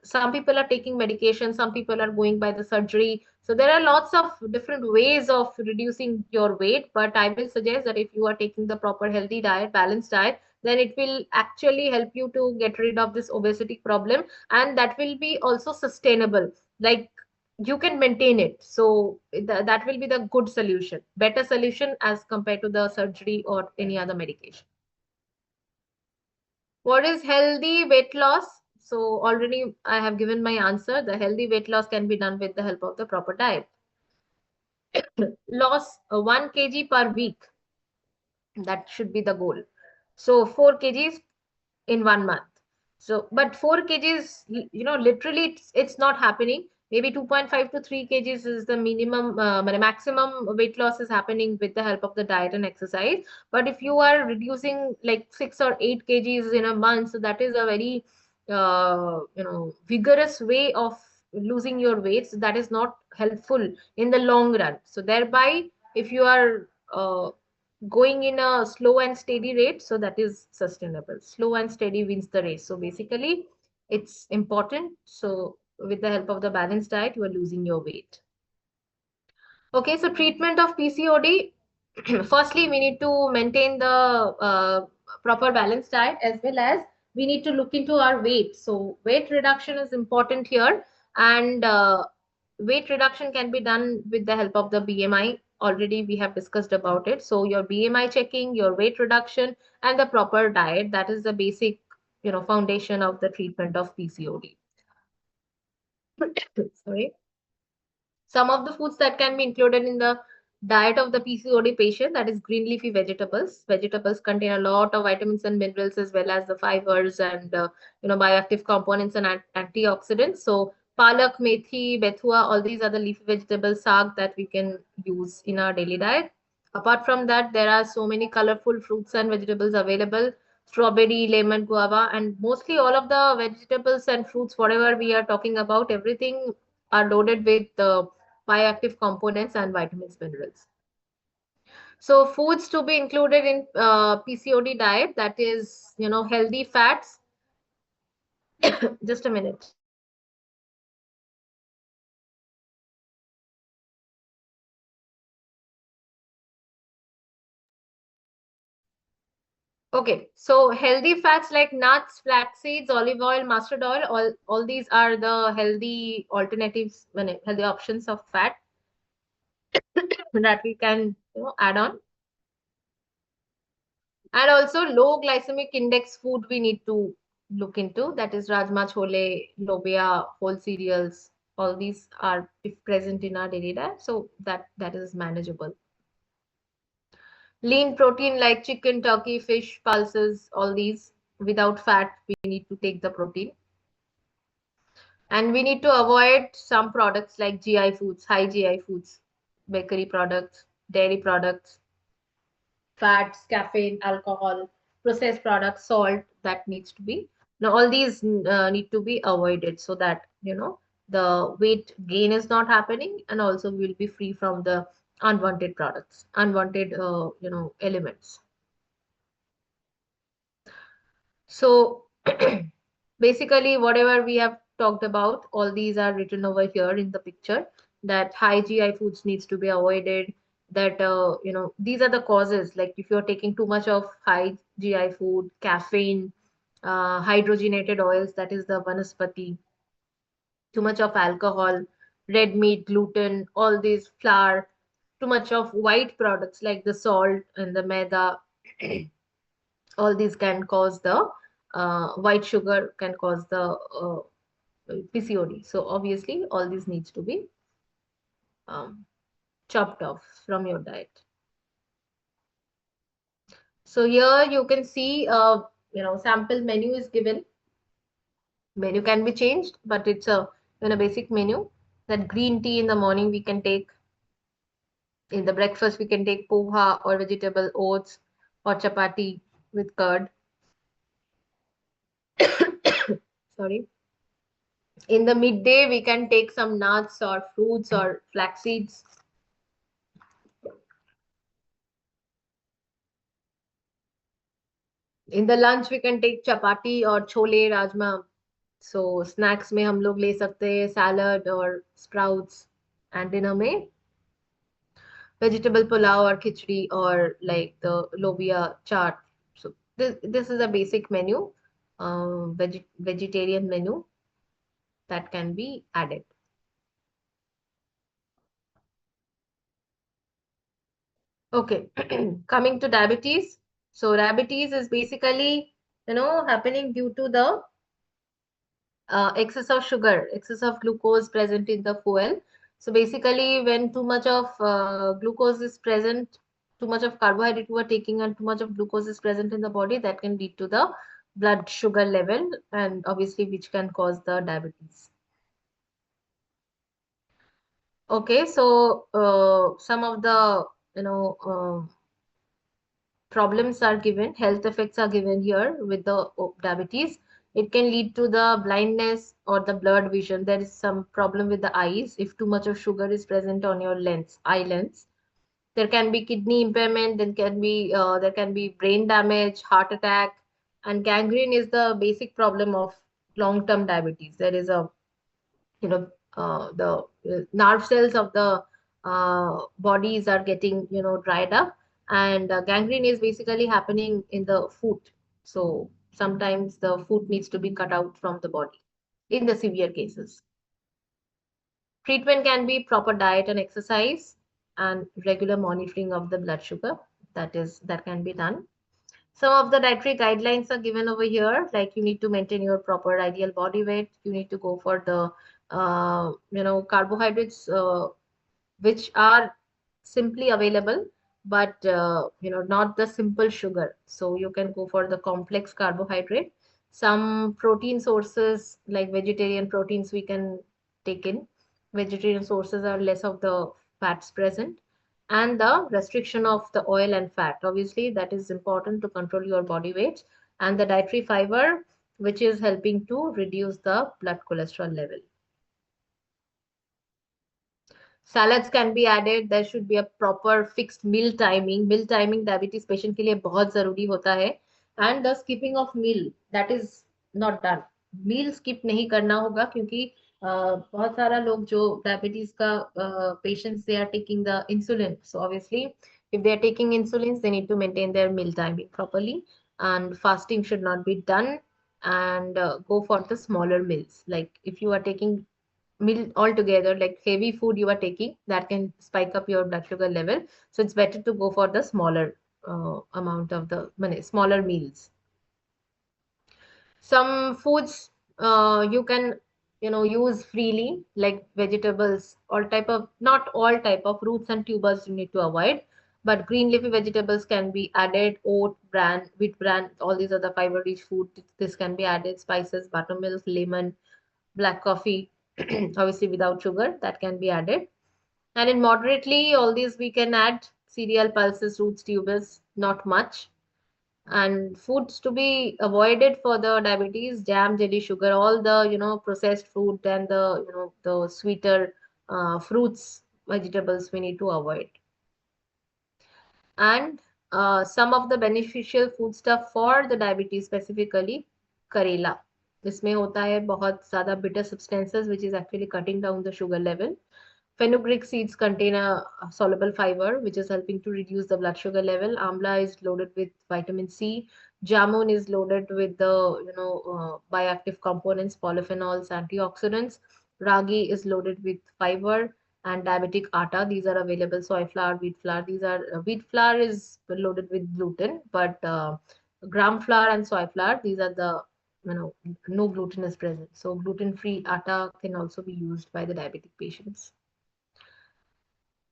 some people are taking medication, some people are going by the surgery. So there are lots of different ways of reducing your weight, but I will suggest that if you are taking the proper healthy diet, balanced diet, then it will actually help you to get rid of this obesity problem, and that will be also sustainable. Like, you can maintain it. So that will be the good solution, better solution as compared to the surgery or any other medication. What is healthy weight loss? So already I have given my answer. The healthy weight loss can be done with the help of the proper diet. Loss 1 kg per week. That should be the goal. So 4 kgs in 1 month. So, but 4 kgs, literally it's not happening. Maybe 2.5 to 3 kgs is the minimum, maximum weight loss is happening with the help of the diet and exercise. But if you are reducing like 6 or 8 kgs in a month, so that is a very, vigorous way of losing your weight. So that is not helpful in the long run. So thereby, if you are going in a slow and steady rate, so that is sustainable. Slow and steady wins the race. So basically it's important. So with the help of the balanced diet, you are losing your weight. Okay, so treatment of PCOD. Firstly, we need to maintain the proper balanced diet, as well as we need to look into our weight. So weight reduction is important here, and weight reduction can be done with the help of the BMI. Already we have discussed about it. So your BMI checking, your weight reduction, and the proper diet, that is the basic, foundation of the treatment of PCOD. Sorry. Some of the foods that can be included in the diet of the PCOD patient, that is green leafy vegetables. Vegetables contain a lot of vitamins and minerals, as well as the fibers and bioactive components and antioxidants. So palak, methi, bethua, all these are the leafy vegetables, saag, that we can use in our daily diet. Apart from that, there are so many colorful fruits and vegetables available: strawberry, lemon, guava, and mostly all of the vegetables and fruits, whatever we are talking about, everything are loaded with bioactive components and vitamins, minerals. So foods to be included in PCOD diet, that is, healthy fats. Just a minute. Okay, so healthy fats like nuts, flax seeds, olive oil, mustard oil, all these are the healthy alternatives, healthy options of fat that we can add on. And also low glycemic index food we need to look into, that is rajma, chole, lobia, whole cereals. All these are if present in our daily diet, so that is manageable. Lean protein like chicken, turkey, fish, pulses, all these. Without fat, we need to take the protein. And we need to avoid some products like GI foods, high GI foods, bakery products, dairy products, fats, caffeine, alcohol, processed products, salt, that needs to be. Now, all these need to be avoided, so that, the weight gain is not happening, and also we'll be free from the unwanted products, unwanted, elements. So basically, whatever we have talked about, all these are written over here in the picture, that high GI foods needs to be avoided, that, these are the causes. Like if you're taking too much of high GI food, caffeine, hydrogenated oils, that is the vanaspati, too much of alcohol, red meat, gluten, all these, flour, too much of white products like the salt and the maida, all these can cause the white sugar can cause the PCOD. So obviously all these needs to be chopped off from your diet. So here you can see, sample menu is given. Menu can be changed, but it's a basic menu. That green tea in the morning we can take. In the breakfast we can take poha or vegetable oats or chapati with curd. Sorry. In the midday, we can take some nuts or fruits or flax seeds. In the lunch, we can take chapati or chole, rajma, So snacks में हम लोग ले सकते हैं salad और sprouts, and dinner में vegetable pulao or khichdi or like the lobia chaat. So this is a basic menu, vegetarian menu that can be added. Okay, coming to diabetes. So diabetes is basically, happening due to the excess of sugar, excess of glucose present in the fuel. So basically, when too much of glucose is present, too much of carbohydrate you are taking, and too much of glucose is present in the body, that can lead to the blood sugar level, and obviously which can cause the diabetes. Okay, so some of the problems are given, health effects are given here with the diabetes. It can lead to the blindness or the blurred vision. There is some problem with the eyes if too much of sugar is present on your lens, eye lens. There can be kidney impairment, there can be brain damage, heart attack, and gangrene is the basic problem of long-term diabetes. There is a the nerve cells of the bodies are getting dried up, and gangrene is basically happening in the foot. So sometimes the foot needs to be cut out from the body in the severe cases. Treatment can be proper diet and exercise and regular monitoring of the blood sugar. That can be done. Some of the dietary guidelines are given over here, like you need to maintain your proper ideal body weight. You need to go for the, carbohydrates, which are simply available, but, not the simple sugar. So you can go for the complex carbohydrate. Some protein sources, like vegetarian proteins, we can take in. Vegetarian sources are less of the fats present, and the restriction of the oil and fat. Obviously, that is important to control your body weight, and the dietary fiber, which is helping to reduce the blood cholesterol level. Salads can be added. There should be a proper fixed meal timing. Meal timing diabetes patient के लिए बहुत जरूरी होता है. And the skipping of meal, that is not done. Meal skip नहीं करना होगा, क्योंकि बहुत सारा लोग जो diabetes का patients, they are taking the insulin. So obviously, if they are taking insulins, they need to maintain their meal timing properly, and fasting should not be done, and go for the smaller meals. Like if you are taking meal altogether, like heavy food you are taking, that can spike up your blood sugar level. So it's better to go for the smaller amount of the smaller meals. Some foods you can use freely, like vegetables, not all type of roots and tubers you need to avoid, but green leafy vegetables can be added. Oat bran, wheat bran, all these are the fiber rich food, this can be added. Spices, buttermilk, lemon, black coffee, obviously without sugar, that can be added. And in moderately, all these we can add. Cereal, pulses, roots, tubers, not much. And foods to be avoided for the diabetes: jam, jelly, sugar, all the processed food, and the the sweeter fruits, vegetables we need to avoid. And some of the beneficial food stuff for the diabetes, specifically करेला. इसमें होता है बहुत ज़्यादा bitter substances, which is actually cutting down the sugar level. Fenugreek seeds contain a soluble fiber, which is helping to reduce the blood sugar level. Amla is loaded with vitamin C. Jamun is loaded with the bioactive components, polyphenols, antioxidants. Ragi is loaded with fiber. And diabetic atta, these are available. Soy flour, wheat flour, these are wheat flour is loaded with gluten, but gram flour and soy flour, these are the no gluten is present. So gluten free atta can also be used by the diabetic patients.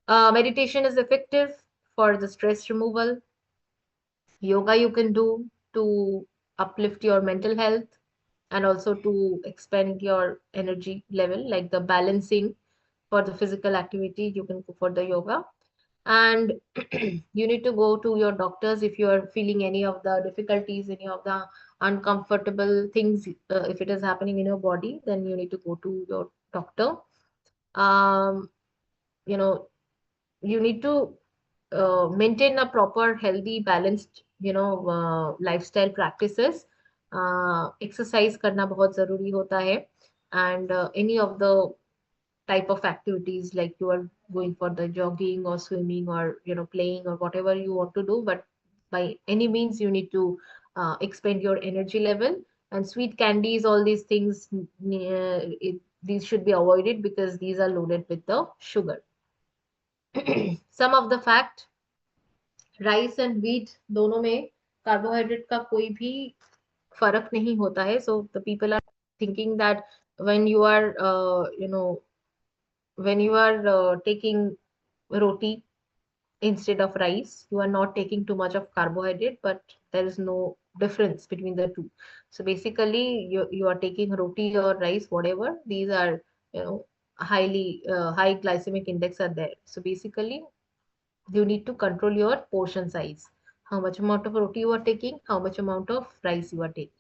Meditation is effective for the stress removal. Yoga you can do to uplift your mental health, and also to expand your energy level, like the balancing. For the physical activity, you can go for the yoga. And you need to go to your doctors if you are feeling any of the difficulties, any of the uncomfortable things. If it is happening in your body, then you need to go to your doctor. um, you know you need to maintain a proper healthy balanced lifestyle practices exercise करना बहुत जरूरी होता है, and any of the type of activities, like you are going for the jogging or swimming or playing or whatever you want to do, but by any means you need to expend your energy level. And sweet candies, all these things, these should be avoided because these are loaded with the sugar. Some of the fact, rice and wheat दोनों में carbohydrate का कोई भी फर्क नहीं होता है. So the people are thinking that when you are when you are taking roti instead of rice, you are not taking too much of carbohydrate, but there is no difference between the two. So basically you are taking roti or rice, whatever, these are highly high glycemic index are there. So basically you need to control your portion size, how much amount of roti you are taking, how much amount of rice you are taking.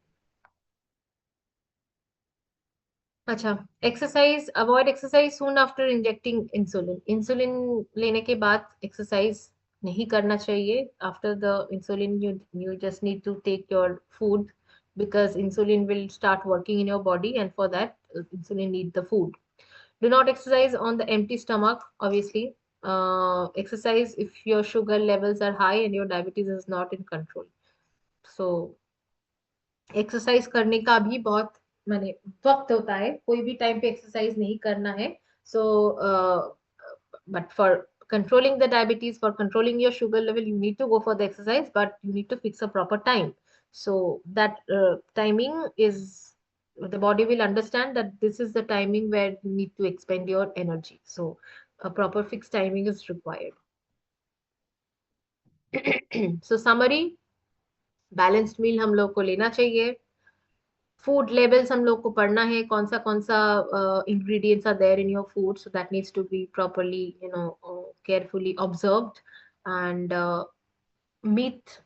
अच्छा, exercise, avoid exercise soon after injecting insulin. Insulin लेने के बाद exercise नहीं करना चाहिए. After the insulin you just need to take your food, because insulin will start working in your body, and for that insulin need the food. Do not exercise on the empty stomach, obviously. Exercise if your sugar levels are high and your diabetes is not in control. So exercise करने का भी बहुत माने वक्त होता है, कोई भी टाइम पे एक्सरसाइज नहीं करना है. So but for controlling the diabetes, for controlling your sugar level, you need to go for the exercise, but you need to fix a proper time. So that timing is, the body will understand that this is the timing where you need to expend your energy. So a proper fixed timing is required. So summary, balanced meal हम लोग को लेना चाहिए. Food labels हम लोग को पढ़ना है, कौन सा ingredients are there in your food, so that needs to be properly carefully observed. And myth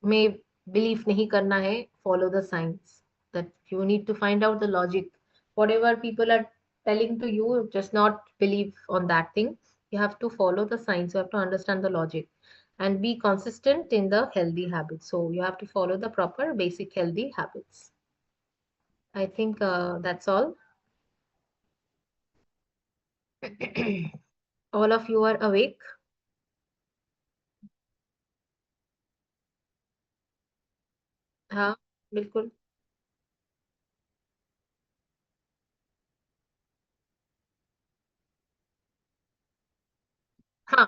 में बिलीव नहीं करना है, follow the science, that you need to find out the logic. whatever people are telling to you, just not believe on that thing. You have to follow the science, you have to understand the logic, and be consistent in the healthy habits. So you have to follow the proper basic healthy habits. I think that's all. All of you are awake. हाँ, बिल्कुल. हाँ,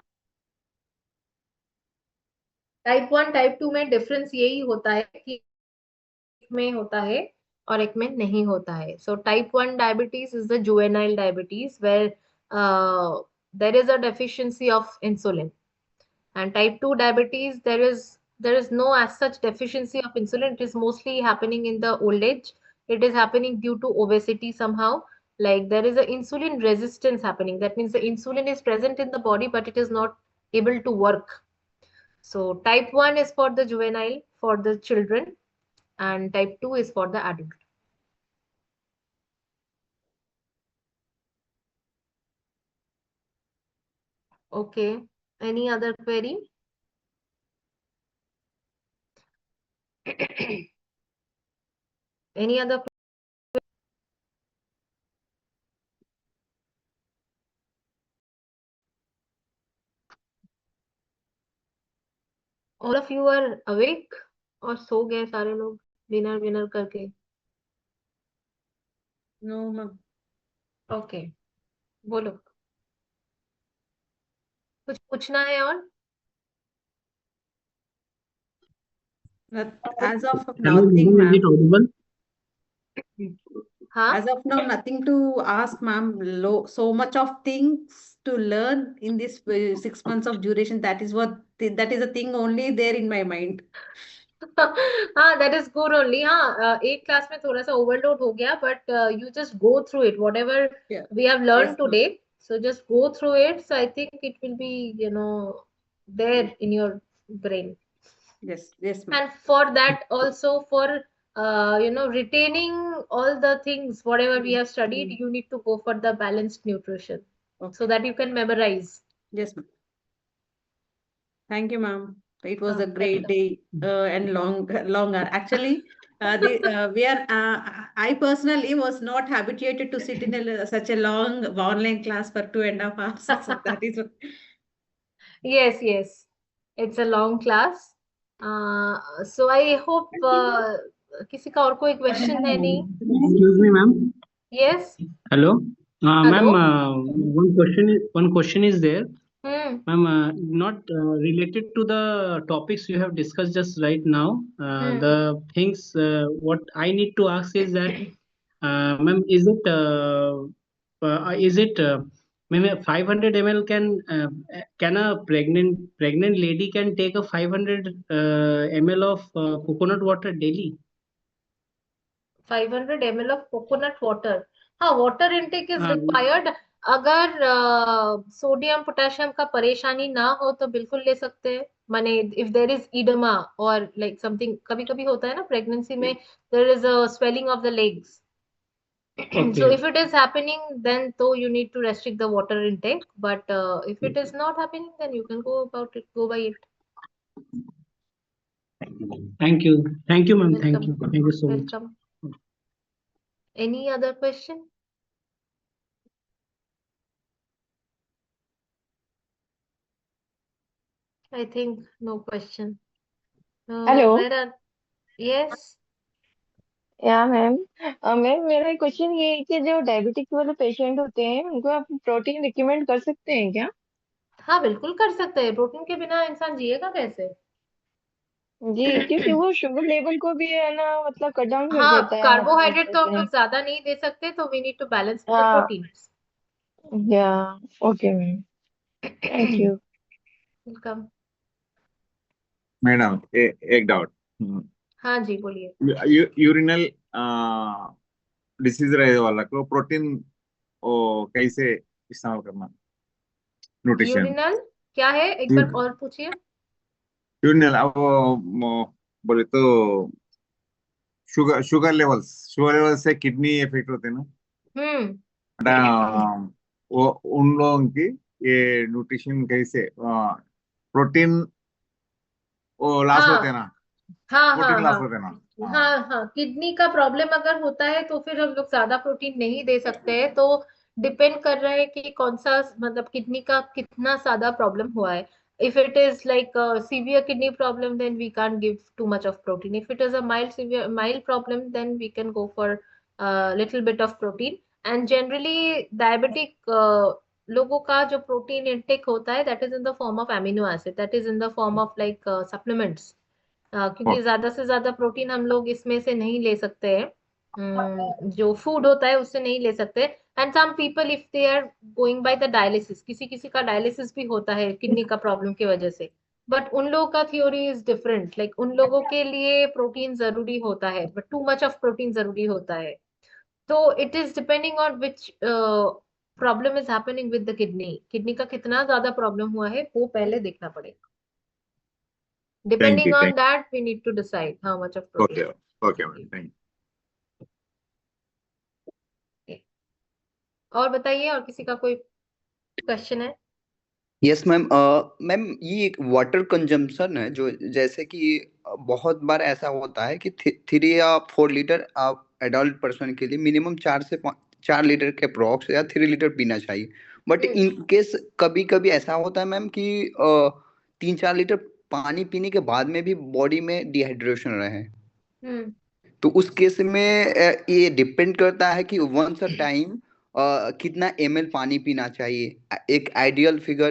type 1 type 2 में difference यही होता है कि एक में होता है और एक में नहीं होता है. So type 1 diabetes is the juvenile diabetes, where there is a deficiency of insulin. And type 2 diabetes, there is no as such deficiency of insulin. It is mostly happening in the old age. It is happening due to obesity somehow. Like there is a insulin resistance happening. That means the insulin is present in the body, but it is not able to work. So type 1 is for the juvenile, for the children, and type 2 is for the adult. Okay, any other query? Any other? All of you are awake और सो गए सारे लोग dinner winner करके? No, ma'am. Okay, बोलो, कुछ पूछना है और? As of Hello, nothing, madam, is it ma'am. audible? हाँ, As of now, nothing to ask, ma'am. So much of things to learn in this 6 months of duration. That is the thing only there in my mind. हाँ, that is good only. हाँ, एक class में थोड़ा सा overload हो गया, but you just go through it, whatever Yeah. we have learned Yes, ma'am. today. So just go through it. So I think it will be, there in your brain. Yes, yes, ma'am. And for that also, for retaining all the things whatever we have studied, you need to go for the balanced nutrition, so Okay. that you can memorize. Yes, ma'am. Thank you, ma'am. It was a Welcome. great day and long, longer. Actually, I personally was not habituated to sit in such a long online class for 2.5 hours. So that is what. Yes, yes. It's a long class. So I hope किसी का और कोई question है नहीं? Excuse me, ma'am. Yes. Hello. Ma'am, Hello. one question is there. Hmm. Ma'am, not related to the topics you have discussed just right now. The things what I need to ask is that, ma'am, is it ma'am, 500 ml can a pregnant lady can take a 500 ml of coconut water daily? 500 ml of coconut water. हाँ, water intake is हाँ, required. अगर sodium potassium का परेशानी ना हो तो बिल्कुल ले सकते हैं. माने if there is edema or like something, कभी कभी होता है ना प्रेगनेंसी में, there is a swelling of the legs. So okay. if it is happening, then so you need to restrict the water intake. But if it is not happening, then you can go by it. Thank you, ma'am. Thank Welcome. you so much. Welcome. Any other question? I think no question. Hello. Where are? Yes. या ma'am, ma'am मेरा question ये है कि जो diabetic वाले patient होते हैं उनको आप प्रोटीन रिकमेंड कर सकते हैं क्या? हाँ, बिल्कुल कर सकते हैं. प्रोटीन के बिना इंसान जिएगा कैसे? जी, क्योंकि वो शुगर लेवल को भी है ना, मतलब कट डाउन कर हाँ, देता है मतलब कार्बोहाइड्रेट तो हम जैसे। लोग ज्यादा नहीं दे सकते, तो we need to balance with the हाँ, प्रोटीन्स. या okay ma'am, thank you. Welcome. Madam एक डाउट. हाँ जी, बोलिए. यूरिनल डिसीज रहे वाला को प्रोटीन कैसे इस्तेमाल करना? न्यूट्रिशन यूरिनल क्या है, एक बार और पूछिए. यूरिनल अब बोले तो शुगर लेवल से किडनी इफेक्ट होते हैं ना. वो उन लोगों की ये न्यूट्रिशन कैसे प्रोटीन वो लॉस हाँ होते हैं ना, हाँ प्रोटीन हाँ लॉस होते हैं ना. हाँ हाँ, किडनी का प्रॉब्लम अगर होता है तो फिर हम लोग ज्यादा प्रोटीन नहीं दे सकते हैं. तो डिपेंड कर रहा है कि कौन सा, मतलब किडनी का कितना ज्यादा प्रॉब्लम हुआ है. If it is like severe kidney problem, then we can't give too much of protein. If it is a mild problem, then we can go for little bit of protein. And generally diabetic लोगों का जो protein intake होता है, that is in the form of amino acid, that is in the form of like supplements. क्योंकि ज्यादा से ज्यादा protein हम लोग इसमें से नहीं ले सकते हैं. जो फूड होता है उससे नहीं ले सकते. And some people if they are going by the dialysis, किसी किसी का डायलिसिस भी होता है किडनी का प्रॉब्लम की वजह से. बट उन लोगों का थ्योरी इज डिफरेंट. लाइक उन लोगों के लिए प्रोटीन जरूरी होता है, but to much of protein जरूरी होता है. तो it is depending on which problem is happening with the kidney का कितना ज्यादा प्रॉब्लम हुआ है वो पहले देखना पड़ेगा. Thank Depending you. on that, we need to decide how much of protein. Okay ma'am, thank Okay. और बताइए, और किसी का कोई क्वेश्चन है? Yes ma'am. मैम ये एक वाटर कंजम्पशन है जो जैसे कि बहुत बार ऐसा होता है कि 3 या 4 लीटर आप एडल्ट पर्सन के लिए मिनिमम 4 लीटर के अप्रॉक्स या 3 लीटर पीना चाहिए. बट इन केस कभी कभी ऐसा होता है मैम कि 3-4 लीटर पानी पीने के बाद में भी बॉडी में डिहाइड्रेशन रहे. तो उस केस में ये डिपेंड करता है कि वंस अ टाइम कितना ml पानी पीना चाहिए, एक आइडियल फिगर.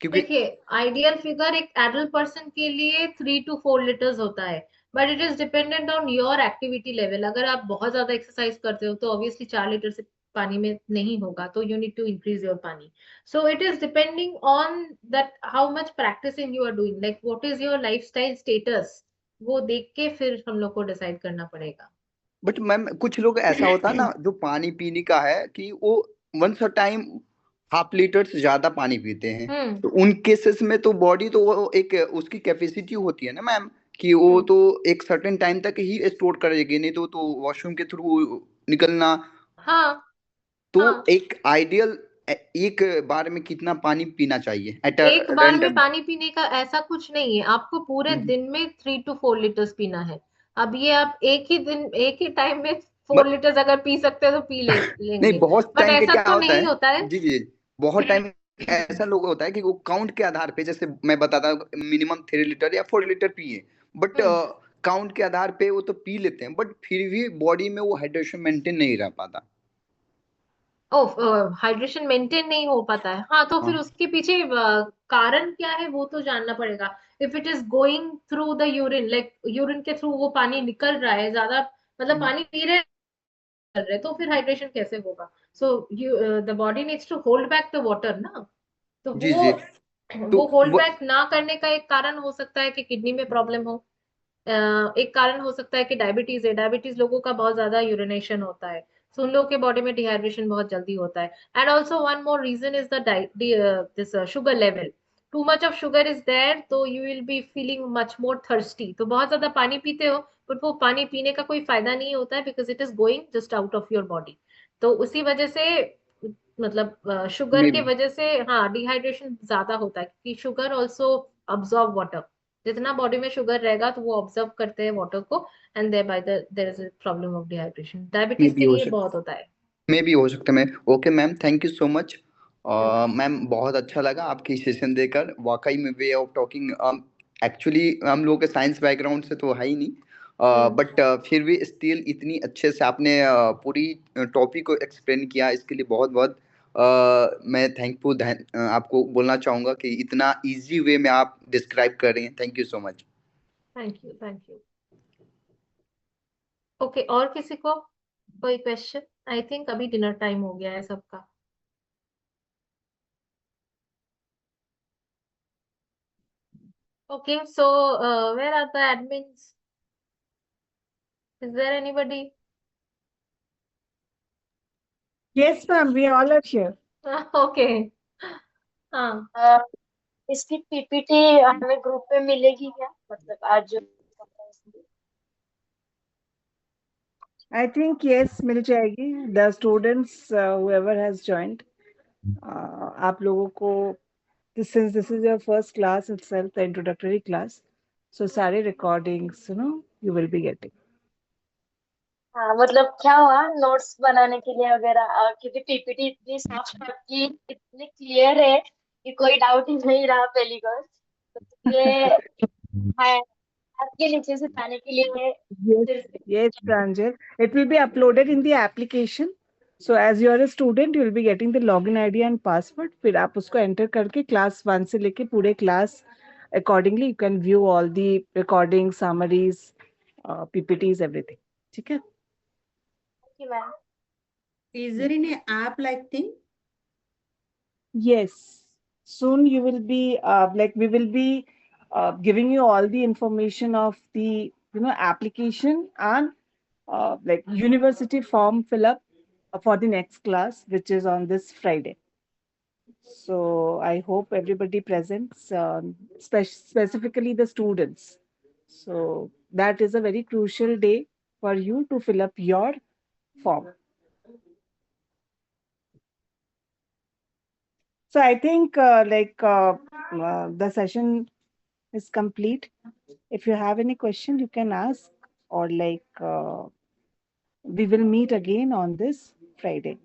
क्योंकि देखिए, आइडियल फिगर एक एडल्ट पर्सन के लिए 3 to 4 लीटर्स होता है. But it is dependent on your activity level. अगर आप बहुत ज्यादा एक्सरसाइज करते हो तो ऑब्वियसली 4 लीटर से पानी में नहीं होगा, तो you need to increase your paani. So it is depending on that how much practising you are doing, like what is your lifestyle status. वो देख के फिर हम लोग को डिसाइड करना पड़ेगा. बट मैम कुछ लोग ऐसा होता है ना जो पानी पीने का है कि वो once a time half litre से ज्यादा पानी पीते हैं. तो उन केसेस में तो बॉडी तो वो एक उसकी कैपेसिटी होती है ना मैम कि वो तो एक सर्टेन टाइम तक ही स्टोर करेगी, नहीं तो वॉशरूम के थ्रू निकलना. हाँ, तो एक आइडियल एक बार में कितना पानी पीना चाहिए एट एक बार में पानी पीने का ऐसा कुछ नहीं है. आपको पूरे दिन में 3 to 4 लीटर्स पीना है. अब ये आप एक ही टाइम में 4 बट लीटर्स अगर पी सकते हैं तो पी नहीं, लेंगे, बहुत बट टाइम पे ऐसा क्या तो होता नहीं है, होता है। जी जी, बहुत टाइम ऐसा लोग होता है कि वो काउंट के आधार पे, जैसे मैं बताता हूँ मिनिमम 3 लीटर या 4 लीटर पिए, बट काउंट के आधार पे वो तो पी लेते हैं, बट फिर भी बॉडी में वो हाइड्रेशन मेंटेन नहीं रह पाता। हाइड्रेशन मेंटेन नहीं हो पाता है, हाँ, तो फिर हाँ उसके पीछे कारण क्या है वो तो जानना पड़ेगा। If it is going through the urine, like urine के थ्रू वो पानी निकल रहा है ज्यादा, मतलब पानी पी रहे कर रहे, तो फिर हाइड्रेशन कैसे होगा? So you the body needs to hold back the water ना, तो जी जी, तो वो होल्ड वो बैक ना करने का एक कारण हो सकता है कि किडनी में प्रॉब्लम हो। एक कारण हो सकता है कि डायबिटीज है, डायबिटीज लोगों का बहुत ज्यादा यूरिनेशन होता है, so उन लोगों के बॉडी में डिहाइड्रेशन बहुत जल्दी होता है। And also one more reason is the this sugar level, too much of sugar is there, तो you will be feeling much more thirsty, तो बहुत ज्यादा पानी पीते हो, बट वो पानी पीने का कोई फायदा नहीं होता है, because it is going just out of your body. तो उसी वजह से, मतलब शुगर मे के बी वजह से, हाँ, डिहाइड्रेशन ज्यादा होता है, क्योंकि शुगर ऑल्सो अब्सॉर्ब वाटर, जितना बॉडी में शुगर रहेगा तो वो ऑब्जर्व करते हैं वाटर को, and thereby there is a problem of dehydration, may diabetes be के हो लिए सकता बहुत होता है। मे भी हो सकता है ma'am. Okay ma'am, thank you so much ma'am, बहुत अच्छा लगा आपकी सेशन देकर, वाकई में वे ऑफ टॉकिंग, एक्चुअली हम लोग के साइंस बैकग्राउंड से तो है ही नहीं, बट फिर भी स्टिल इतनी अच्छे से आपने पूरी टॉपिक को एक्सप्लेन किया, इसके लिए बहुत बहुत मैं थैंकफुल आपको बोलना चाहूँगा कि इतना इजी वे में आप डिस्क्राइब कर रही हैं, thank you so much. Thank you, thank you. Okay, और किसी को कोई क्वेश्चन? आई थिंक अभी डिनर टाइम हो गया है सबका। Okay, so where are the admins? Is there anybody? Yes, ma'am, we all are here. ओके, हाँ। अ, इसकी पीपीटी हमें ग्रुप पे मिलेगी क्या, मतलब आज जो I think yes, मिल जाएगी. The students, whoever has joined, आप लोगों को, since this is your first class itself, the introductory class, so सारे recordings, you will be getting. हाँ, मतलब क्या हुआ नोट्स बनाने के लिए वगैरह, क्योंकि पीपीटी इतनी साफ आपकी इतनी क्लियर है कि कोई डाउट ही नहीं रहा पहली बार, तो इसलिए है आपके नीचे से जाने के लिए Yes, सिर्फ yes, Pranjal. It will be uploaded in the application. So as you are a student, you will be getting the login ID and password. फिर आप उसको enter करके class 1 से लेके पूरे class accordingly you can view all the recordings, summaries, PPTs, everything. ठीक है? कि ma'am Is there any app like thing? Yes. Soon you will be we will be giving you all the information of the application and university form fill up for the next class, which is on this Friday. So I hope everybody presents, specifically the students. So that is a very crucial day for you to fill up your form. So I think the session is complete. If you have any question, you can ask, or we will meet again on this Friday.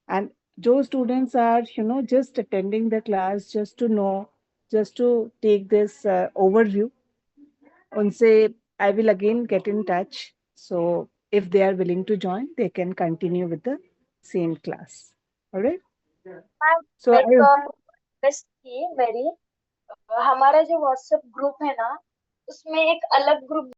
And those students are, just attending the class just to know, just to take this overview. Unse, I will again get in touch. So if they are willing to join, they can continue with the same class. All right. So I, एक request थी मेरी, हमारा जो WhatsApp group है ना, उसमें एक अलग ग्रुप